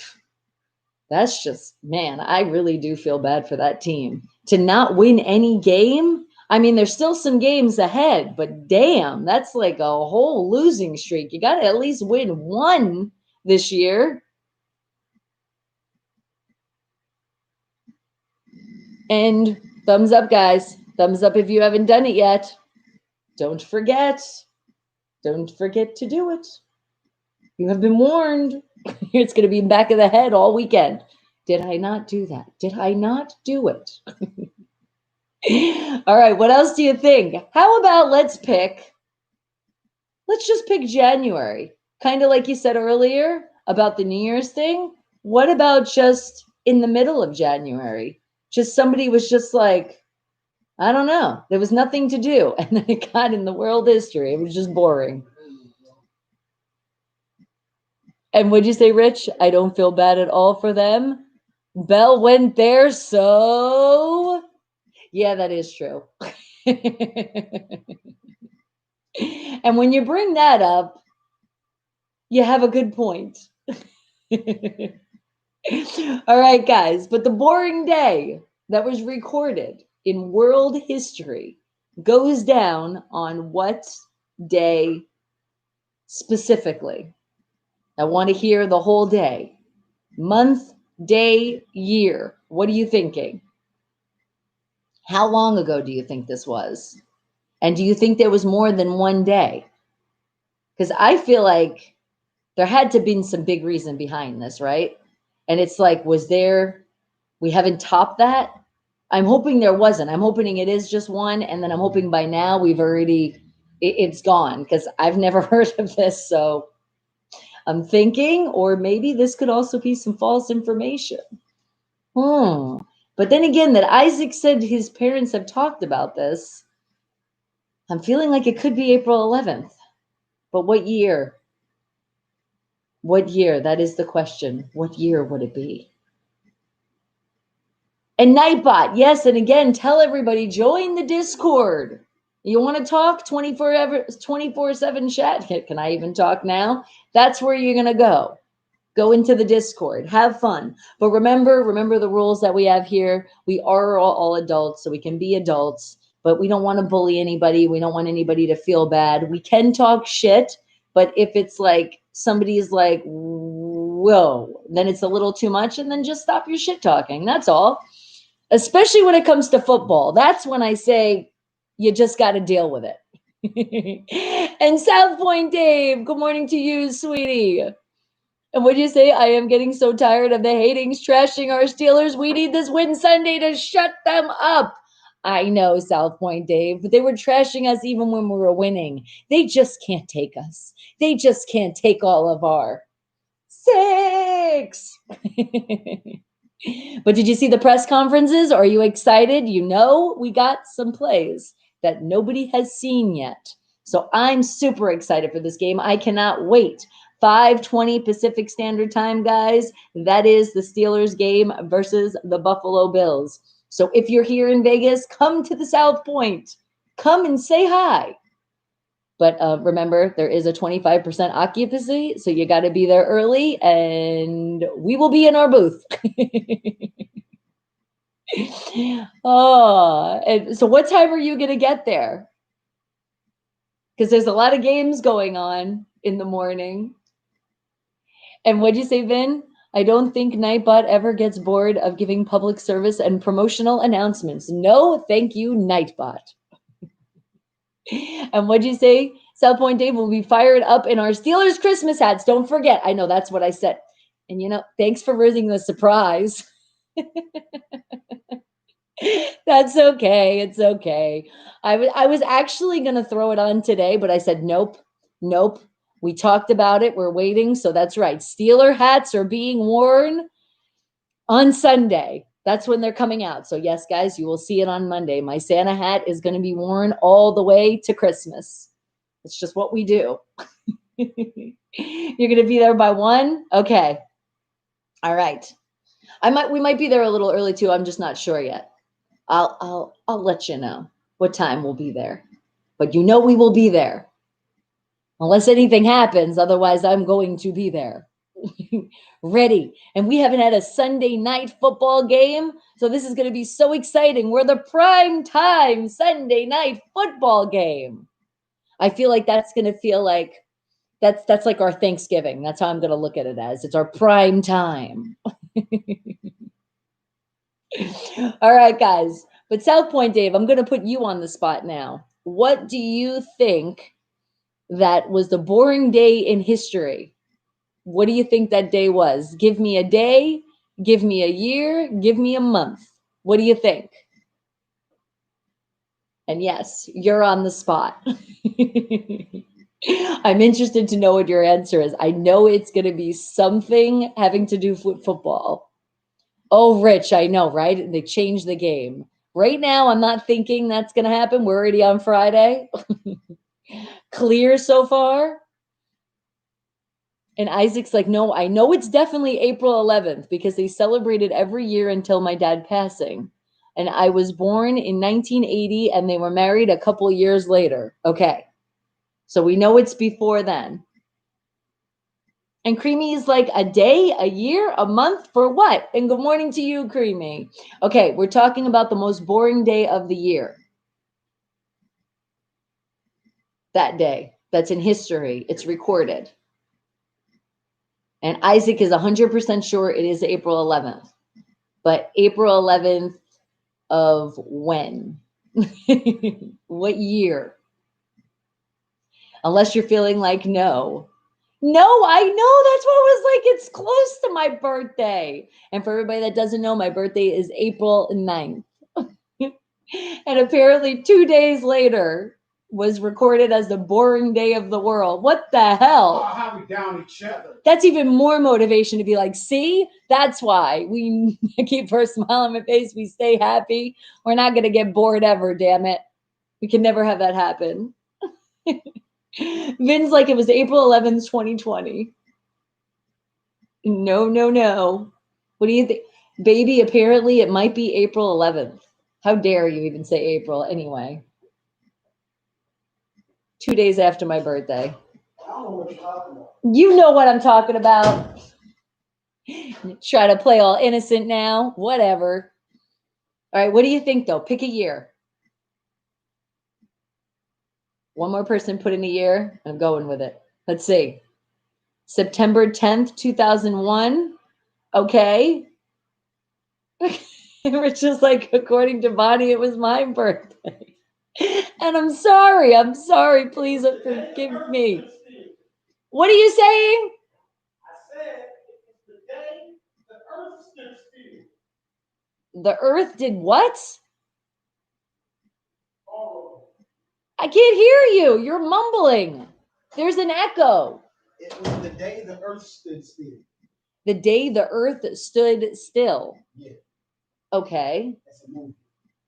S2: that's just, man, I really do feel bad for that team. To not win any game, I mean, there's still some games ahead, but damn, that's like a whole losing streak. You got to at least win one this year. And thumbs up, guys. Thumbs up if you haven't done it yet. Don't forget. Don't forget to do it. You have been warned. It's going to be in back of the head all weekend. Did I not do that? Did I not do it? All right, what else do you think? How about let's just pick January. Kind of like you said earlier about the New Year's thing. What about just in the middle of January? Just somebody was just like, I don't know. There was nothing to do. And then it got in the world history. It was just boring. And what'd you say, Rich? I don't feel bad at all for them. Belle went there, so yeah, that is true. And when you bring that up, you have a good point. All right, guys, but the boring day that was recorded in world history goes down on what day specifically? I want to hear the whole day. Month, day, year. What are you thinking? How long ago do you think this was? And do you think there was more than one day? Because I feel like there had to have been some big reason behind this, right? And it's like, we haven't topped that? I'm hoping there wasn't. I'm hoping it is just one. And then I'm hoping by now it's gone because I've never heard of this. So I'm thinking, or maybe this could also be some false information. But then again, that Isaac said his parents have talked about this. I'm feeling like it could be April 11th. But what year? What year? That is the question. What year would it be? And Nightbot, yes, and again, tell everybody, join the Discord. You want to talk 24/7 chat? Can I even talk now? That's where you're going to go. Go into the Discord, have fun. But remember the rules that we have here. We are all adults, so we can be adults, but we don't want to bully anybody. We don't want anybody to feel bad. We can talk shit, but if it's like somebody is like, whoa, then it's a little too much, and then just stop your shit talking. That's all. Especially when it comes to football. That's when I say you just got to deal with it. And South Point Dave, good morning to you, sweetie. And what do you say? I am getting so tired of the hatings trashing our Steelers. We need this win Sunday to shut them up. I know, South Point Dave, but they were trashing us even when we were winning. They just can't take us. They just can't take all of our 6. But did you see the press conferences? Are you excited? You know, we got some plays that nobody has seen yet. So I'm super excited for this game. I cannot wait. 5:20 Pacific Standard Time, guys. That is the Steelers game versus the Buffalo Bills. So if you're here in Vegas, come to the South Point. Come and say hi. But remember, there is a 25% occupancy, so you got to be there early, and we will be in our booth. And so what time are you going to get there? Because there's a lot of games going on in the morning. And what'd you say, Vin? I don't think Nightbot ever gets bored of giving public service and promotional announcements. No, thank you, Nightbot. And what'd you say? South Point Dave will be fired up in our Steelers Christmas hats. Don't forget. I know that's what I said. And thanks for ruining the surprise. That's okay. It's okay. I was actually going to throw it on today, but I said, nope. We talked about it. We're waiting. So that's right. Steeler hats are being worn on Sunday. That's when they're coming out. So yes, guys, you will see it on Monday. My Santa hat is going to be worn all the way to Christmas. It's just what we do. You're going to be there by 1? Okay. All right. We might be there a little early too. I'm just not sure yet. I'll let you know. what time we'll be there. But you know we will be there. Unless anything happens, otherwise I'm going to be there. Ready. And we haven't had a Sunday night football game, so this is going to be so exciting. We're the prime time Sunday night football game. I feel like that's going to feel like that's like our Thanksgiving. That's how I'm going to look at it as. It's our prime time. All right, guys. But South Point Dave, I'm going to put you on the spot now. What do you think that was the boring day in history? What do you think that day was? Give me a day, give me a year, give me a month. What do you think? And yes, you're on the spot. I'm interested to know what your answer is. I know it's going to be something having to do with football. Oh, Rich, I know, right? They changed the game. Right now, I'm not thinking that's going to happen. We're already on Friday. Clear so far. And Isaac's like, no, I know it's definitely April 11th because they celebrated every year until my dad passing. And I was born in 1980 and they were married a couple years later. Okay. So we know it's before then. And Creamy is like, a day, a year, a month for what? And good morning to you, Creamy. Okay, we're talking about the most boring day of the year. That day. That's in history. It's recorded. And Isaac is 100% sure it is April 11th. But April 11th of when? What year? Unless you're feeling like no. No, I know. That's what it was like. It's close to my birthday. And for everybody that doesn't know, my birthday is April 9th. And apparently 2 days later was recorded as the boring day of the world. What the hell?
S3: Oh, how we down each other.
S2: That's even more motivation to be like, see, that's why we keep her smile on my face. We stay happy. We're not going to get bored ever, damn it. We can never have that happen. Vin's like, it was April 11th, 2020. No, no, no. What do you think? Baby, apparently it might be April 11th. How dare you even say April anyway? 2 days after my birthday.
S3: I don't know what you're talking about.
S2: You know what I'm talking about. Try to play all innocent now. Whatever. All right, what do you think though? Pick a year. One more person put in a year. I'm going with it. Let's see. September 10th, 2001. Okay. Rich is like, according to Bonnie, it was my birthday. And I'm sorry. Please forgive me. What are you saying?
S3: I said it's the day the earth stood still.
S2: The earth did what?
S3: Oh.
S2: I can't hear you. You're mumbling. There's an echo.
S3: It was the day the earth stood still.
S2: The day the earth stood still.
S3: Yeah.
S2: Okay.
S3: That's a movie.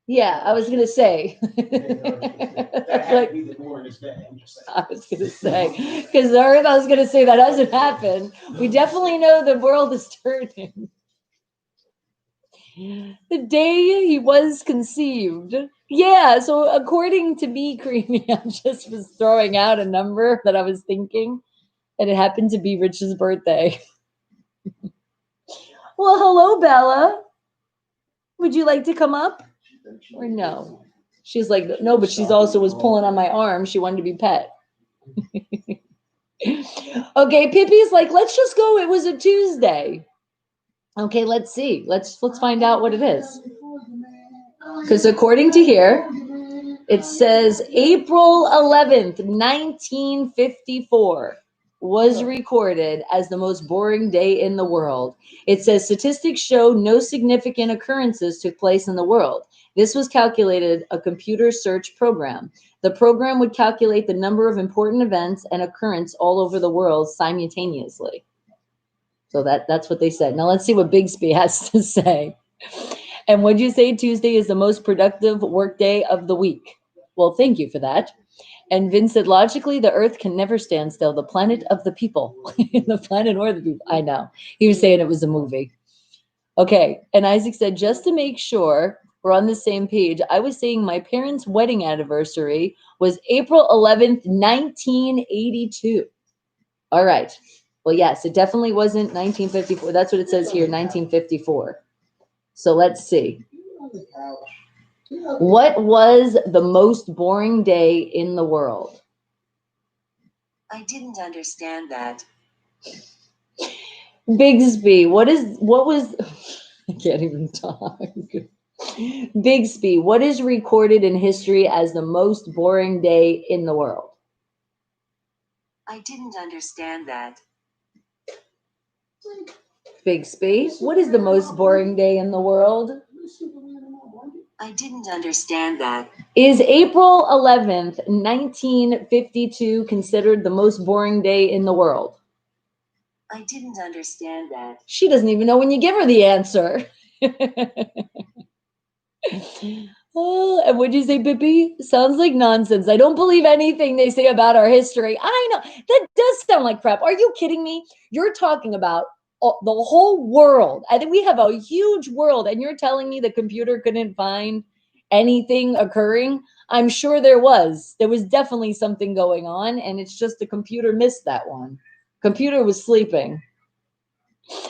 S2: Yeah, I was gonna say.
S3: That had to be the boringest day. I'm just saying.
S2: I was gonna say, because the earth, I was gonna say that doesn't happen. We definitely know the world is turning. The day he was conceived. Yeah, so according to me, Creamy, I just was throwing out a number that I was thinking, and it happened to be Rich's birthday. Well, hello, Bella. Would you like to come up? Or no? She's like, no, but she's also was pulling on my arm. She wanted to be pet. Okay, Pippi's like, let's just go. It was a Tuesday. Okay, let's see. Let's find out what it is. Because according to here, it says April 11th, 1954 was recorded as the most boring day in the world. It says statistics show no significant occurrences took place in the world. This was calculated a computer search program. The program would calculate the number of important events and occurrence all over the world simultaneously. So that's what they said. Now let's see what Bixby has to say. And would you say Tuesday is the most productive work day of the week? Well, thank you for that. And Vince said, logically, the earth can never stand still. The planet of the people. The planet or the people. I know. He was saying it was a movie. Okay. And Isaac said, just to make sure, We're on the same page. I was saying my parents' wedding anniversary was April 11th, 1982. All right. Well, yes, it definitely wasn't 1954. That's what it says here, 1954. So let's see. What was the most boring day in the world?
S1: I didn't understand that.
S2: Bixby, what was I can't even talk. Bixby, what is recorded in history as the most boring day in the world?
S1: I didn't understand that.
S2: Bixby, what is the most boring day in the world?
S1: I didn't understand that.
S2: Is April 11th, 1952 considered the most boring day in the world?
S1: I didn't understand that.
S2: She doesn't even know when you give her the answer. Oh, and what'd you say, Pippi? Sounds like nonsense. I don't believe anything they say about our history. I know that does sound like crap. Are you kidding me? You're talking about the whole world. I think we have a huge world, and you're telling me the computer couldn't find anything occurring? I'm sure there was. There was definitely something going on, and it's just the computer missed that one. Computer was sleeping.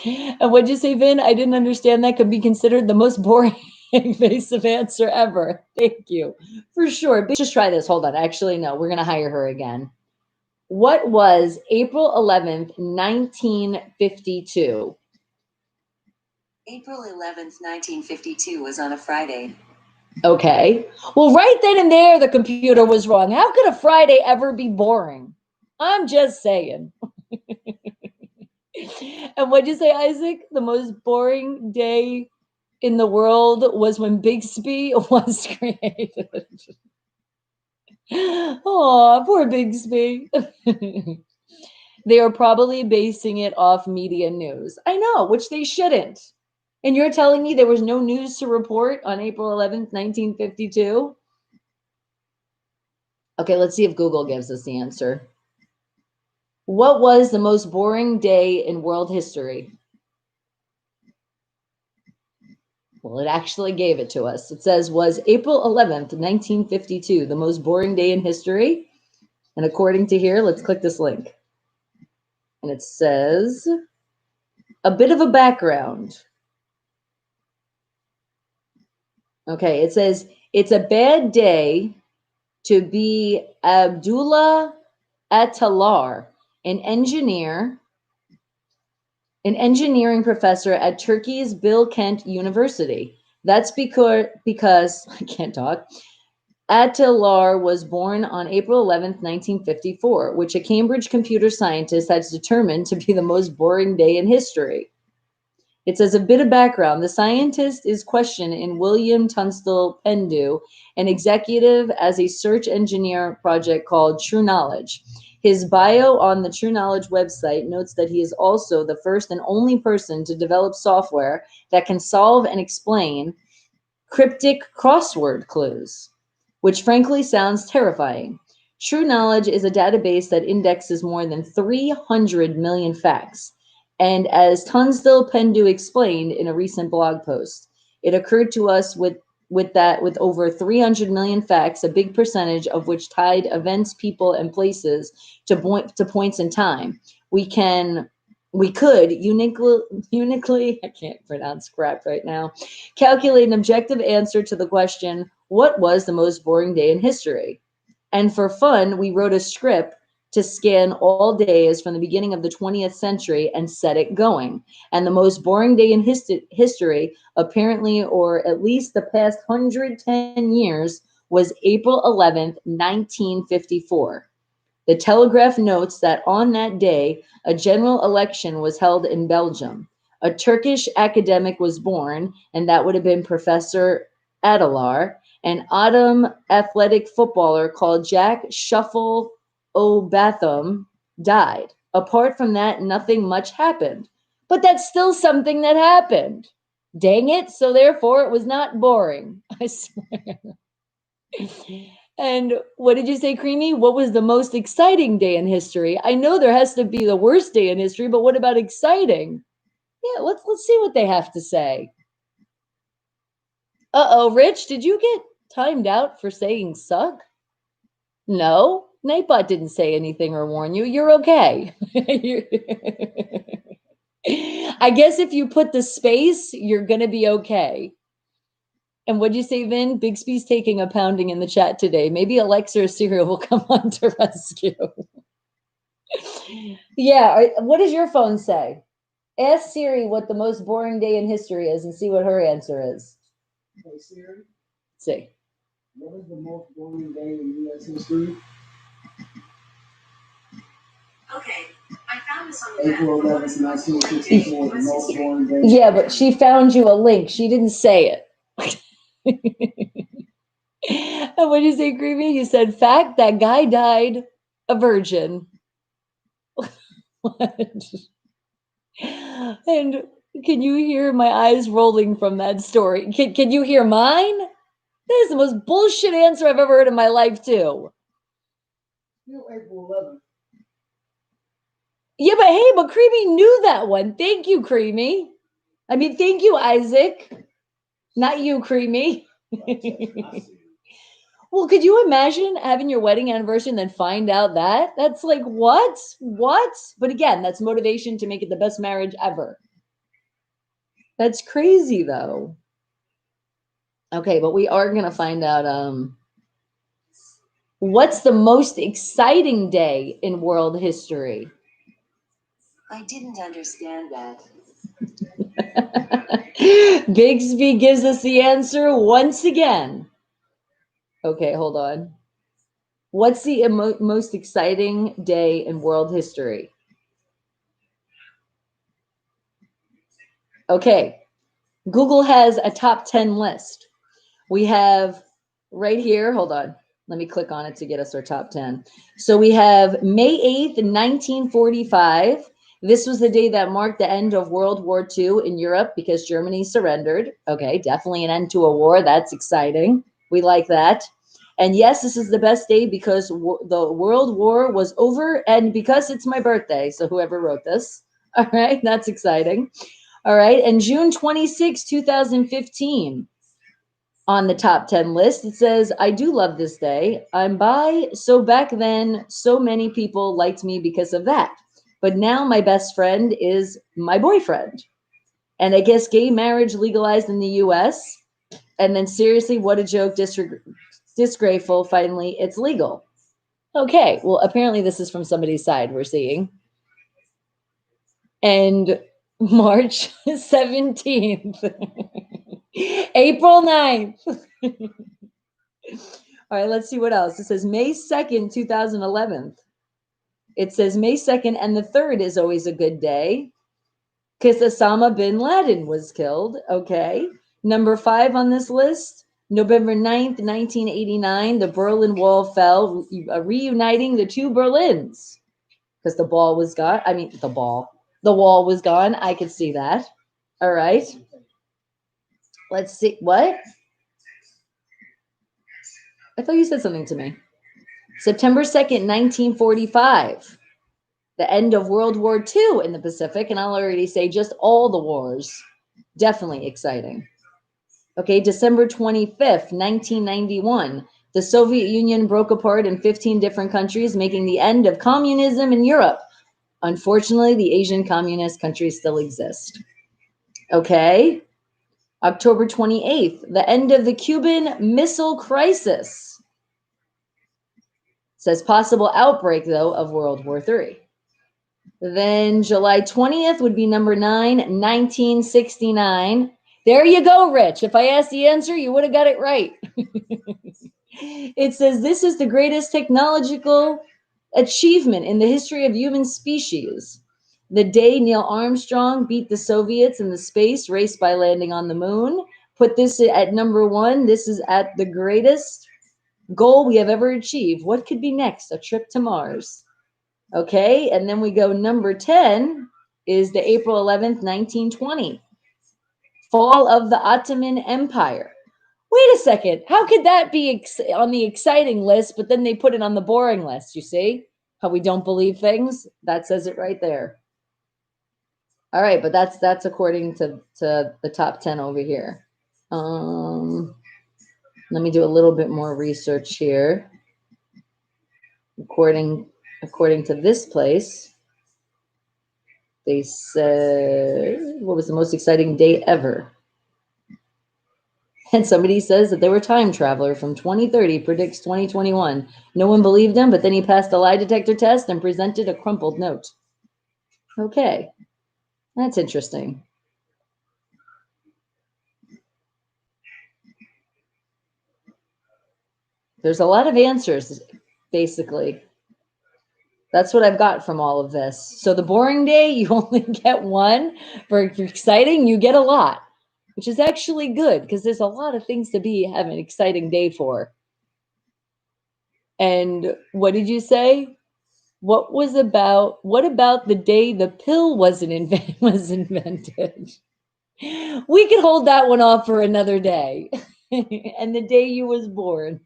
S2: And what'd you say, Vin? I didn't understand that could be considered the most boring invasive answer ever. Thank you. For sure. Just try this. Hold on. Actually, no, we're going to hire her again. What was April 11th, 1952?
S1: April 11th, 1952 was on a Friday.
S2: Okay. Well, right then and there, the computer was wrong. How could a Friday ever be boring? I'm just saying. And what'd you say, Isaac? The most boring day in the world was when Bixby was created. Oh, poor Bixby. They are probably basing it off media news. I know, which they shouldn't. And you're telling me there was no news to report on April 11th, 1952? Okay, let's see if Google gives us the answer. What was the most boring day in world history? Well, it actually gave it to us. It says, was April 11th, 1952, the most boring day in history? And according to here, let's click this link. And it says, a bit of a background. Okay, it says, it's a bad day to be Abdullah Atalar, an engineering professor at Turkey's Bill Kent University. That's because I can't talk. Atalar was born on April 11th, 1954, which a Cambridge computer scientist has determined to be the most boring day in history. It says a bit of background. The scientist is questioned in William Tunstall Pendu, an executive as a search engineer project called True Knowledge. His bio on the True Knowledge website notes that he is also the first and only person to develop software that can solve and explain cryptic crossword clues, which frankly sounds terrifying. True Knowledge is a database that indexes more than 300 million facts. And as Tunstall Pendu explained in a recent blog post, it occurred to us with over 300 million facts, a big percentage of which tied events, people, and places to points in time, we could uniquely, I can't pronounce crap right now, calculate an objective answer to the question, what was the most boring day in history? And for fun, we wrote a script to scan all days from the beginning of the 20th century and set it going. And the most boring day in history, apparently, or at least the past 110 years, was April 11th, 1954. The Telegraph notes that on that day, a general election was held in Belgium. A Turkish academic was born, and that would have been Professor Adalar. An autumn athletic footballer called Jack Shuffle O'Batham died. Apart from that, nothing much happened. But that's still something that happened. Dang it. So therefore, it was not boring. I swear. And what did you say, Creamy? What was the most exciting day in history? I know there has to be the worst day in history, but what about exciting? Yeah, let's see what they have to say. Uh-oh, Rich, did you get timed out for saying suck? No, Nightbot didn't say anything or warn you. You're okay. I guess if you put the space, you're going to be okay. And what'd you say, Vin? Bixby's taking a pounding in the chat today. Maybe Alexa or Siri will come on to rescue. Yeah, what does your phone say? Ask Siri what the most boring day in history is and see what her answer is.
S3: Hey Siri,
S2: See.
S3: what is the most boring day in U.S. history?
S1: Okay, I found this on the map.
S3: April 11th, 1954, the most boring day.
S2: Yeah, but she found you a link. She didn't say it. And what did you say, Creamy? You said, fact, that guy died a virgin. What? And can you hear my eyes rolling from that story? Can you hear mine? That is the most bullshit answer I've ever heard in my life, too.
S3: Still April 11th.
S2: Yeah, but hey, but Creamy knew that one. Thank you, Creamy. I mean, thank you, Isaac. Not you, Creamy. Well, could you imagine having your wedding anniversary and then find out that? That's like, what? What? But again, that's motivation to make it the best marriage ever. That's crazy, though. Okay, but we are going to find out what's the most exciting day in world history?
S1: I didn't understand that.
S2: Bixby gives us the answer once again. Okay, hold on. What's the most exciting day in world history? Okay, Google has a top 10 list. We have right here, hold on. Let me click on it to get us our top 10. So we have May 8th, 1945. This was the day that marked the end of World War II in Europe because Germany surrendered. Okay, definitely an end to a war. That's exciting. We like that. And yes, this is the best day because the World War was over and because it's my birthday. So whoever wrote this. All right, that's exciting. All right, and June 26, 2015. On the top 10 list, it says, I do love this day. I'm bi, so back then, so many people liked me because of that. But now my best friend is my boyfriend. And I guess gay marriage legalized in the US. And then seriously, what a joke, disgraceful, finally, it's legal. Okay, well, apparently this is from somebody's side we're seeing. And March 17th. April 9th. All right, let's see what else. It says May 2nd, 2011. It says May 2nd and the 3rd is always a good day because Osama bin Laden was killed. Okay. Number 5 on this list, November 9th, 1989, the Berlin Wall fell, reuniting the two Berlins because the ball was gone. I mean, the wall was gone. I could see that. All right. Let's see. What? I thought you said something to me. September 2nd, 1945. The end of World War II in the Pacific. And I'll already say just all the wars. Definitely exciting. Okay, December 25th, 1991. The Soviet Union broke apart in 15 different countries, making the end of communism in Europe. Unfortunately, the Asian communist countries still exist. Okay. October 28th, the end of the Cuban Missile Crisis. Says possible outbreak, though, of World War III. Then July 20th would be number 9, 1969. There you go, Rich. If I asked the answer, you would have got it right. It says this is the greatest technological achievement in the history of human species. The day Neil Armstrong beat the Soviets in the space race by landing on the moon. Put this at number 1. This is at the greatest goal we have ever achieved. What could be next? A trip to Mars. Okay, and then we go number 10 is the April 11th, 1920. Fall of the Ottoman Empire. Wait a second. How could that be on the exciting list, but then they put it on the boring list? You see how we don't believe things? That says it right there. All right, but that's according to the top 10 over here. Let me do a little bit more research here. According to this place, they said, what was the most exciting day ever? And somebody says that they were a time traveler from 2030, predicts 2021. No one believed him, but then he passed a lie detector test and presented a crumpled note. Okay, that's interesting. There's a lot of answers, basically. That's what I've got from all of this. So the boring day, you only get one. For exciting, you get a lot, which is actually good because there's a lot of things to have an exciting day for. And what did you say? What about the day the pill was invented? We could hold that one off for another day. And the day you was born.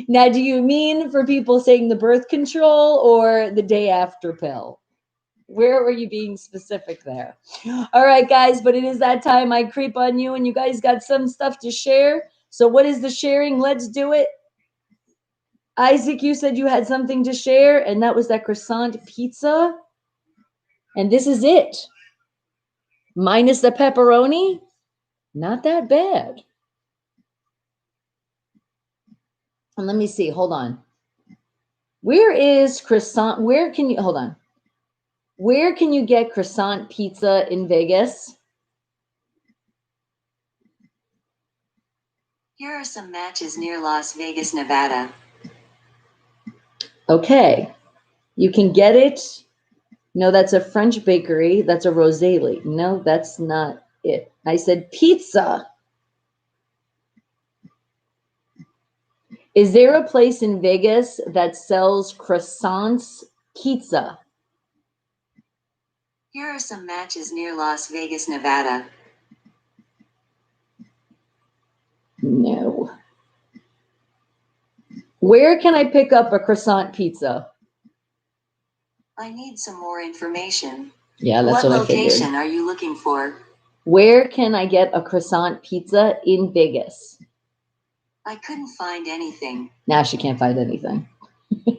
S2: Now, do you mean for people saying the birth control or the day after pill? Where are you being specific there? All right, guys, but it is that time I creep on you and you guys got some stuff to share. So what is the sharing? Let's do it. Isaac, you said you had something to share, and that was that croissant pizza. And this is it. Minus the pepperoni. Not that bad. And let me see. Hold on. Where is croissant? Where can you, hold on. Where can you get croissant pizza in Vegas?
S1: Here are some matches near Las Vegas, Nevada.
S2: Okay. You can get it. No, that's a French bakery. That's a Rosali. No, that's not it. I said pizza. Is there a place in Vegas that sells croissants pizza?
S1: Here are some matches near Las Vegas, Nevada.
S2: No. Where can I pick up a croissant pizza?
S1: I need some more information.
S2: Yeah, that's what I figured.
S1: What location are you looking for?
S2: Where can I get a croissant pizza in Vegas?
S1: I couldn't find anything.
S2: Now she can't find anything.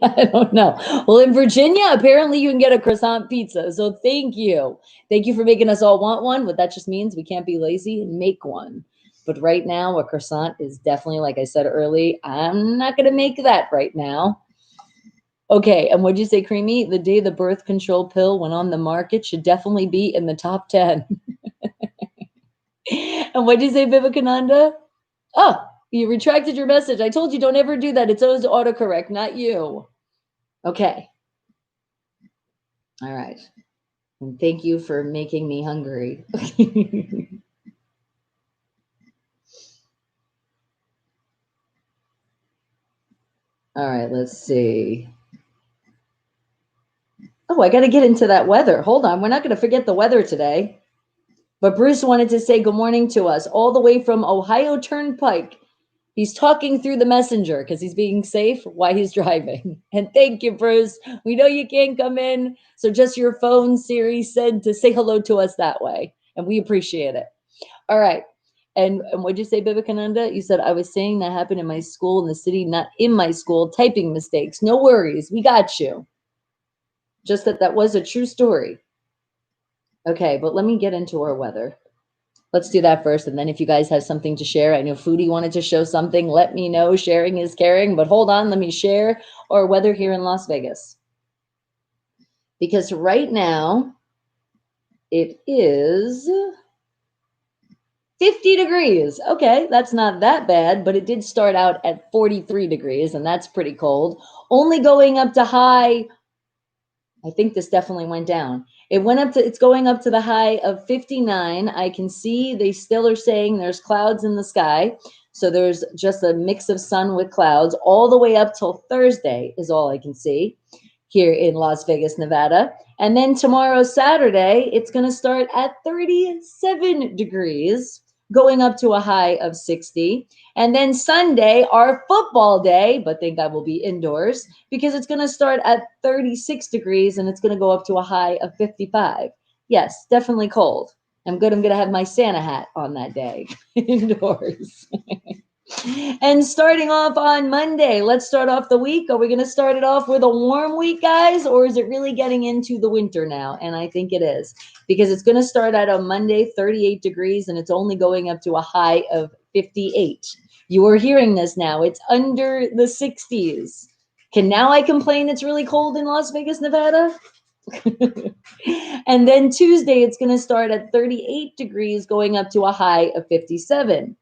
S2: I don't know. Well, in Virginia, apparently you can get a croissant pizza. So thank you. Thank you for making us all want one. But that just means we can't be lazy and make one. But right now, a croissant is definitely, like I said early, I'm not going to make that right now. Okay, and what'd you say, Creamy? The day the birth control pill went on the market should definitely be in the top 10. And what'd you say, Vivekananda? Oh, you retracted your message. I told you don't ever do that. It's always autocorrect, not you. Okay. All right. And thank you for making me hungry. All right, let's see. Oh, I got to get into that weather. Hold on. We're not going to forget the weather today. But Bruce wanted to say good morning to us all the way from Ohio Turnpike. He's talking through the messenger because he's being safe while he's driving. And thank you, Bruce. We know you can't come in. So just your phone, Siri said to say hello to us that way. And we appreciate it. All right. And what'd you say, Vivekananda? You said, I was saying that happened in my school in the city, not in my school, typing mistakes. No worries. We got you. Just that was a true story. Okay, but let me get into our weather. Let's do that first. And then if you guys have something to share, I know Foodie wanted to show something. Let me know. Sharing is caring. But hold on, let me share our weather here in Las Vegas. Because right now, it is 50 degrees. Okay, that's not that bad, but it did start out at 43 degrees, and that's pretty cold. Only going up to high, I think this definitely went down. It's going up to the high of 59. I can see they still are saying there's clouds in the sky. So there's just a mix of sun with clouds all the way up till Thursday is all I can see here in Las Vegas, Nevada. And then tomorrow, Saturday, it's going to start at 37 degrees, going up to a high of 60. And then Sunday, our football day, but thank God we'll be indoors because it's going to start at 36 degrees and it's going to go up to a high of 55. Yes, definitely cold. I'm good. I'm going to have my Santa hat on that day indoors. And starting off on Monday, let's start off the week. Are we going to start it off with a warm week, guys? Or is it really getting into the winter now? And I think it is, because it's going to start out on Monday, 38 degrees, and it's only going up to a high of 58. You are hearing this now. It's under the 60s. Now I complain it's really cold in Las Vegas, Nevada? And then Tuesday, it's going to start at 38 degrees, going up to a high of 57.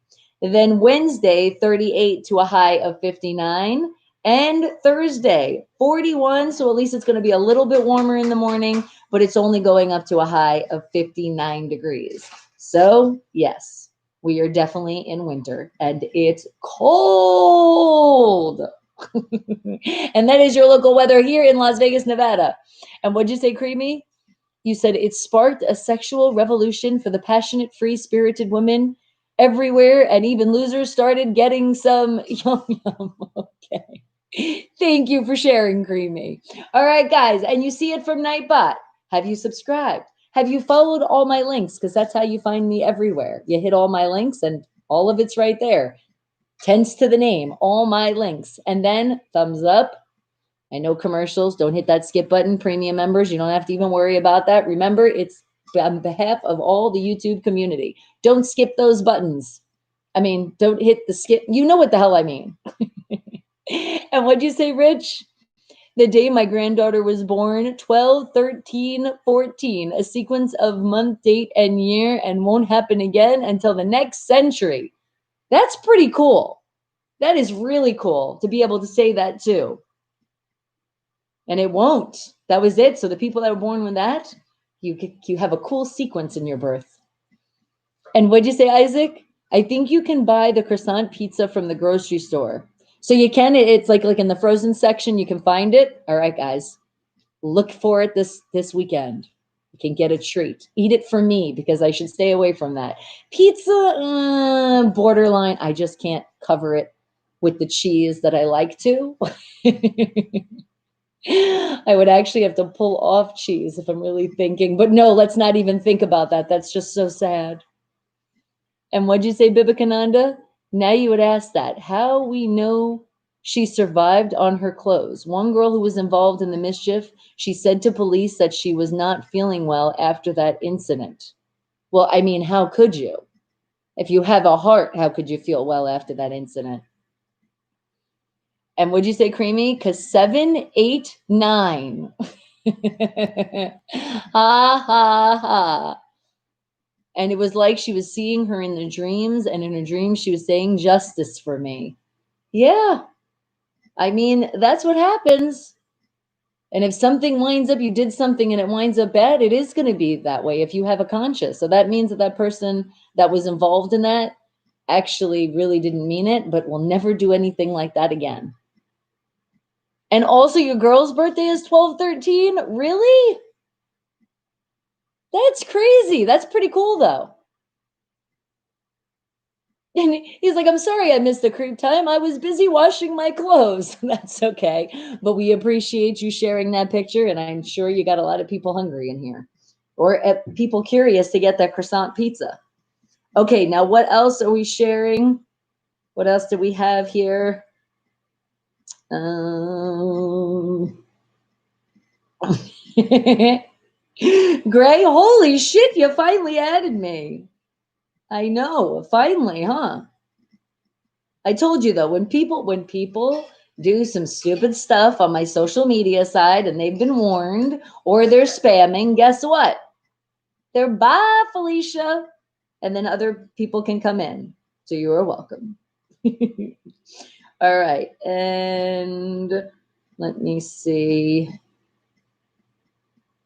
S2: Then Wednesday, 38 to a high of 59. And Thursday, 41. So at least it's going to be a little bit warmer in the morning, but it's only going up to a high of 59 degrees. So yes, we are definitely in winter and it's cold. And that is your local weather here in Las Vegas, Nevada. And what'd you say, Creamy? You said it sparked a sexual revolution for the passionate, free-spirited women everywhere, and even losers started getting some yum yum. Okay. Thank you for sharing, Creamy. All right, guys, and you see it from Nightbot. Have you subscribed? Have you followed all my links? Because that's how you find me everywhere. You hit all my links, and all of it's right there. Tense to the name, all my links. And then thumbs up. I know commercials. Don't hit that skip button. Premium members, you don't have to even worry about that. Remember, it's on behalf of all the YouTube community. Don't skip those buttons. I mean, don't hit the skip. You know what the hell I mean. And what'd you say, Rich? The day my granddaughter was born, 12, 13, 14, a sequence of month, date, and year, and won't happen again until the next century. That's pretty cool. That is really cool to be able to say that too. And it won't. That was it. So the people that were born with that, you have a cool sequence in your birth. And what'd you say, Isaac? I think you can buy the croissant pizza from the grocery store. So you can. It's like in the frozen section. You can find it. All right, guys, look for it this weekend. You can get a treat. Eat it for me because I should stay away from that. Pizza, borderline. I just can't cover it with the cheese that I like to. I would actually have to pull off cheese if I'm really thinking, but no, let's not even think about that. That's just so sad. And what'd you say, Bibikananda? Now you would ask that. How we know she survived on her clothes. One girl who was involved in the mischief, she said to police that she was not feeling well after that incident. Well, I mean, how could you? If you have a heart, how could you feel well after that incident? And would you say, Creamy? Because 7, 8, 9. Ha ha ha. And it was like she was seeing her in the dreams, and in her dreams she was saying justice for me. Yeah. I mean, that's what happens. And if something winds up, you did something and it winds up bad, it is going to be that way if you have a conscience. So that means that that person that was involved in that actually really didn't mean it, but will never do anything like that again. And also your girl's birthday is 12/13? Really? That's crazy. That's pretty cool though. And he's like, I'm sorry I missed the creep time. I was busy washing my clothes. That's okay. But we appreciate you sharing that picture. And I'm sure you got a lot of people hungry in here, or people curious to get that croissant pizza. Okay, now what else are we sharing? What else do we have here? Gray, holy shit, you finally added me. I know, finally, huh? I told you though, when people do some stupid stuff on my social media side and they've been warned or they're spamming, guess what? They're bye, Felicia. And then other people can come in. So you are welcome. All right. And let me see.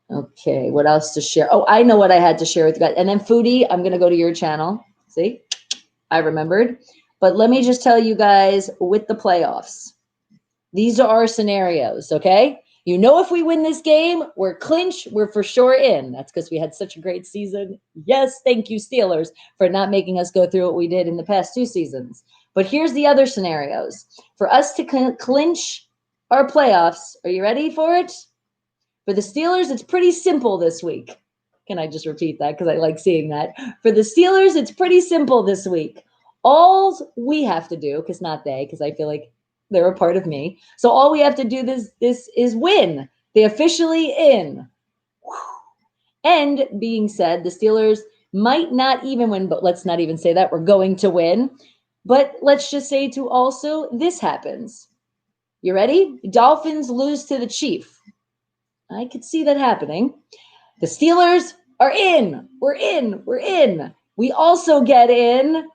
S2: Okay, what else to share? Oh, I know what I had to share with you guys. And then Foodie, I'm going to go to your channel. See, I remembered. But let me just tell you guys with the playoffs. These are our scenarios, okay? You know, if we win this game, we're clinched. We're for sure in. That's because we had such a great season. Yes, thank you, Steelers, for not making us go through what we did in the past 2 seasons. But here's the other scenarios. For us to clinch our playoffs, are you ready for it? For the Steelers, it's pretty simple this week. Can I just repeat that? Because I like seeing that. For the Steelers, it's pretty simple this week. All we have to do, because not they, because I feel like they're a part of me. So all we have to do this is win. They officially in. And being said, the Steelers might not even win, but let's not even say that. We're going to win. But let's just say to also this happens. You ready? Dolphins lose to the Chief. I could see that happening. The Steelers are in. We're in. We're in. We also get in.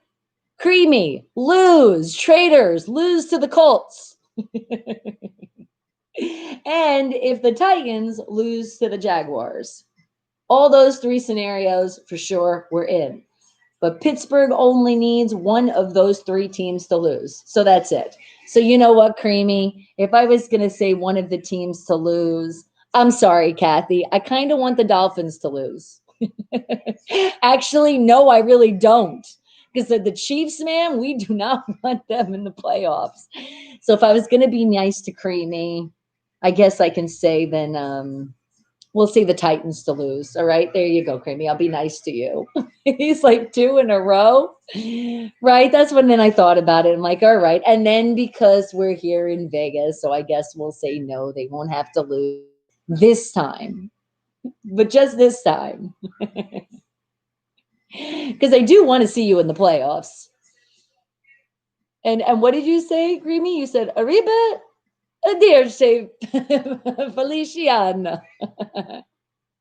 S2: Creamy, lose. Traitors, lose to the Colts. And if the Titans lose to the Jaguars, all those three scenarios for sure we're in. But Pittsburgh only needs one of those three teams to lose. So that's it. So you know what, Creamy? If I was going to say one of the teams to lose, I'm sorry, Kathy. I kind of want the Dolphins to lose. Actually, no, I really don't. Because the Chiefs, man, we do not want them in the playoffs. So if I was going to be nice to Creamy, I guess I can say then we'll see the Titans to lose. All right, there you go, Creamy. I'll be nice to you. He's like 2 in a row. Right, that's when then I thought about it. I'm like, all right. And then because we're here in Vegas, so I guess we'll say no, they won't have to lose this time. But just this time. Because I do want to see you in the playoffs. And what did you say, Creamy? You said, Arriba, dear Chef Feliciana.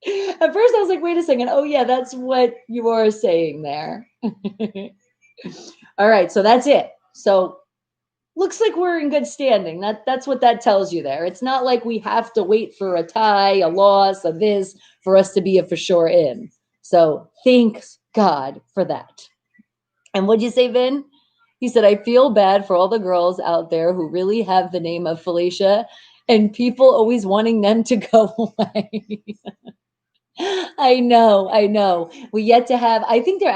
S2: At first I was like, wait a second. Oh yeah, that's what you are saying there. All right, so that's it. So looks like we're in good standing. That's what that tells you there. It's not like we have to wait for a tie, a loss, a this for us to be a for sure in. So thanks God for that. And what'd you say, Vin? He said, I feel bad for all the girls out there who really have the name of Felicia and people always wanting them to go away. I know. We yet to have, I think there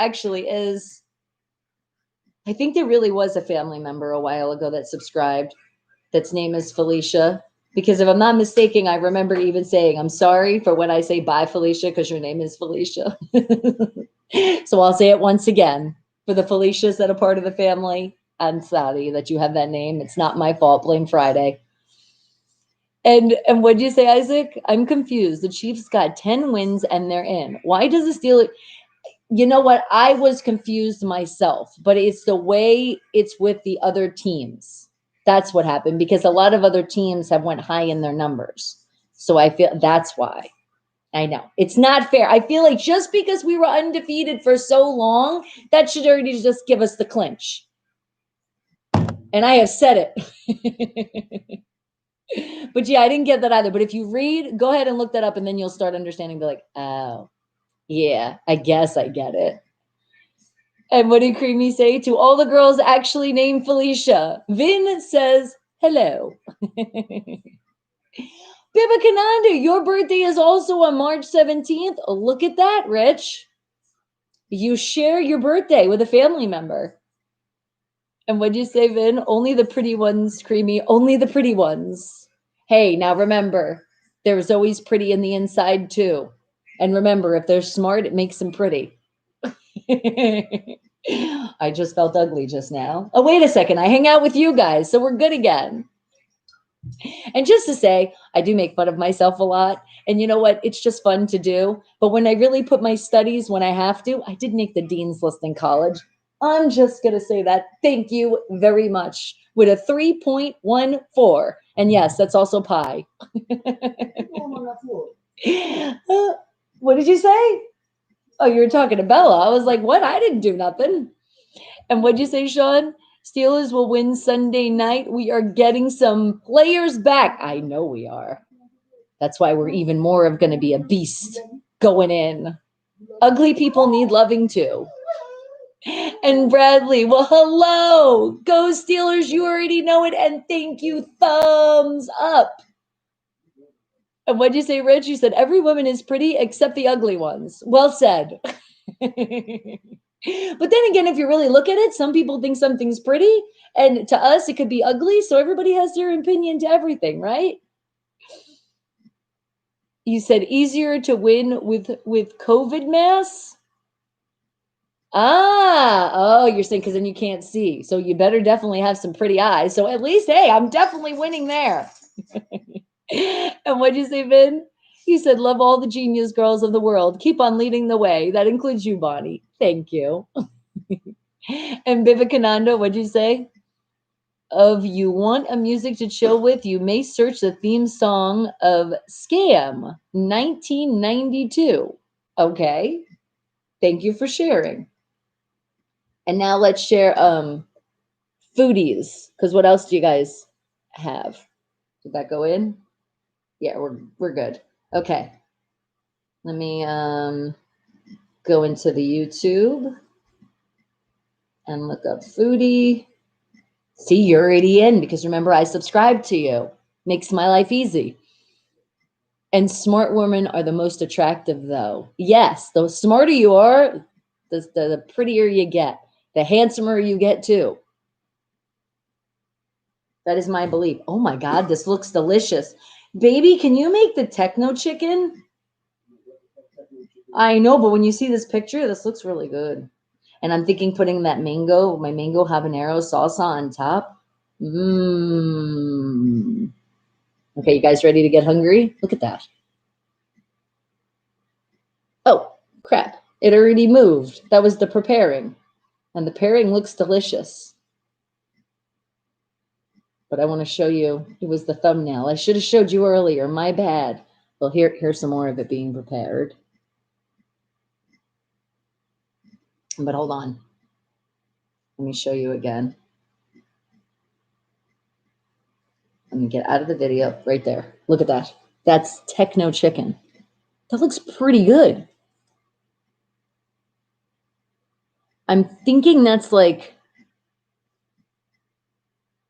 S2: really was a family member a while ago that subscribed that's name is Felicia. Because if I'm not mistaken, I remember even saying, I'm sorry for when I say bye, Felicia, because your name is Felicia. So I'll say it once again. For the Felicias that are part of the family, I'm sorry that you have that name. It's not my fault. Blame Friday. And what'd you say, Isaac? I'm confused. The Chiefs got 10 wins and they're in. Why does the Steelers? You know what? I was confused myself, but it's the way it's with the other teams. That's what happened because a lot of other teams have went high in their numbers. So I feel that's why. I know. It's not fair. I feel like just because we were undefeated for so long, that should already just give us the clinch. And I have said it. But yeah, I didn't get that either. But if you read, go ahead and look that up and then you'll start understanding. Be like, oh, yeah, I guess I get it. And what did Creamy say? To all the girls actually named Felicia, Vin says hello. Biba Kananda, your birthday is also on March 17th. Oh, look at that, Rich. You share your birthday with a family member. And what'd you say, Vin? Only the pretty ones, Creamy. Only the pretty ones. Hey, now remember, there's always pretty in the inside too. And remember, if they're smart, it makes them pretty. I just felt ugly just now. Oh, wait a second. I hang out with you guys, so we're good again. And just to say, I do make fun of myself a lot. And you know what? It's just fun to do. But when I really put my studies when I have to, I did make the dean's list in college. I'm just going to say that. Thank you very much. With a 3.14. And yes, that's also pi. What did you say? Oh, you were talking to Bella. I was like, what? I didn't do nothing. And what'd you say, Sean? Steelers will win Sunday night. We are getting some players back. I know we are. That's why we're even more of going to be a beast going in. Ugly people need loving too. And Bradley, well, hello. Go Steelers. You already know it. And thank you. Thumbs up. And what'd you say, Rich? You said every woman is pretty except the ugly ones. Well said. But then again, if you really look at it, some people think something's pretty, and to us, it could be ugly. So everybody has their opinion to everything, right? You said easier to win with COVID masks? Oh, you're saying because then you can't see. So you better definitely have some pretty eyes. So at least, hey, I'm definitely winning there. And what'd you say, Vin? You said, love all the genius girls of the world. Keep on leading the way. That includes you, Bonnie. Thank you. And Vivekananda, what'd you say? Of you want a music to chill with, you may search the theme song of Scam 1992. Okay. Thank you for sharing. And now let's share foodies, because what else do you guys have? Did that go in? Yeah, we're good. Okay. Let me go into the YouTube and look up foodie. See, you're already in because remember I subscribed to you. Makes my life easy. And smart women are the most attractive, though. Yes, the smarter you are, the prettier you get, the handsomer you get too. That is my belief. Oh my God, this looks delicious. Baby, can you make the techno chicken? I know, but when you see this picture, this looks really good. And I'm thinking putting that my mango habanero salsa on top. Mmm. Okay, you guys ready to get hungry? Look at that. Oh, crap. It already moved. That was the preparing. And the pairing looks delicious. But I want to show you, it was the thumbnail. I should have showed you earlier. My bad. Well, here's some more of it being prepared. But hold on. Let me show you again. Let me get out of the video right there. Look at that. That's techno chicken. That looks pretty good. I'm thinking that's like,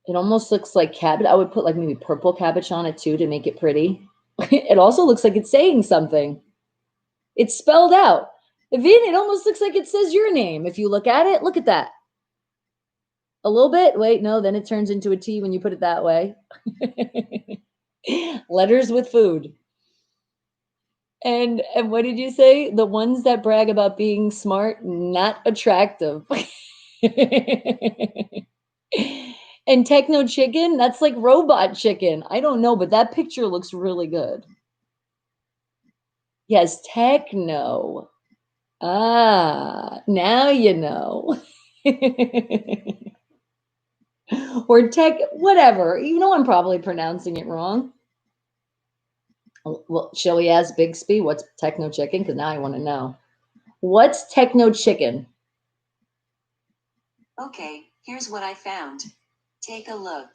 S2: it almost looks like cabbage. I would put like maybe purple cabbage on it too to make it pretty. It also looks like it's saying something. It's spelled out. Vin, it almost looks like it says your name. If you look at it, look at that. A little bit. Wait, no, then it turns into a T when you put it that way. Letters with food. And what did you say? The ones that brag about being smart, not attractive. And techno chicken, that's like robot chicken. I don't know, but that picture looks really good. Yes, techno. Ah, now you know. Or tech, whatever. You know, I'm probably pronouncing it wrong. Well, shall we ask Bixby what's techno chicken? Because now I want to know. What's techno chicken?
S1: Okay, here's what I found. Take a look.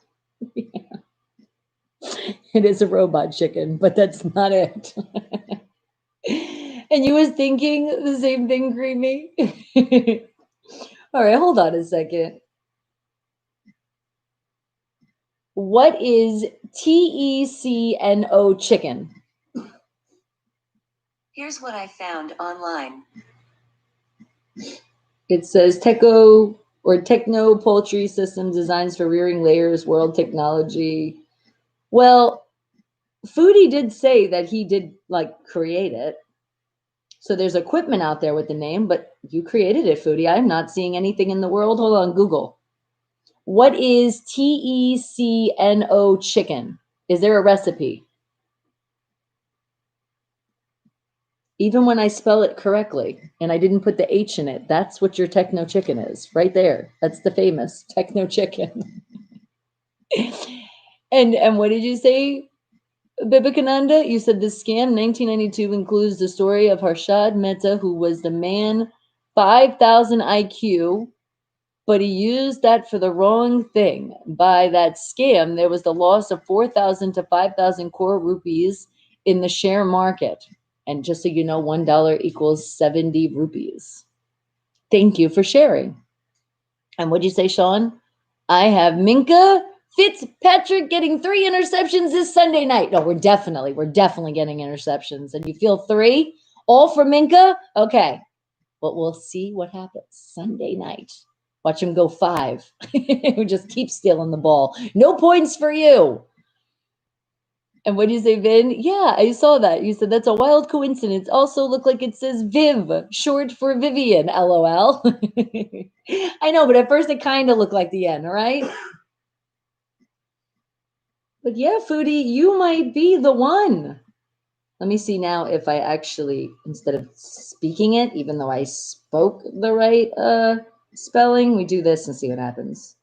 S2: It is a robot chicken, but that's not it. And you was thinking the same thing, Creamy? All right, hold on a second. What is TECNO chicken?
S1: Here's what I found online.
S2: It says Teco or Techno Poultry Systems designs for rearing layers, world technology. Well, Foodie did say that he did like create it. So there's equipment out there with the name, but you created it, Foodie. I'm not seeing anything in the world. Hold on, Google. What is TECNO chicken? Is there a recipe? Even when I spell it correctly and I didn't put the H in it, that's what your techno chicken is right there. That's the famous techno chicken. And what did you say, Bibikananda? You said the scam 1992 includes the story of Harshad Mehta, who was the man 5,000 IQ, but he used that for the wrong thing. By that scam, there was the loss of 4,000 to 5,000 crore rupees in the share market. And just so you know, $1 equals 70 rupees. Thank you for sharing. And what'd you say, Sean? I have Minka Fitzpatrick getting 3 interceptions this Sunday night. No, we're definitely getting interceptions. And you feel 3? All for Minka? Okay. But we'll see what happens Sunday night. Watch him go 5. We just keep stealing the ball. No points for you. And what did you say, Vin? Yeah, I saw that. You said that's a wild coincidence. Also look like it says Viv, short for Vivian, LOL. I know, but at first it kind of looked like the N, right? But yeah, Foodie, you might be the one. Let me see now if I actually, instead of speaking it, even though I spoke the right spelling, we do this and see what happens.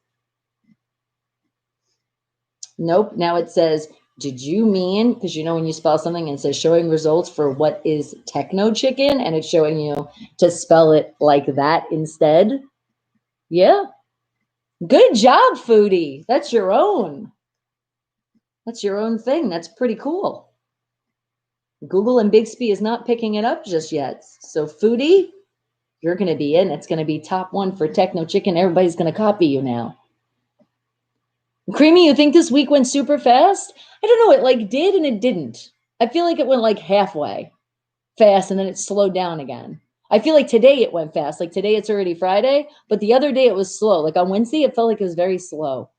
S2: Nope. Now it says, did you mean, because you know when you spell something and it says showing results for what is techno chicken, and it's showing you to spell it like that instead? Yeah. Good job, Foodie. That's your own. That's your own thing. That's pretty cool. Google and Bixby is not picking it up just yet. So Foodie, you're going to be in. It's going to be top one for techno chicken. Everybody's going to copy you now. Creamy, you think this week went super fast? I don't know. It like did and it didn't. I feel like it went like halfway fast and then it slowed down again. I feel like today it went fast. Like today it's already Friday, but the other day it was slow. Like on Wednesday, it felt like it was very slow.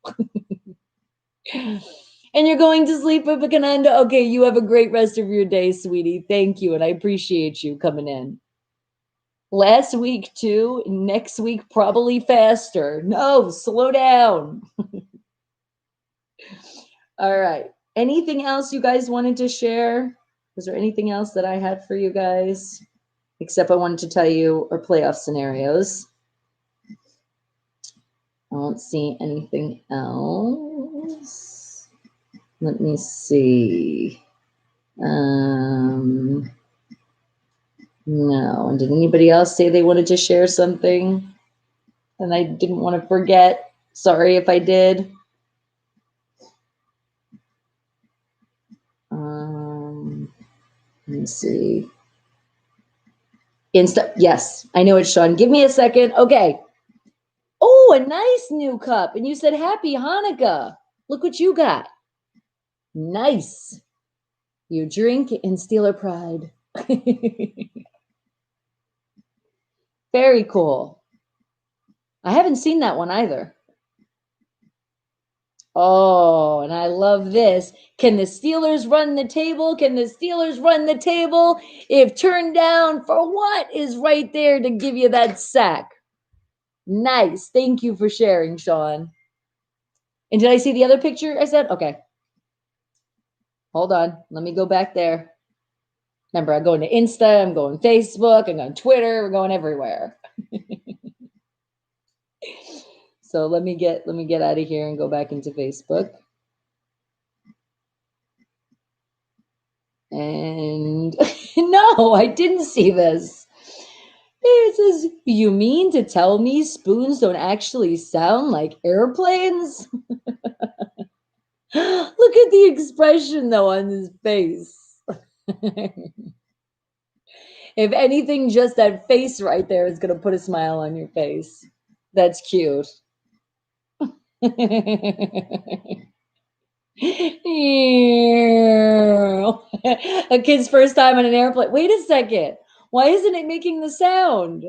S2: And you're going to sleep, Pipicananda? Okay, you have a great rest of your day, sweetie. Thank you, and I appreciate you coming in. Last week too, next week probably faster. No, slow down. All right. Anything else you guys wanted to share? Was there anything else that I had for you guys? Except I wanted to tell you our playoff scenarios. I don't see anything else. Let me see. No. And did anybody else say they wanted to share something? And I didn't want to forget. Sorry if I did. Let me see. Yes, I know it's Sean. Give me a second. Okay. Oh, a nice new cup. And you said Happy Hanukkah. Look what you got. Nice. You drink in Steeler pride. Very cool. I haven't seen that one either. Oh, and I love this. Can the Steelers run the table? Can the Steelers run the table? If turned down for what is right there to give you that sack? Nice. Thank you for sharing, Sean. And did I see the other picture I said? Okay. Hold on. Let me go back there. Remember, I'm going to Insta, I'm going Facebook, I'm going Twitter, we're going everywhere. So let me get out of here and go back into Facebook. And no, I didn't see this. It says, you mean to tell me spoons don't actually sound like airplanes? Look at the expression, though, on his face. If anything, just that face right there is going to put a smile on your face. That's cute. A kid's first time on an airplane. Wait a second. Why isn't it making the sound?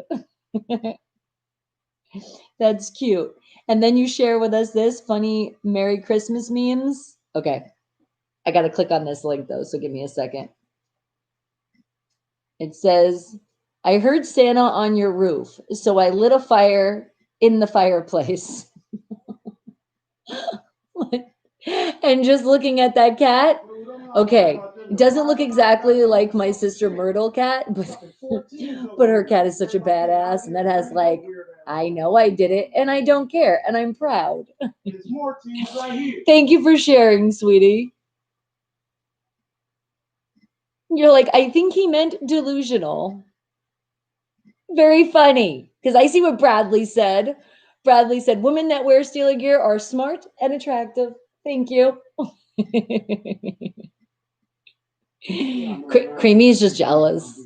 S2: That's cute. And then you share with us this funny Merry Christmas memes. Okay. I got to click on this link though, so give me a second. It says, I heard Santa on your roof, so I lit a fire in the fireplace. And just looking at that cat, okay, it doesn't look exactly like my sister Myrtle cat, but her cat is such a badass, and that has like, I know I did it, and I don't care, and I'm proud. Thank you for sharing, sweetie. You're like, I think he meant delusional. Very funny, because I see what Bradley said. Bradley said, women that wear Steeler gear are smart and attractive. Thank you. Creamy is just jealous.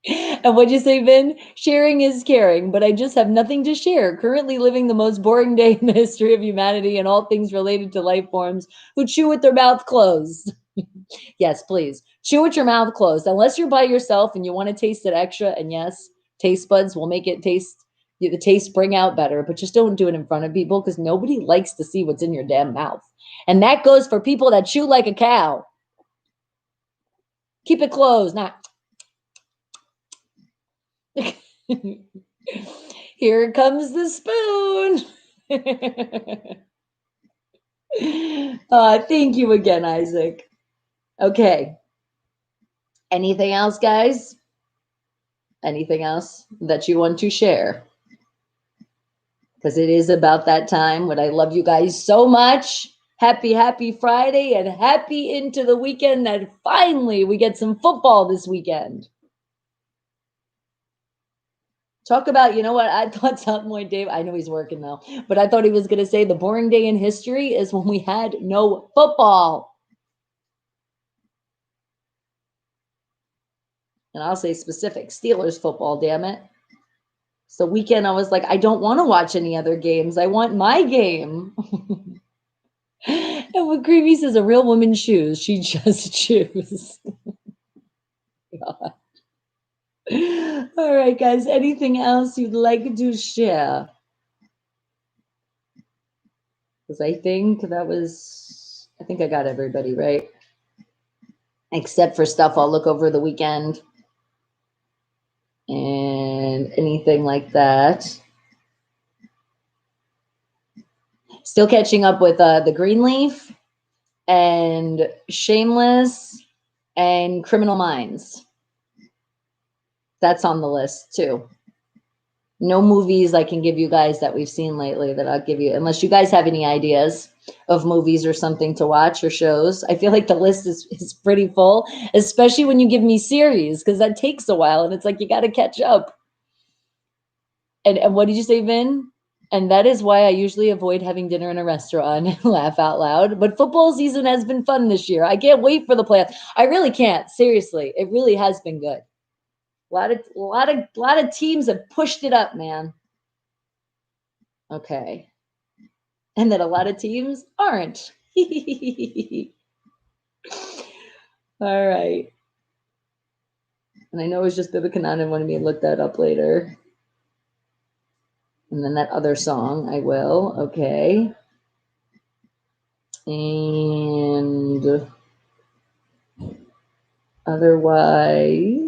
S2: And what'd you say, Vin? Sharing is caring, but I just have nothing to share. Currently living the most boring day in the history of humanity and all things related to life forms who chew with their mouth closed. Yes, please. Chew with your mouth closed. Unless you're by yourself and you want to taste it extra. And yes, taste buds will make it taste, The taste spring out better, but just don't do it in front of people because nobody likes to see what's in your damn mouth. And that goes for people that chew like a cow. Keep it closed, not. Here comes the spoon. Thank you again, Isaac. Okay. Anything else, guys? Anything else that you want to share? Because it is about that time when I love you guys so much. Happy Friday and happy into the weekend that finally we get some football this weekend. Talk about, you know what? I thought something like Dave, I know he's working now, but I thought he was going to say the boring day in history is when we had no football. And I'll say specific, Steelers football, damn it. So weekend, I was like, I don't want to watch any other games. I want my game. And what Creepy says, a real woman choose. She just choose. God. All right, guys. Anything else you'd like to share? Because I think I got everybody right. Except for stuff I'll look over the weekend. And anything like that. Still catching up with the Greenleaf and Shameless and Criminal Minds. That's on the list too. No movies I can give you guys that we've seen lately that I'll give you, unless you guys have any ideas of movies or something to watch or shows. I feel like the list is pretty full, especially when you give me series, because that takes a while and it's like you got to catch up. And what did you say, Vin? And that is why I usually avoid having dinner in a restaurant and laugh out loud. But football season has been fun this year. I can't wait for the playoffs. I really can't. Seriously, it really has been good. A lot of teams have pushed it up, man. Okay. And then a lot of teams aren't. All right. And I know it was just Bibikananda wanted me to look that up later. And then that other song, I will. Okay. And otherwise,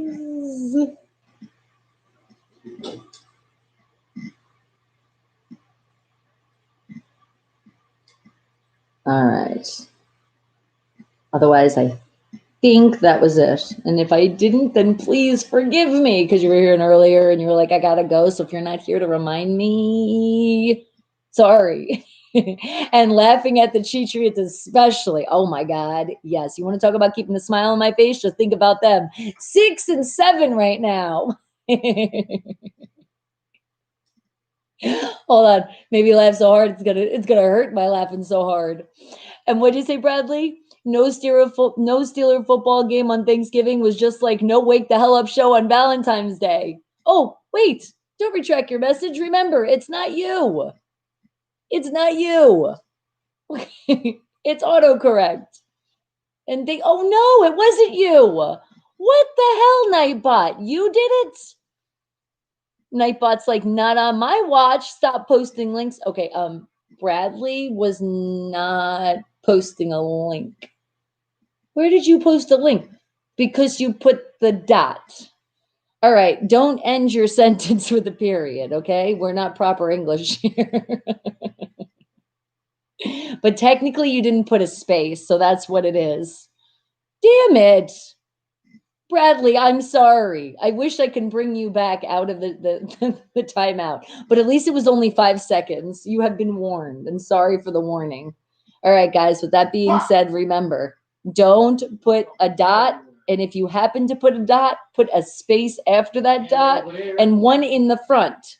S2: all right. Otherwise, I think that was it. And if I didn't, then please forgive me, because you were here earlier and you were like, I gotta go. So if you're not here to remind me, sorry. And laughing at the cheat treats especially. Oh my God. Yes. You want to talk about keeping a smile on my face? Just think about them. 6 and 7 right now. Hold on. Maybe laugh so hard it's gonna hurt by laughing so hard. And what did you say, Bradley? No Steeler football game on Thanksgiving was just like no Wake the Hell Up show on Valentine's Day. Oh, wait. Don't retract your message. Remember, it's not you. It's not you. It's autocorrect. And oh no, it wasn't you. What the hell, Nightbot? You did it? Nightbot's like, not on my watch. Stop posting links. Okay, Bradley was not posting a link. Where did you post a link? Because you put the dot. All right, don't end your sentence with a period, okay? We're not proper English here. But technically you didn't put a space, so that's what it is. Damn it. Bradley, I'm sorry. I wish I can bring you back out of the timeout, but at least it was only 5 seconds. You have been warned, and sorry for the warning. All right, guys, with that being said, remember, don't put a dot, and if you happen to put a dot, put a space after that dot and one in the front.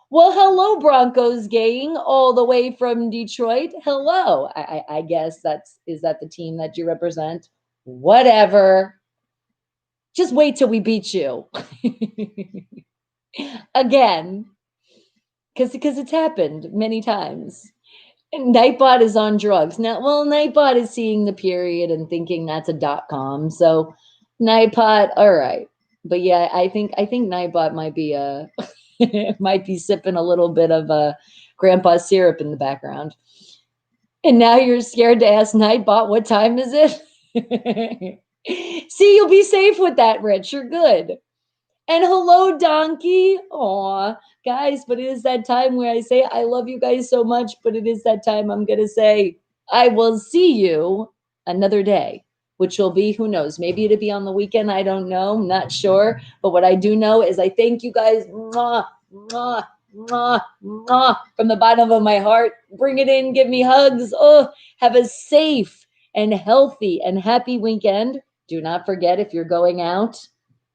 S2: Well, hello, Broncos gang, all the way from Detroit. Hello. I guess is that the team that you represent? Whatever. Just wait till we beat you. Again. Because it's happened many times. And Nightbot is on drugs. Now, well, Nightbot is seeing the period and thinking that's a .com. So Nightbot, all right. But yeah, I think Nightbot might be Might be sipping a little bit of grandpa syrup in the background. And now you're scared to ask Nightbot, what time is it? See, you'll be safe with that, Rich. You're good. And hello, Donkey. Aw, guys, but it is that time where I say I love you guys so much, but it is that time I'm going to say I will see you another day, which will be, who knows, maybe it'll be on the weekend. I don't know. I'm not sure. But what I do know is I thank you guys mwah, mwah, mwah, mwah, from the bottom of my heart. Bring it in. Give me hugs. Oh, have a safe and healthy and happy weekend. Do not forget, if you're going out,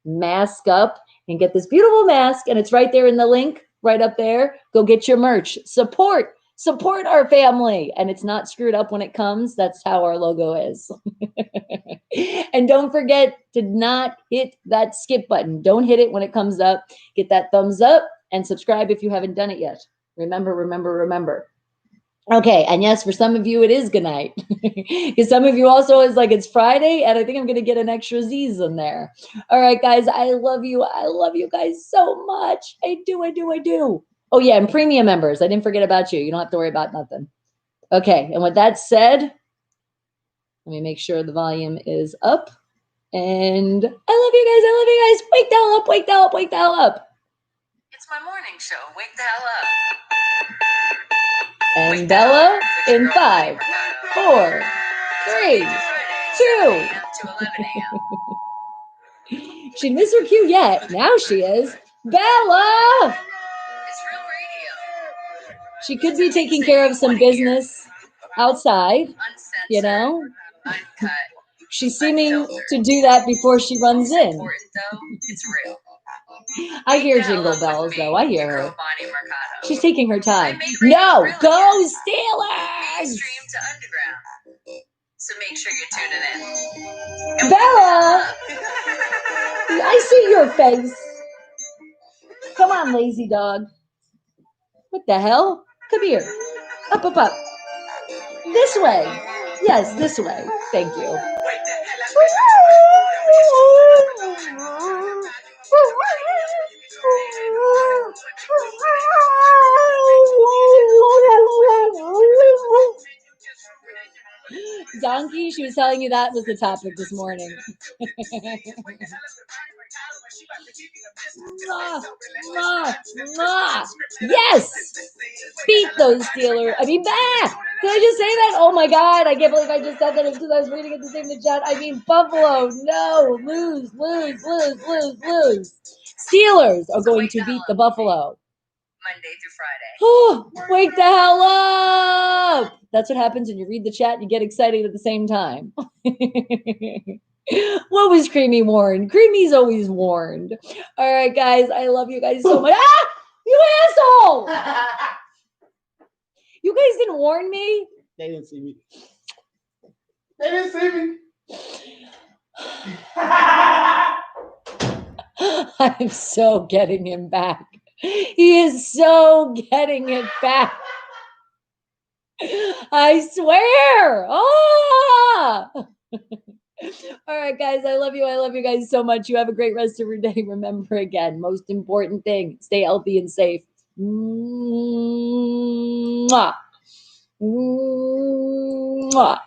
S2: mask up and get this beautiful mask. And it's right there in the link right up there. Go get your merch. Support our family. And it's not screwed up when it comes. That's how our logo is. And don't forget to not hit that skip button. Don't hit it when it comes up. Get that thumbs up and subscribe if you haven't done it yet. Remember. Okay, and yes, for some of you, it is good night. Because some of you also is like, it's Friday, and I think I'm going to get an extra Z's in there. All right, guys, I love you. I love you guys so much. I do. Oh, yeah, and premium members. I didn't forget about you. You don't have to worry about nothing. Okay, and with that said, let me make sure the volume is up. And I love you guys. Wake the hell up.
S1: It's my morning show. Wake the hell up.
S2: And Bella in 5, 4, 3, 2. She didn't miss her cue yet. Now she is. Bella!
S1: It's real radio.
S2: She could be taking care of some business outside, you know?
S1: Uncut.
S2: She's seeming to do that before she runs in.
S1: Important though, it's real.
S2: I hear jingle bells, though. I hear her.
S1: Bonnie Mercado.
S2: She's taking her time. No! Go Steelers!
S1: Stream to underground. So make sure you're tuning in.
S2: Bella! I see your face. Come on, lazy dog. What the hell? Come here. Up. This way. Yes, this way. Thank you. Donkey, she was telling you that was the topic this morning. Yes! Beat those Steelers. I mean, bah! Did I just say that? Oh my God, I can't believe I just said that. It's because I was reading it the same in the chat. I mean, Buffalo, no. Lose. Steelers are going to beat the Buffalo.
S1: Monday through Friday.
S2: Oh, wake the hell up! That's what happens when you read the chat and you get excited at the same time. What was Creamy warned? Creamy's always warned. All right, guys, I love you guys so much. Ah! You asshole! You guys didn't warn me?
S3: They didn't see me.
S2: I'm so getting him back. He is so getting it back. I swear. Ah! All right, guys, I love you. I love you guys so much. You have a great rest of your day. Remember, again, most important thing, stay healthy and safe. Mwah. Mwah.